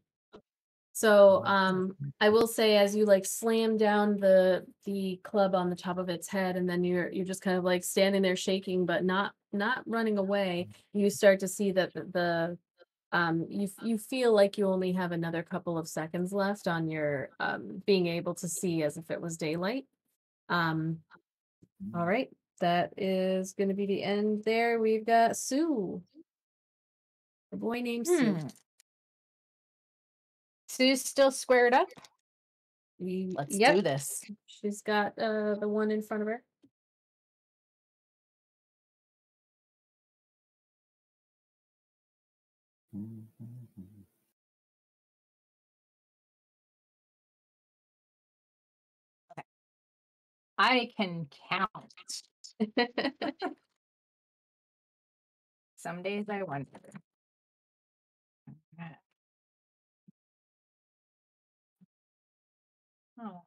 So I will say as you like slam down the club on the top of its head and then you're just kind of like standing there shaking but not running away, you start to see that the you feel like you only have another couple of seconds left on your being able to see as if it was daylight. All right, that is going to be the end there. We've got Sue. A boy named Sue. Sue's still squared up. Let's Yep. do this. She's got the one in front of her. I can count. Some days I wonder. Oh.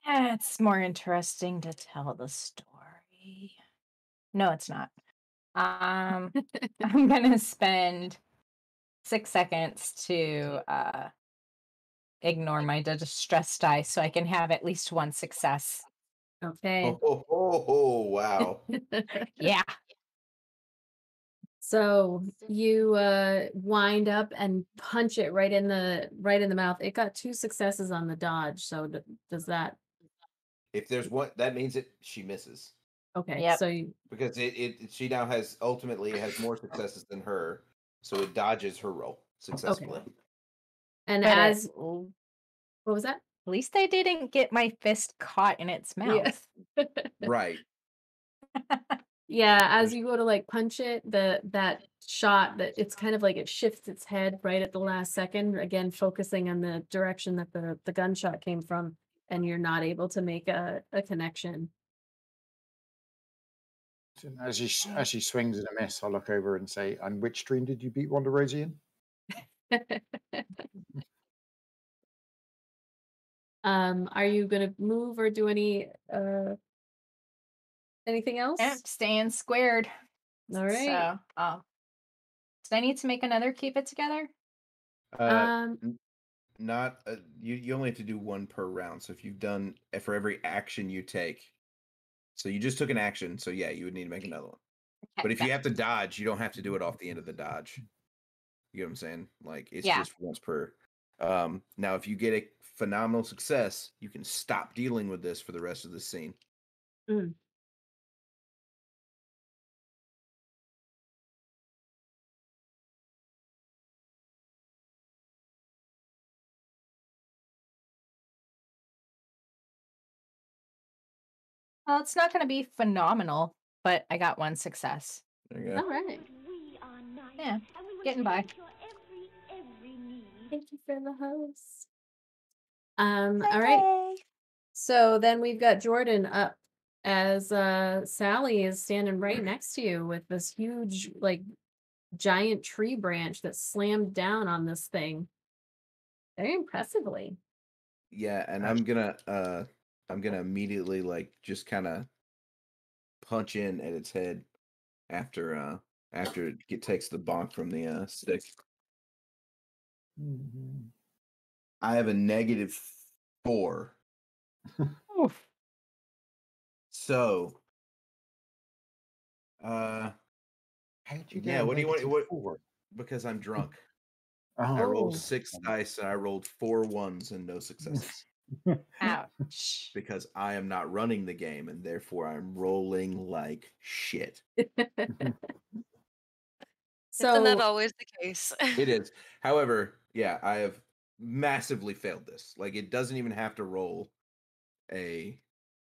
It's more interesting to tell the story. No, it's not. I'm gonna spend 6 seconds to ignore my distress die so I can have at least 1 success. Okay. Oh, wow. Yeah. So you wind up and punch it right in the mouth. It got 2 successes on the dodge. So does that? If there's one, that means she misses. Okay. Yep. So you, Because she now has more successes than her, so it dodges her roll successfully. and But as what was that? at least I didn't get my fist caught in its mouth. Yeah. Right. Yeah, as you go to like punch it, that shot that it's kind of like it shifts its head right at the last second, again focusing on the direction that the gunshot came from, and you're not able to make a connection. So as she swings and a miss, I look over and say, "And which stream did you beat Ronda Rousey in?" Are you gonna move or do anything else? Yep, staying squared. All right. So, do I need to make another keep it together? Not you only have to do one per round. So if you've done for every action you take, so you just took an action, so yeah, you would need to make another one. Okay, But if you gotcha. have to dodge, you don't have to do it off the end of the dodge. You get what I'm saying? Like it's Yeah. just once per. Now if you get a phenomenal success, you can stop dealing with this for the rest of the scene. Mm. Well, it's not going to be phenomenal, but I got one success. There you go. All right. Yeah, getting by. Thank you for the host. All right. So then we've got Jordan up as Sally is standing right next to you with this huge, like, giant tree branch that slammed down on this thing very impressively. Yeah, and I'm gonna immediately like just kind of punch in at its head after it takes the bonk from the stick. Mhm. I have a -4. Oof. So How did you get yeah, a what do you want? -4? Because I'm drunk. Oh, I rolled Oh. 6 dice and I rolled 4 1s and no successes. Ouch. Because I am not running the game and therefore I'm rolling like shit. Isn't that So always the case? It is. However, yeah, I have massively failed this. Like it doesn't even have to roll a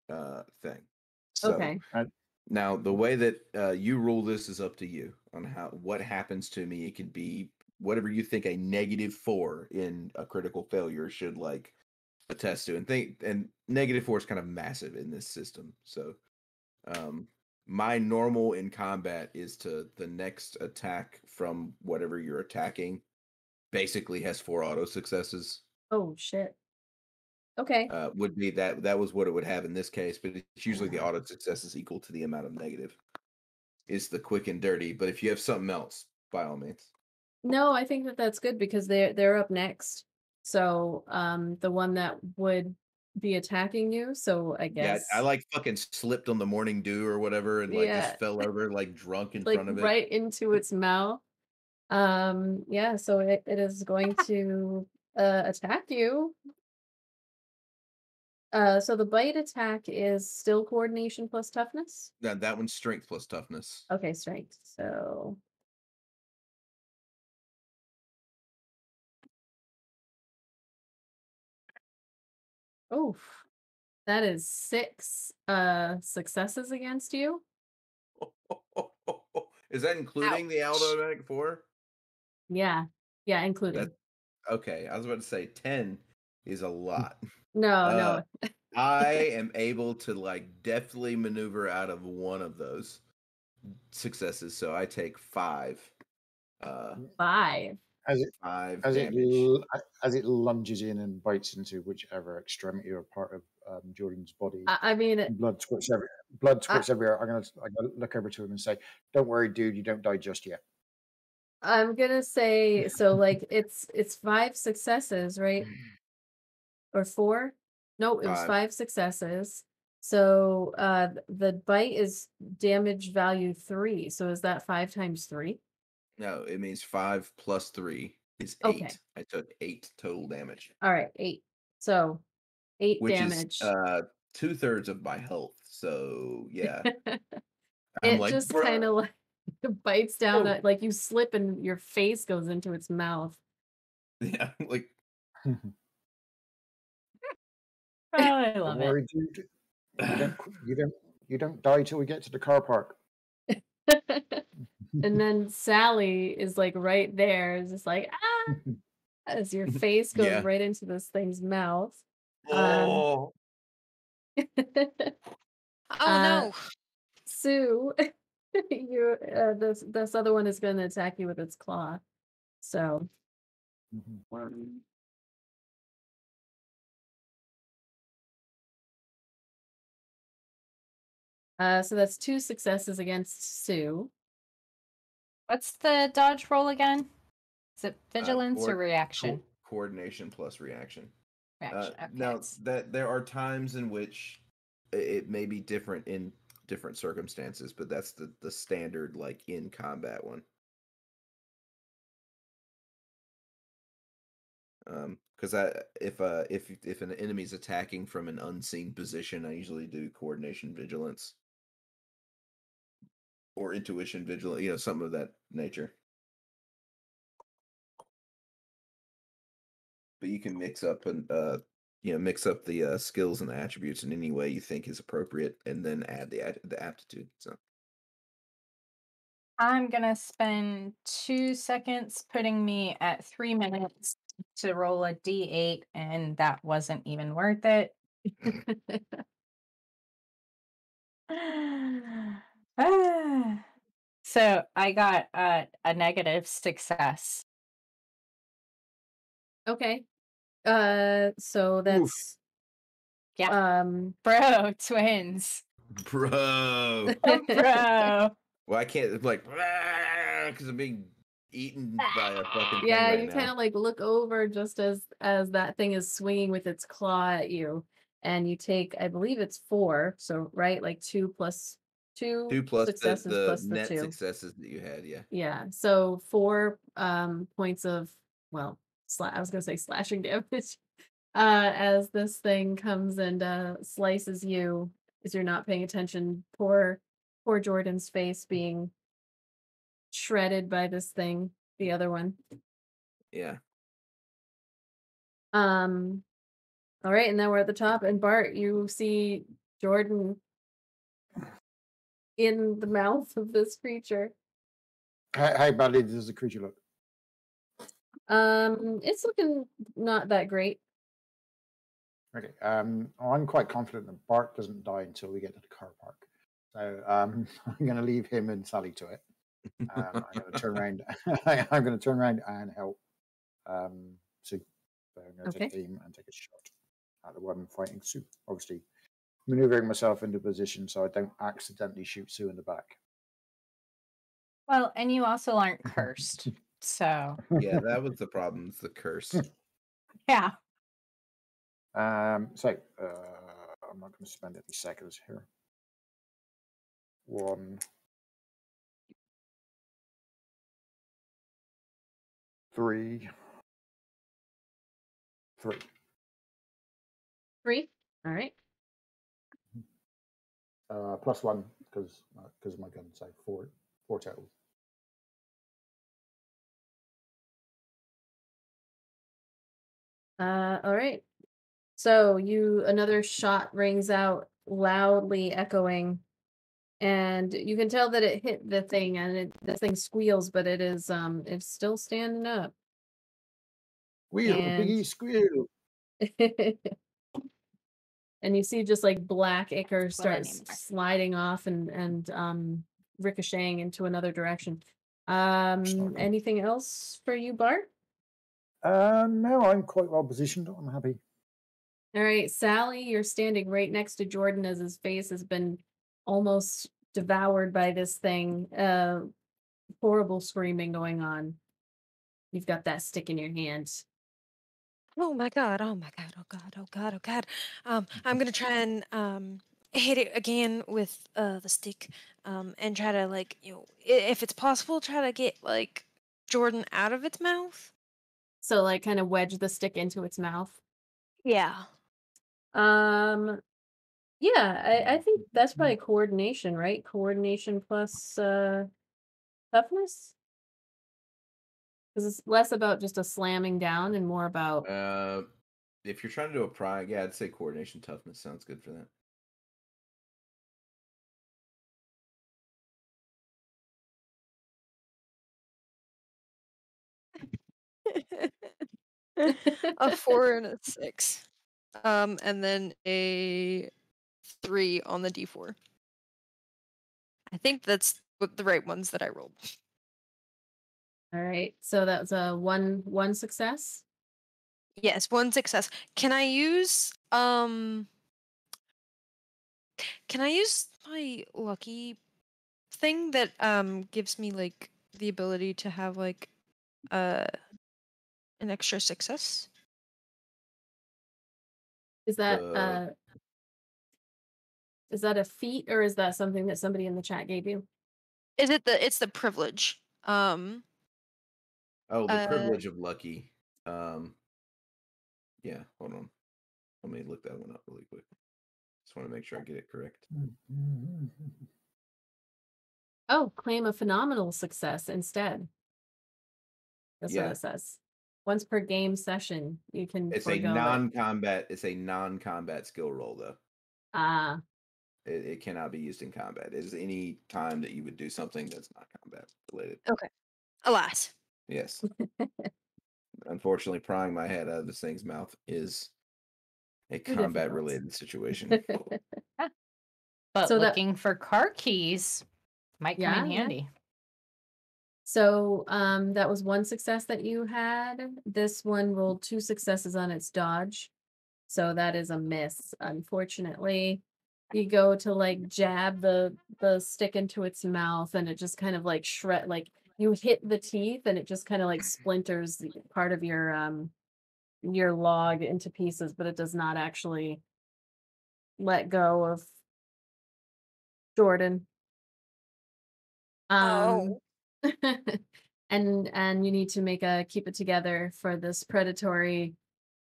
thing. So okay. now the way that you rule this is up to you on what happens to me. It could be whatever you think a -4 in a critical failure should like attest to, and -4 is kind of massive in this system. So my normal in combat is to the next attack from whatever you're attacking basically has 4 auto successes. Oh shit. Okay. Would be that was what it would have in this case, but it's usually the auto success is equal to the amount of negative. It's the quick and dirty, but if you have something else, by all means. No, I think that that's good because they're up next. So the one that would be attacking you. So I Yeah, I guess like fucking slipped on the morning dew or whatever and like just yeah, fell over like drunk in like front of it. right into its mouth. Yeah, so it is going to attack you. So the bite attack is still coordination plus toughness. That one's strength plus toughness. Okay, strength. So oof. That is 6 successes against you. Is that including the Ouch. automatic 4? Yeah. Yeah, including. That's okay. I was about to say 10 is a lot. No, Uh, no. I am able to like deftly maneuver out of one of those successes, so I take 5. 5. As it 5 as it damage. as it lunges in and bites into whichever extremity or part of Jordan's body, I mean, blood squirts every blood I, squirts everywhere. I'm gonna look over to him and say, "Don't worry, dude, you don't die just yet." I'm gonna say so. Like it's 5 successes, right? Or 4? No, it was 5. 5 successes. So the bite is damage value 3. So is that 5 times 3? No, it means 5 plus 3 is 8. Okay. I took 8 total damage, All right, 8. So 8 which is damage. 2/3 of my health. So yeah, I'm It like, just kind bruh. of like bites down Oh. at, like you slip and your face goes into its mouth. Yeah, like Oh, I Don't love it. worry, dude. You don't you don't die till we get to the car park. And then Sally is like right there, is just like as your face goes Yeah. right into this thing's mouth. Oh, Oh Uh, no. Sue, you this other one is going to attack you with its claw. So one. So that's 2 successes against Sue. What's the dodge roll again? Is it vigilance or Coord- reaction? Coordination plus reaction. Reaction. Okay. Now that there are times in which it may be different in different circumstances, but that's the standard like in combat one. Because if an enemy's attacking from an unseen position, I usually do coordination vigilance or intuition vigilance, something of that nature. But you can mix up the skills and the attributes in any way you think is appropriate, and then add the aptitude. So I'm gonna spend 2 seconds putting me at 3 minutes to roll a d8, and that wasn't even worth it. Ah. So I got a negative success. Okay. So Oof. that's Yeah, bro, twins. bro. Bro. Well, I can't because I'm being eaten by a fucking thing Yeah, right you now. kind of like look over just as that thing is swinging with its claw at you, and you take, I believe it's 4, so right, like 2 plus 2 2 plus successes the plus the net 2. successes that you had, yeah. Yeah, so 4 points of, well, I was gonna say slashing damage, as this thing comes and slices you as you're not paying attention. Poor Jordan's face being shredded by this thing, the other one. Yeah. All right, and now we're at the top, and Bart, you see Jordan in the mouth of this creature. How badly does the creature look? It's looking not that great. Okay. I'm quite confident that Bart doesn't die until we get to the car park. So I'm going to leave him and Sally to it. I'm going to turn around. I'm going to turn around and help Sue. So I'm going to take aim and take a shot at the one fighting Sue. Obviously, maneuvering myself into position so I don't accidentally shoot Sue in the back. Well, and you also aren't cursed. So Yeah, that was the problem. It's the curse. yeah. I'm not going to spend any seconds here. 1, 3, 3. 3. All right. +1 because of my gun, so 4 total. All right. So another shot rings out loudly echoing, and you can tell that it hit the thing, and the thing squeals, but it's still standing up. Squeal, And piggy, squeal. and you see just like black ichor Well, starts anymore. sliding off and ricocheting into another direction. Anything else for you, Bart? No, I'm quite well positioned. I'm happy. All right, Sally, you're standing right next to Jordan as his face has been almost devoured by this thing. Horrible screaming going on. You've got that stick in your hand. Oh my god. Oh my god. Oh god. Oh god. Oh god. I'm gonna try and hit it again with the stick. And try to if it's possible, try to get like Jordan out of its mouth. So like kind of wedge the stick into its mouth. Yeah. Yeah, I think that's probably coordination, right? Coordination plus toughness? Because it's less about just a slamming down and more about If you're trying to do a pry, yeah, I'd say coordination toughness sounds good for that. A 4 and a 6. And then a 3 on the D4. I think that's the right ones that I rolled. All right. So that was a one success. Yes, 1 success. Can I use my lucky thing that gives me like the ability to have like uh an extra success? Is that The a feat or is that something that somebody in the chat gave you? It's the privilege. the Uh privilege of lucky. Yeah, hold on. Let me look that one up really quick. Just want to make sure I get it correct. Oh, claim a phenomenal success instead. That's what Yeah. it says. Once per game session, you can It's a forego it. non-combat. It's a non-combat skill roll, though. Ah, It cannot be used in combat. It is any time that you would do something that's not combat related. okay. Alas. Yes. Unfortunately, prying my head out of this thing's mouth is a Too combat difficult. related situation. But So that- looking for car keys might come in Yeah, yeah. handy. So that was one success that you had. This one rolled 2 successes on its dodge. So that is a miss, unfortunately. You go to like jab the stick into its mouth and it just kind of like shred, like you hit the teeth and it just kind of like splinters part of your log into pieces, but it does not actually let go of Jordan. Oh. And you need to make a keep it together for this predatory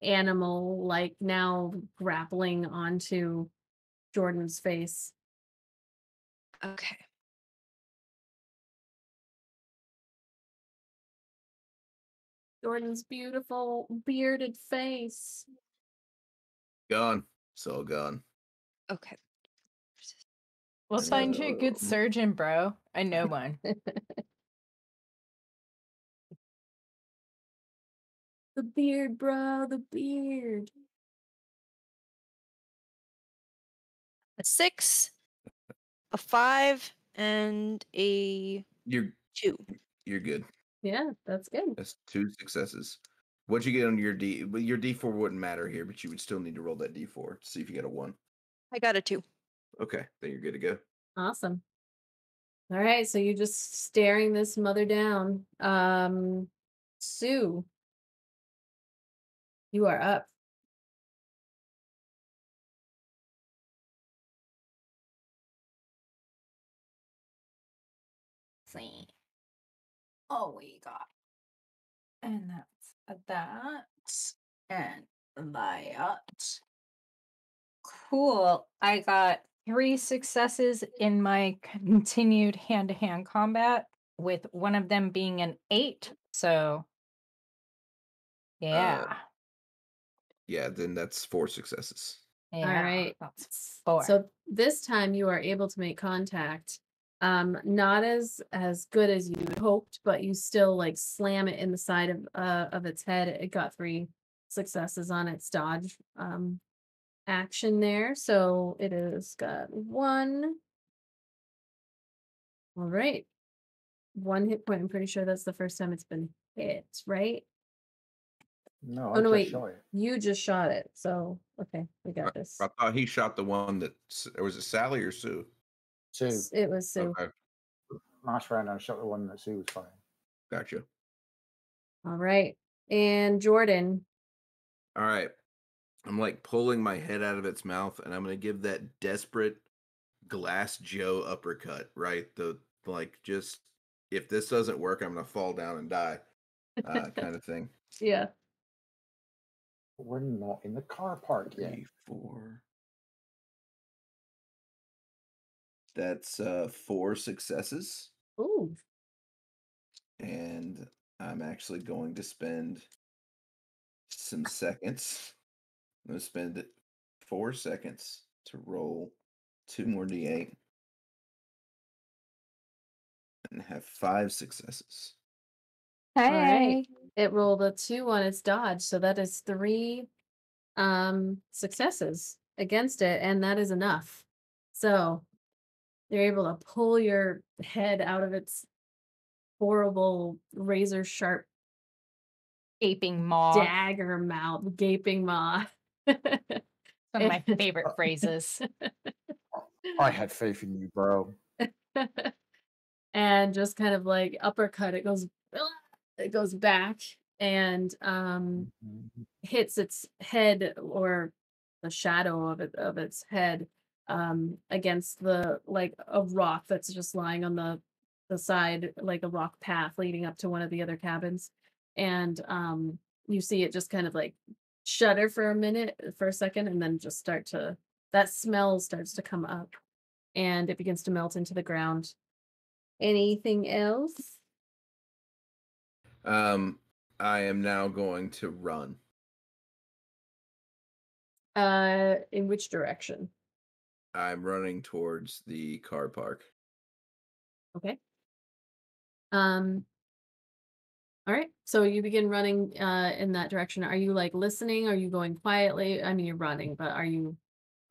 animal, like now grappling onto Jordan's face. Okay. Jordan's beautiful bearded face. Gone. So gone. Okay. We'll find you a good So- surgeon, bro. I know one. The beard, bro, the beard. A 6, a 5, and a You're 2. you're good. Yeah, that's good. That's 2 successes. What'd you get on your D? Well, your D4 wouldn't matter here, but you would still need to roll that D4 to see if you get a 1. I got a 2. Okay, then you're good to go. Awesome. All right, so you're just staring this mother down. Sue, you are up. See. Oh, we got. And that's that. And that. Cool. I got 3 successes in my continued hand-to-hand combat, with one of them being an 8. So, yeah. Yeah, then that's 4 successes. Yeah, right. that's 4. So this time you are able to make contact. Not as good as you had hoped, but you still like slam it in the side of its head. It got 3 successes on its dodge action there. So it has got 1. All right. 1 hit point. I'm pretty sure that's the first time it's been hit, right? No, Oh I no, just wait. shot it. You just shot it. So okay, we got this. I thought he shot the one that was it Sally or Sue? Sue. It was Sue. Okay, Last round, I shot the one that Sue was firing. gotcha. All right. And Jordan. All right, I'm like pulling my head out of its mouth, and I'm gonna give that desperate Glass Joe uppercut. Right, the like just if this doesn't work, I'm gonna fall down and die, kind of thing. Yeah. We're not in the car park yet. 3, 4. That's 4 successes, Ooh. and I'm actually going to spend some seconds. I'm going to spend 4 seconds to roll 2 more d8 and have 5 successes. All right. It rolled a 2 on its dodge, so that is 3 successes against it, and that is enough. So you're able to pull your head out of its horrible razor sharp Gaping maw. dagger mouth, gaping maw. One of my favorite phrases. I had faith in you, bro. And just kind of like uppercut, it goes back and hits its head, or the shadow of its head, against the like a rock that's just lying on the side, like a rock path leading up to one of the other cabins. And you see it just kind of like shudder for a second, and then just that smell starts to come up, and it begins to melt into the ground. Anything else? I am now going to run. In which direction? I'm running towards the car park. Okay. All right. So you begin running in that direction. Are you like listening? Are you going quietly? I mean, you're running, but are you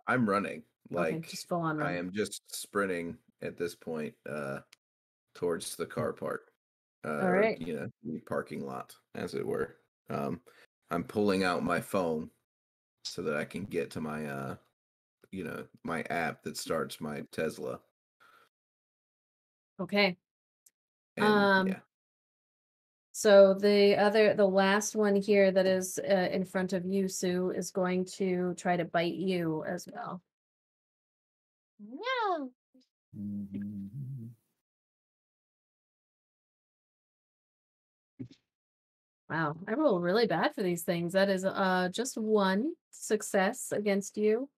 I'm running. okay? Like Just full on I running. am just sprinting at this point towards the car park. All Or right. the parking lot, as it were. I'm pulling out my phone so that I can get to my my app that starts my Tesla. Okay. And yeah. So the last one here that is in front of you, Sue, is going to try to bite you as well. No. Mhm. Wow, I roll really bad for these things. That is just 1 success against you.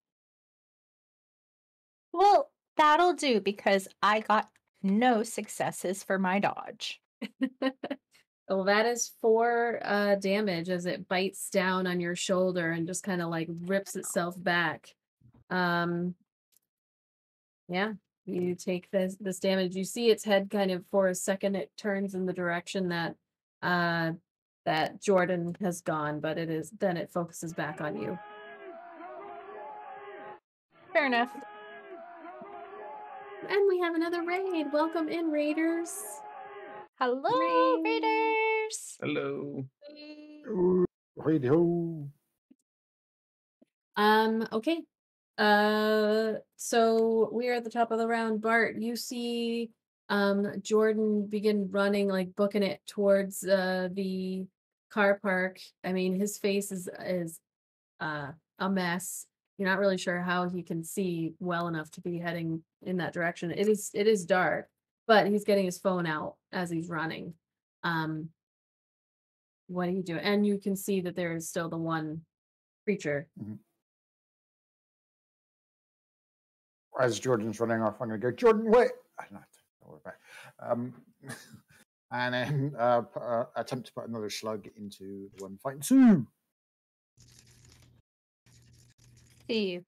Well, that'll do because I got no successes for my dodge. Well, that is 4 damage as it bites down on your shoulder and just kind of like rips itself back. Um, yeah, you take this damage. You see its head kind of for a second it turns in the direction uh that Jordan has gone, but then it focuses back on you. Fair enough. And we have another raid. Welcome in, raiders. Hello, Raid. raiders. Hello. Ooh, radio. Okay. So we are at the top of the round. Bart, you see Jordan begin running, like booking it towards the car park. I mean, his face is a mess. You're not really sure how he can see well enough to be heading in that direction. It is dark, but he's getting his phone out as he's running. What do you do? And you can see that there is still the one creature. Mhm. As Jordan's running off, I'm going to go, Jordan, wait! I don't have to worry about it. And then attempt to put another slug into the one fighting Sue. Steve.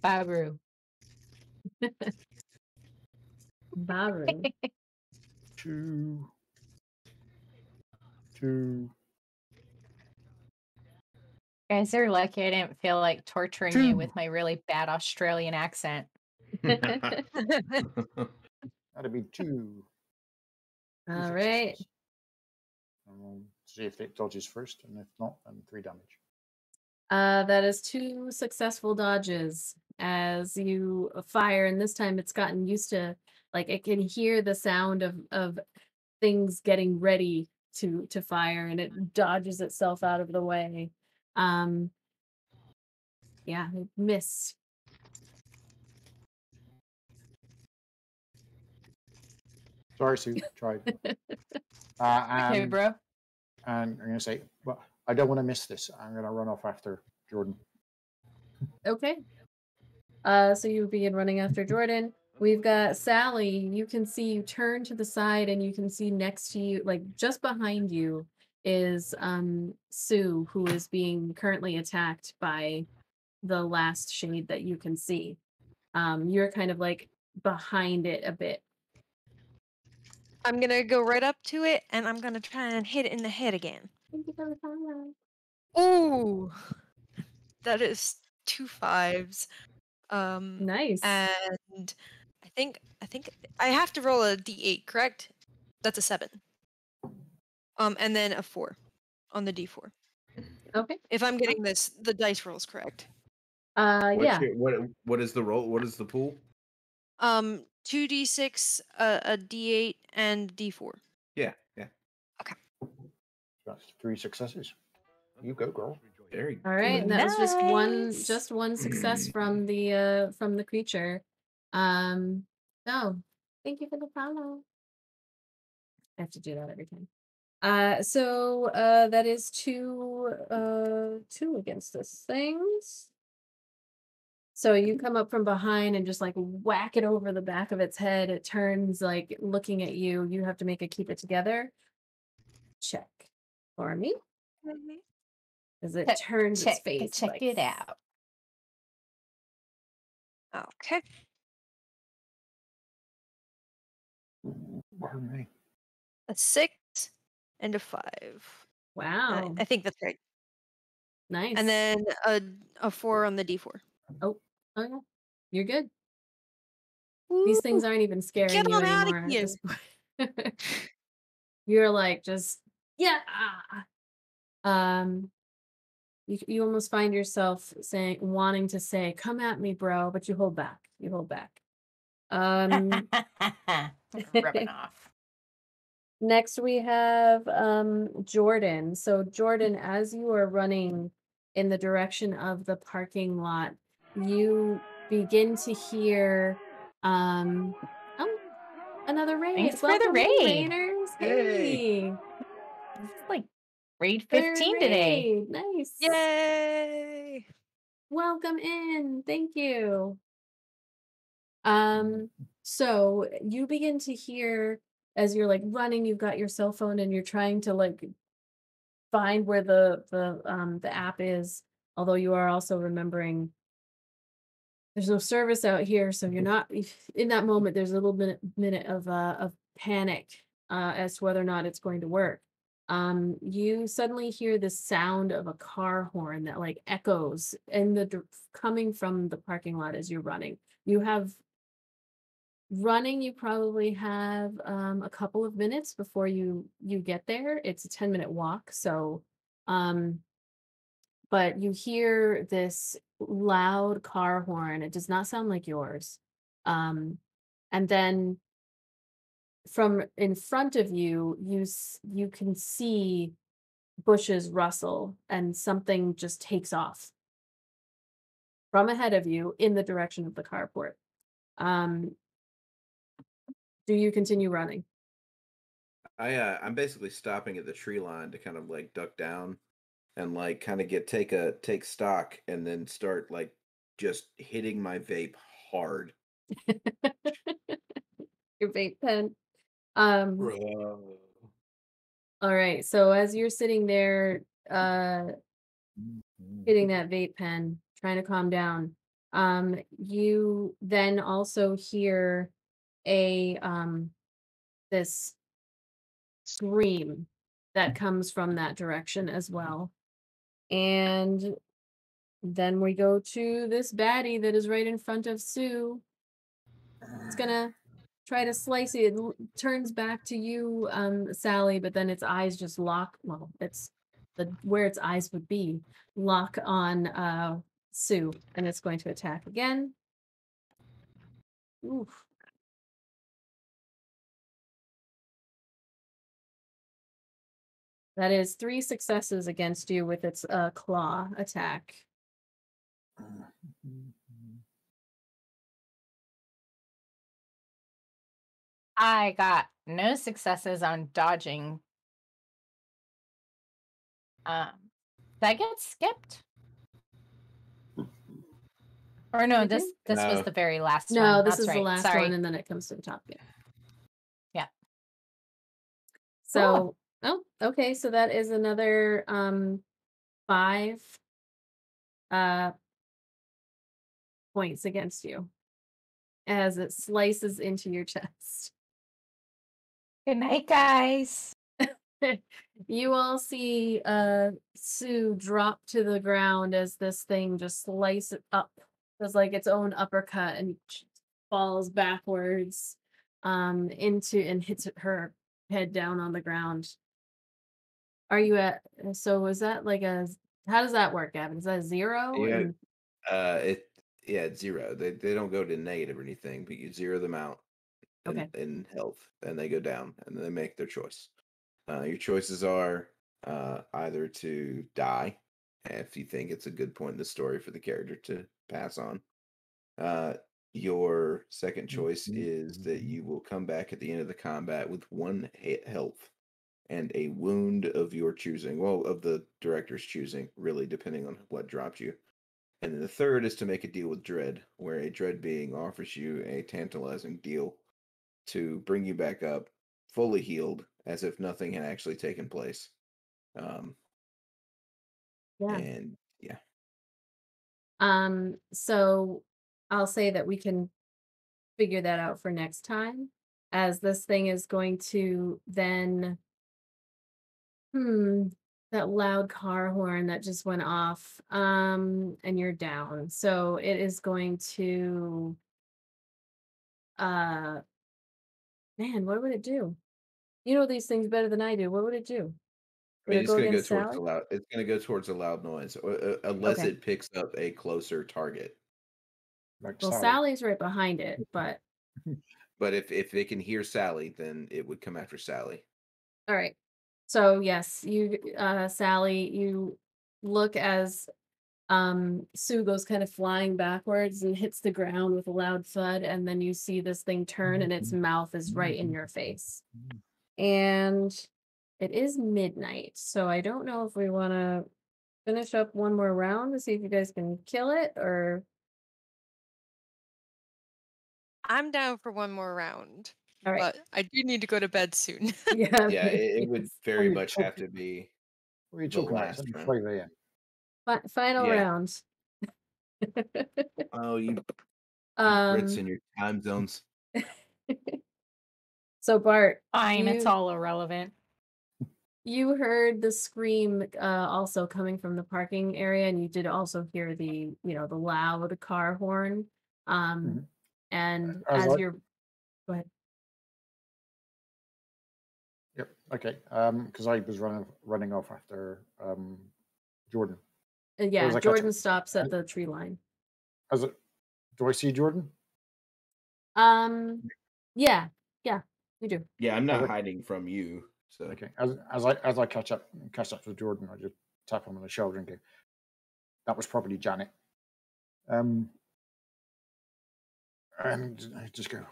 Baru. Baru. Two. Guys are lucky I didn't feel like torturing you with my really bad Australian accent. That'd be 2. All right. See if it dodges first, and if not, then 3 damage. That is 2 successful dodges as you fire, and this time it's gotten used to, like, it can hear the sound of things getting ready to fire, and it dodges itself out of the way. Yeah, it missed. Sorry, Sue. Tried. Okay, bro. And I'm going to say, well, I don't want to miss this. I'm going to run off after Jordan. Okay. So you begin running after Jordan. We've got Sally. You can see you turn to the side, and you can see next to you, like just behind you, is Sue, who is being currently attacked by the last shade that you can see. You're kind of like behind it a bit. I'm gonna go right up to it, and I'm gonna try and hit it in the head again. Thank you for the follow. Ooh, that is 2 5s. Nice. And I think I have to roll a d8, correct? That's a 7. And then a 4 on the d4. Okay. If I'm getting the dice rolls correct. Yeah. What is the roll? What is the pool? 2d6, a d8, and d4. Yeah. That's 3 successes. You go, girl. Very All right, and good. that was Nice. just one success from the creature. So thank you for the follow. I have to do that every time. So that is two against this things. So you come up from behind and just like whack it over the back of its head. It turns like looking at you. You have to make a keep it together check for me as it turns its face. Check like, it out. Okay. Pardon me. A 6 and a 5. Wow, I think that's right. nice. And then a 4 on the d4. Oh yeah, you're good. Woo! These things aren't even scaring Get you on out of anymore at here. this point. You're like just yeah. You almost find yourself wanting to say, "Come at me, bro," but you hold back. You hold back. Rubbing off. Next we have Jordan. So Jordan, as you are running in the direction of the parking lot, you begin to hear oh, another raid. Thanks for the Welcome in, raid. raiders. Hey. Hey. It's like raid Third 15 today. raid. Nice. Yay! Welcome in. Thank you. So you begin to hear as you're like running, you've got your cell phone and you're trying to like find where the app is, although you are also remembering there's no service out here, so you're not in that moment. There's a little minute of panic as to whether or not it's going to work. You suddenly hear the sound of a car horn that like echoes in coming from the parking lot as you're running. You probably have a couple of minutes before you get there. It's a 10-minute walk, so but you hear this loud car horn. It does not sound like yours. And then from in front of you, you can see bushes rustle and something just takes off from ahead of you in the direction of the carport. Do you continue running? I'm basically stopping at the tree line to kind of like duck down and like kind of take stock and then start like just hitting my vape hard. Your vape pen. Bro. All right. So as you're sitting there, hitting that vape pen, trying to calm down, you then also hear a this scream that comes from that direction as well. And then we go to this baddie that is right in front of Sue. It's gonna try to slice it. It turns back to you, Sally, but then its eyes just lock. Well, it's where its eyes would be lock on Sue, and it's going to attack again. Oof. That is 3 successes against you with its claw attack. I got no successes on dodging. Did I get skipped? Or no, I this think- was No. the very last one. No, this That's is right. the last Sorry. one, and then it comes to the top. Yeah. Yeah. So, okay. So that is another 5 points against you as it slices into your chest. Good night, guys. You all see Sue drop to the ground as this thing just slices up. Does like its own uppercut and falls backwards into and hits her head down on the ground. Are you at so is that like a how does that work, Gavin? Is that a 0? Yeah, And it's 0. They don't go to negative or anything, but you zero them out okay. in health, and they go down, and then they make their choice. Your choices are either to die, if you think it's a good point in the story for the character to pass on. Your second choice is that you will come back at the end of the combat with 1 health and a wound of your choosing. Well, of the director's choosing, really, depending on what dropped you. And then the third is to make a deal with Dread, where a Dread being offers you a tantalizing deal to bring you back up fully healed, as if nothing had actually taken place. Yeah. And yeah, So I'll say that we can figure that out for next time, as this thing is going to then that loud car horn that just went off, and you're down. So it is going to uh man, what would it do? You know these things better than I do. What would it do? I Would mean, it go against Sally? It's going to go towards a loud noise, unless Okay. it picks up a closer target. Like Well, Sally. Sally's right behind it, but But if they can hear Sally, then it would come after Sally. all right. So yes, you Sally, you look as Sue goes kind of flying backwards and hits the ground with a loud thud, and then you see this thing turn and its mouth is right in your face. And it is midnight, so I don't know if we want to finish up one more round to see if you guys can kill it, or I'm down for one more round, all right. but I do need to go to bed soon. Yeah. Yeah, it would Yes. very you much have to be What are you the talking about? It's last only round. 5 a.m. Final Yeah. round. Oh, you Brits um in your time zones. so Bart, Fine, it's you all irrelevant. you heard the scream also coming from the parking area, and you did also hear the the loud car horn. Mhm. And As as I, you're go ahead. yep, okay. Because I was running off after Jordan. So Yeah, as I catch up, Jordan stops at the tree line. as it, do I see Jordan? Um yeah, you do. Yeah, I'm As not I, hiding from you. So okay. As I catch up with Jordan, I just tap him on the shoulder and go, "That was probably Janet." And I just go,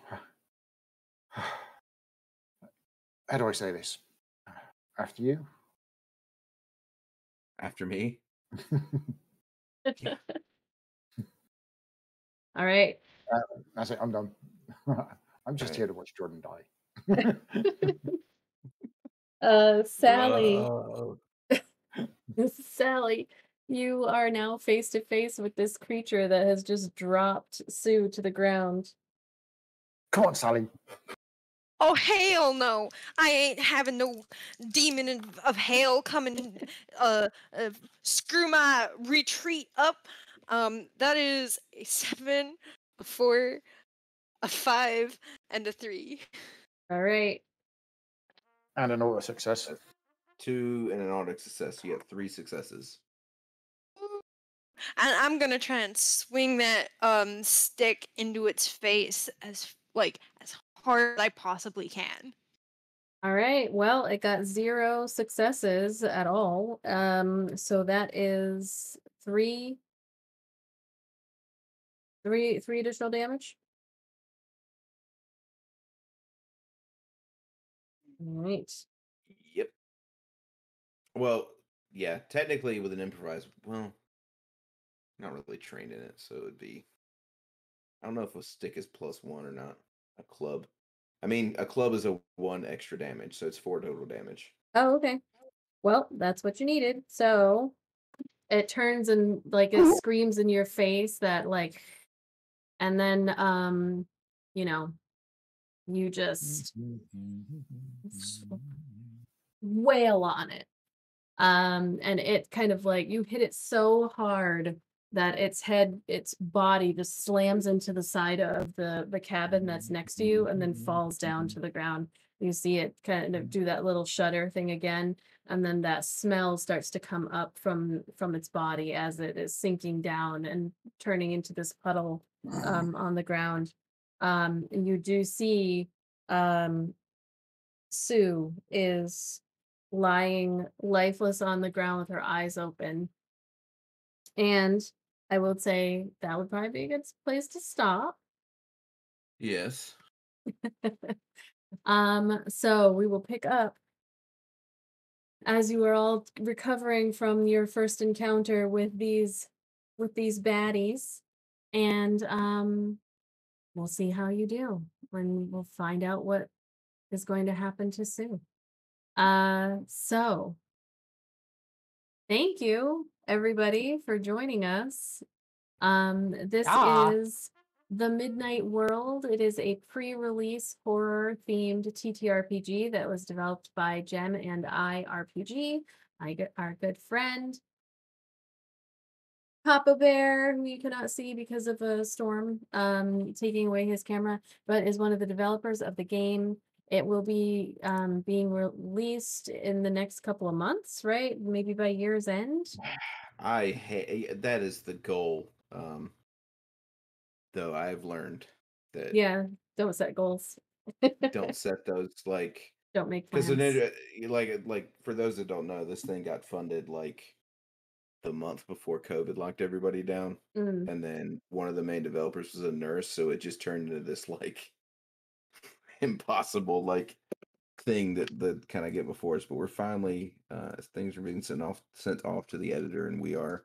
"How do I say this? After you." after me. Yeah. All right. That's it. I'm done. I'm just Right. here to watch Jordan die. Sally, Bro. Sally, you are now face to face with this creature that has just dropped Sue to the ground. Come on, Sally. Oh hell no! I ain't having no demon of hell coming screw my retreat up. That is a 7, a 4, a 5, and a 3. All right. And an auto success. 2 and an automatic success. You have 3 successes. And I'm gonna try and swing that stick into its face as hard as I possibly can. All right. Well, it got 0 successes at all. So that is three additional damage. All right. Yep. Well, yeah, technically with an improvised, well, not really trained in it, so it would be. I don't know if a stick is +1 or not. A club. I mean, a club is a 1 extra damage, so it's 4 total damage. Oh, okay. Well, that's what you needed. So it turns and like it screams in your face that like, and then you know, You just wail on it. And it kind of like you hit it so hard that its body just slams into the side of the cabin that's next to you and then falls down to the ground. You see it kind of do that little shudder thing again, and then that smell starts to come up from its body as it is sinking down and turning into this puddle on the ground. And you do see um Sue is lying lifeless on the ground with her eyes open. And I would say that would probably be a good place to stop. Yes. So we will pick up as you are all recovering from your first encounter with these baddies. And we'll see how you do when we'll find out what is going to happen to Sue. So thank you, everybody, for joining us. This Yeah. is The Midnight World. It is a pre-release horror-themed TTRPG that was developed by Gem and I RPG, our good friend Papa Bear, who you cannot see because of a storm taking away his camera, but is one of the developers of the game. It will be being released in the next couple of months, right? Maybe by year's end. I hate that is the goal. Though I've learned that Yeah, don't set goals. don't set those like Don't make because plans. like for those that don't know, this thing got funded like the month before COVID locked everybody down, Mm. and then one of the main developers was a nurse, so it just turned into this like impossible like thing that kind of get before us. But we're finally things are being sent off to the editor, and we are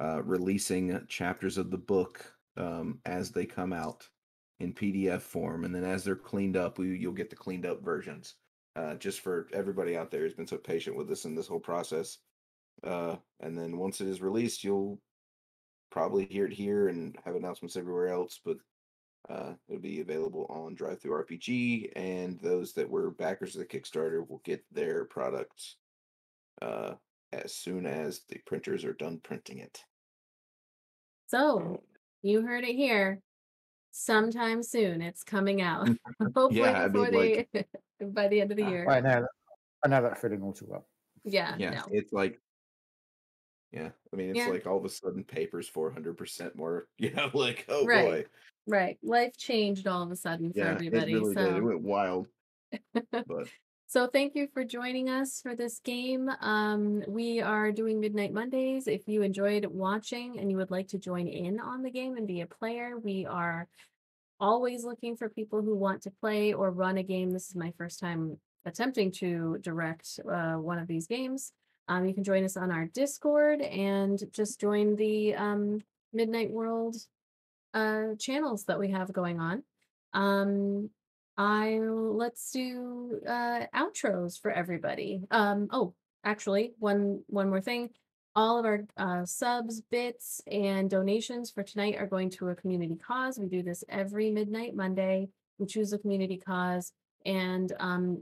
releasing chapters of the book as they come out in PDF form, and then as they're cleaned up, you'll get the cleaned up versions. Just for everybody out there who's been so patient with us in this whole process. And then once it is released, you'll probably hear it here and have announcements everywhere else. But it'll be available on Drive Through RPG, and those that were backers of the Kickstarter will get their products uh, as soon as the printers are done printing it. So you heard it here. Sometime soon, it's coming out. Hopefully Yeah, I before mean, like, by the end of the year. Right now, I know that feeling all too well. Yeah, yeah, no. it's like, yeah, I mean, it's Yeah. like all of a sudden paper's 400% more. Yeah, like, oh Right. boy. Right. Life changed all of a sudden for Yeah, it everybody. really did. It So went wild, but So thank you for joining us for this game. We are doing Midnight Mondays. If you enjoyed watching and you would like to join in on the game and be a player, we are always looking for people who want to play or run a game. This is my first time attempting to direct one of these games. You can join us on our Discord and just join the Midnight World channels that we have going on. Let's do outros for everybody. Oh, actually, one more thing. All of our subs, bits, and donations for tonight are going to a community cause. We do this every midnight Monday. We choose a community cause, and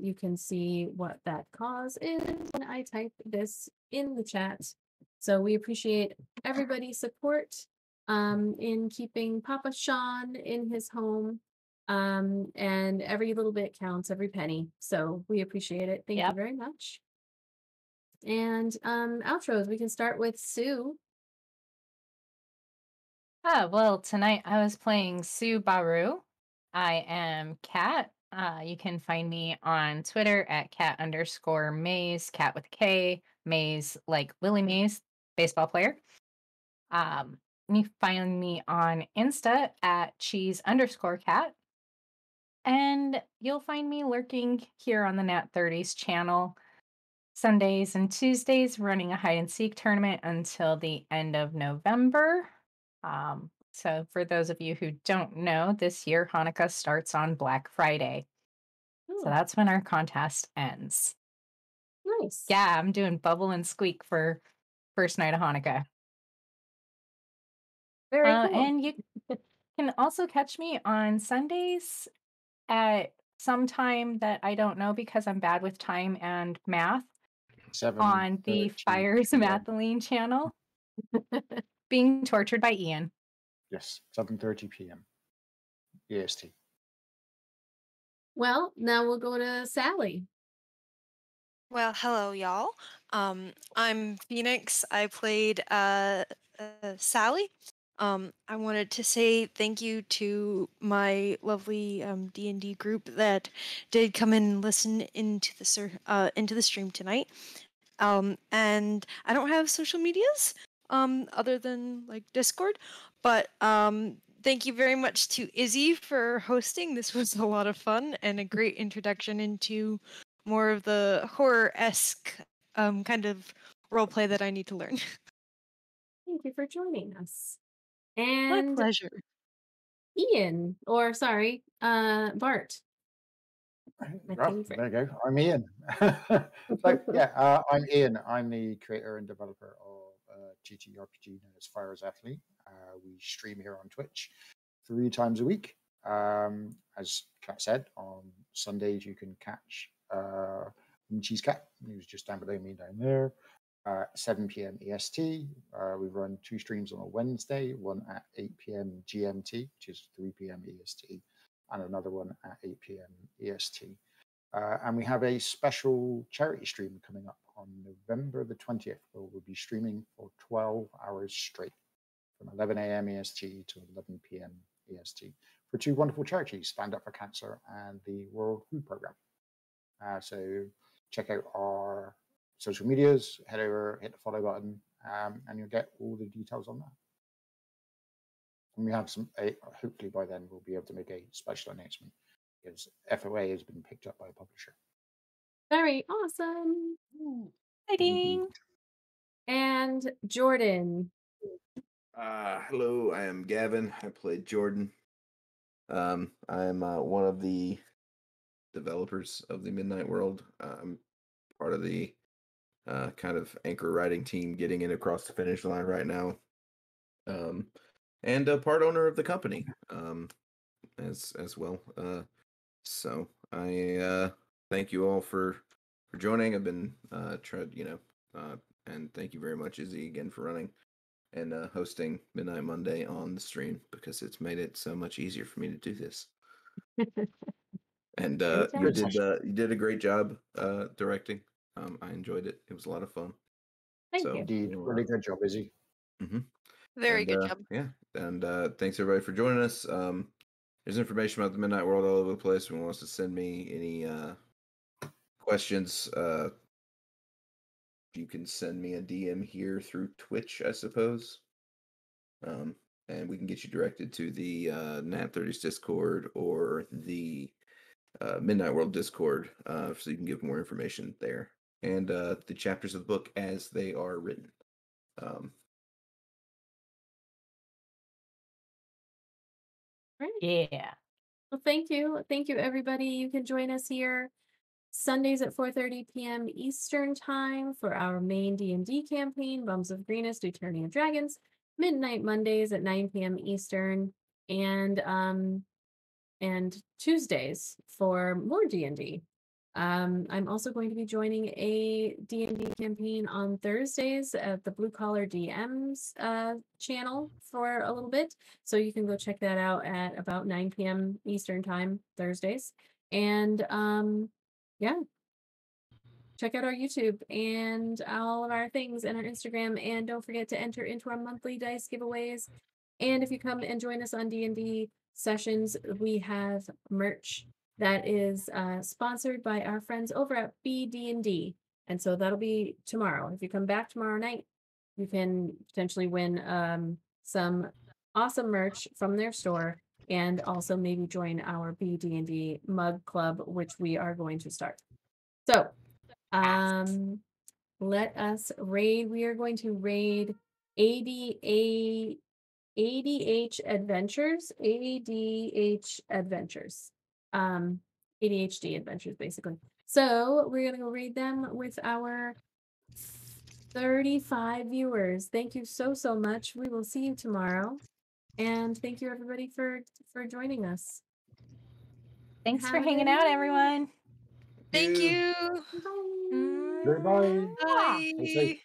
you can see what that cause is when I type this in the chat. So we appreciate everybody's support in keeping Papa Sean in his home. And every little bit counts, every penny. So we appreciate it. Thank you very much. And outros, we can start with Sue. Well, tonight I was playing Sue Baru. I am Kat. You can find me on Twitter at cat_Maze, cat with a K, Maze like Willie Mays, baseball player. You can find me on Insta at cheese_cat. And you'll find me lurking here on the Nat 30s channel Sundays and Tuesdays, running a hide and seek tournament until the end of November. So for those of you who don't know, this year Hanukkah starts on Black Friday. Ooh, So that's when our contest ends. nice. Yeah, I'm doing Bubble and Squeak for first night of Hanukkah. Very cool. And you can also catch me on Sundays at sometime that I don't know because I'm bad with time and math on the 7:30 Fires p.m. Mathaline channel. Being tortured by Ian. Yes, 7:30 p.m. EST. Well, now we'll go to Sally. Well, hello, y'all. I'm Phoenix. I played Sally. I wanted to say thank you to my lovely D&D group that did come in and listen into the stream tonight. And I don't have social medias other than like Discord, but thank you very much to Izzy for hosting. This was a lot of fun and a great introduction into more of the horror-esque kind of roleplay that I need to learn. Thank you for joining us. My And pleasure. Ian, or sorry, Bart. My Well, favorite. there you go. I'm Ian. So yeah, I'm Ian. I'm the creator and developer of TTRPG known as Fire as Athlete. We stream here on Twitch 3 times a week. As Kat said, on Sundays you can catch Cheese Cat, who's just down below me down there. 7 p.m. EST. We run 2 streams on a Wednesday, one at 8 p.m. GMT, which is 3 p.m. EST, and another one at 8 p.m. EST. And we have a special charity stream coming up on November the 20th, where we'll be streaming for 12 hours straight from 11 a.m. EST to 11 p.m. EST for 2 wonderful charities, Stand Up for Cancer and the World Food Programme. So check out our social medias, head over, hit the follow button, and you'll get all the details on that. And we have hopefully by then we'll be able to make a special announcement because FOA has been picked up by a publisher. Very awesome. Exciting. And Jordan. Hello, I am Gavin. I played Jordan. I'm one of the developers of the Midnight World. I'm part of the kind of anchor writing team getting it across the finish line right now. And a part owner of the company as well. So I thank you all for joining. I've been and thank you very much, Izzy, again for running and hosting Midnight Monday on the stream because it's made it so much easier for me to do this. And you did a great job directing. I enjoyed it. It was a lot of fun. Thank you. Indeed, really good job, Izzy. Very good job. Yeah, and thanks everybody for joining us. There's information about the Midnight World all over the place. If anyone wants to send me any questions, you can send me a DM here through Twitch, I suppose. And we can get you directed to the Nat30s Discord or the Midnight World Discord, so you can give more information there. And the chapters of the book as they are written. Right. Yeah. Well, thank you. Thank you, everybody. You can join us here Sundays at 4:30 p.m. Eastern Time for our main D&D campaign, Bums of Greenest, Eternia Dragons. Midnight Mondays at 9 p.m. Eastern, and Tuesdays for more D&D. I'm also going to be joining a D&D campaign on Thursdays at the Blue Collar DMs channel for a little bit. So you can go check that out at about 9 p.m. Eastern Time, Thursdays. And yeah, check out our YouTube and all of our things and our Instagram. And don't forget to enter into our monthly dice giveaways. And if you come and join us on D&D sessions, we have merch that is sponsored by our friends over at BD&D. And so that'll be tomorrow. If you come back tomorrow night, you can potentially win some awesome merch from their store and also maybe join our BD&D mug club, which we are going to start. So let us raid. We are going to raid ADH Adventures. ADHD Adventures, basically. So we're gonna go read them with our 35 viewers. Thank you so much. We will see you tomorrow. And thank you everybody for joining us. Thanks Have for a good hanging out, night. everyone. Thank you. Bye. Goodbye. Bye. Stay safe.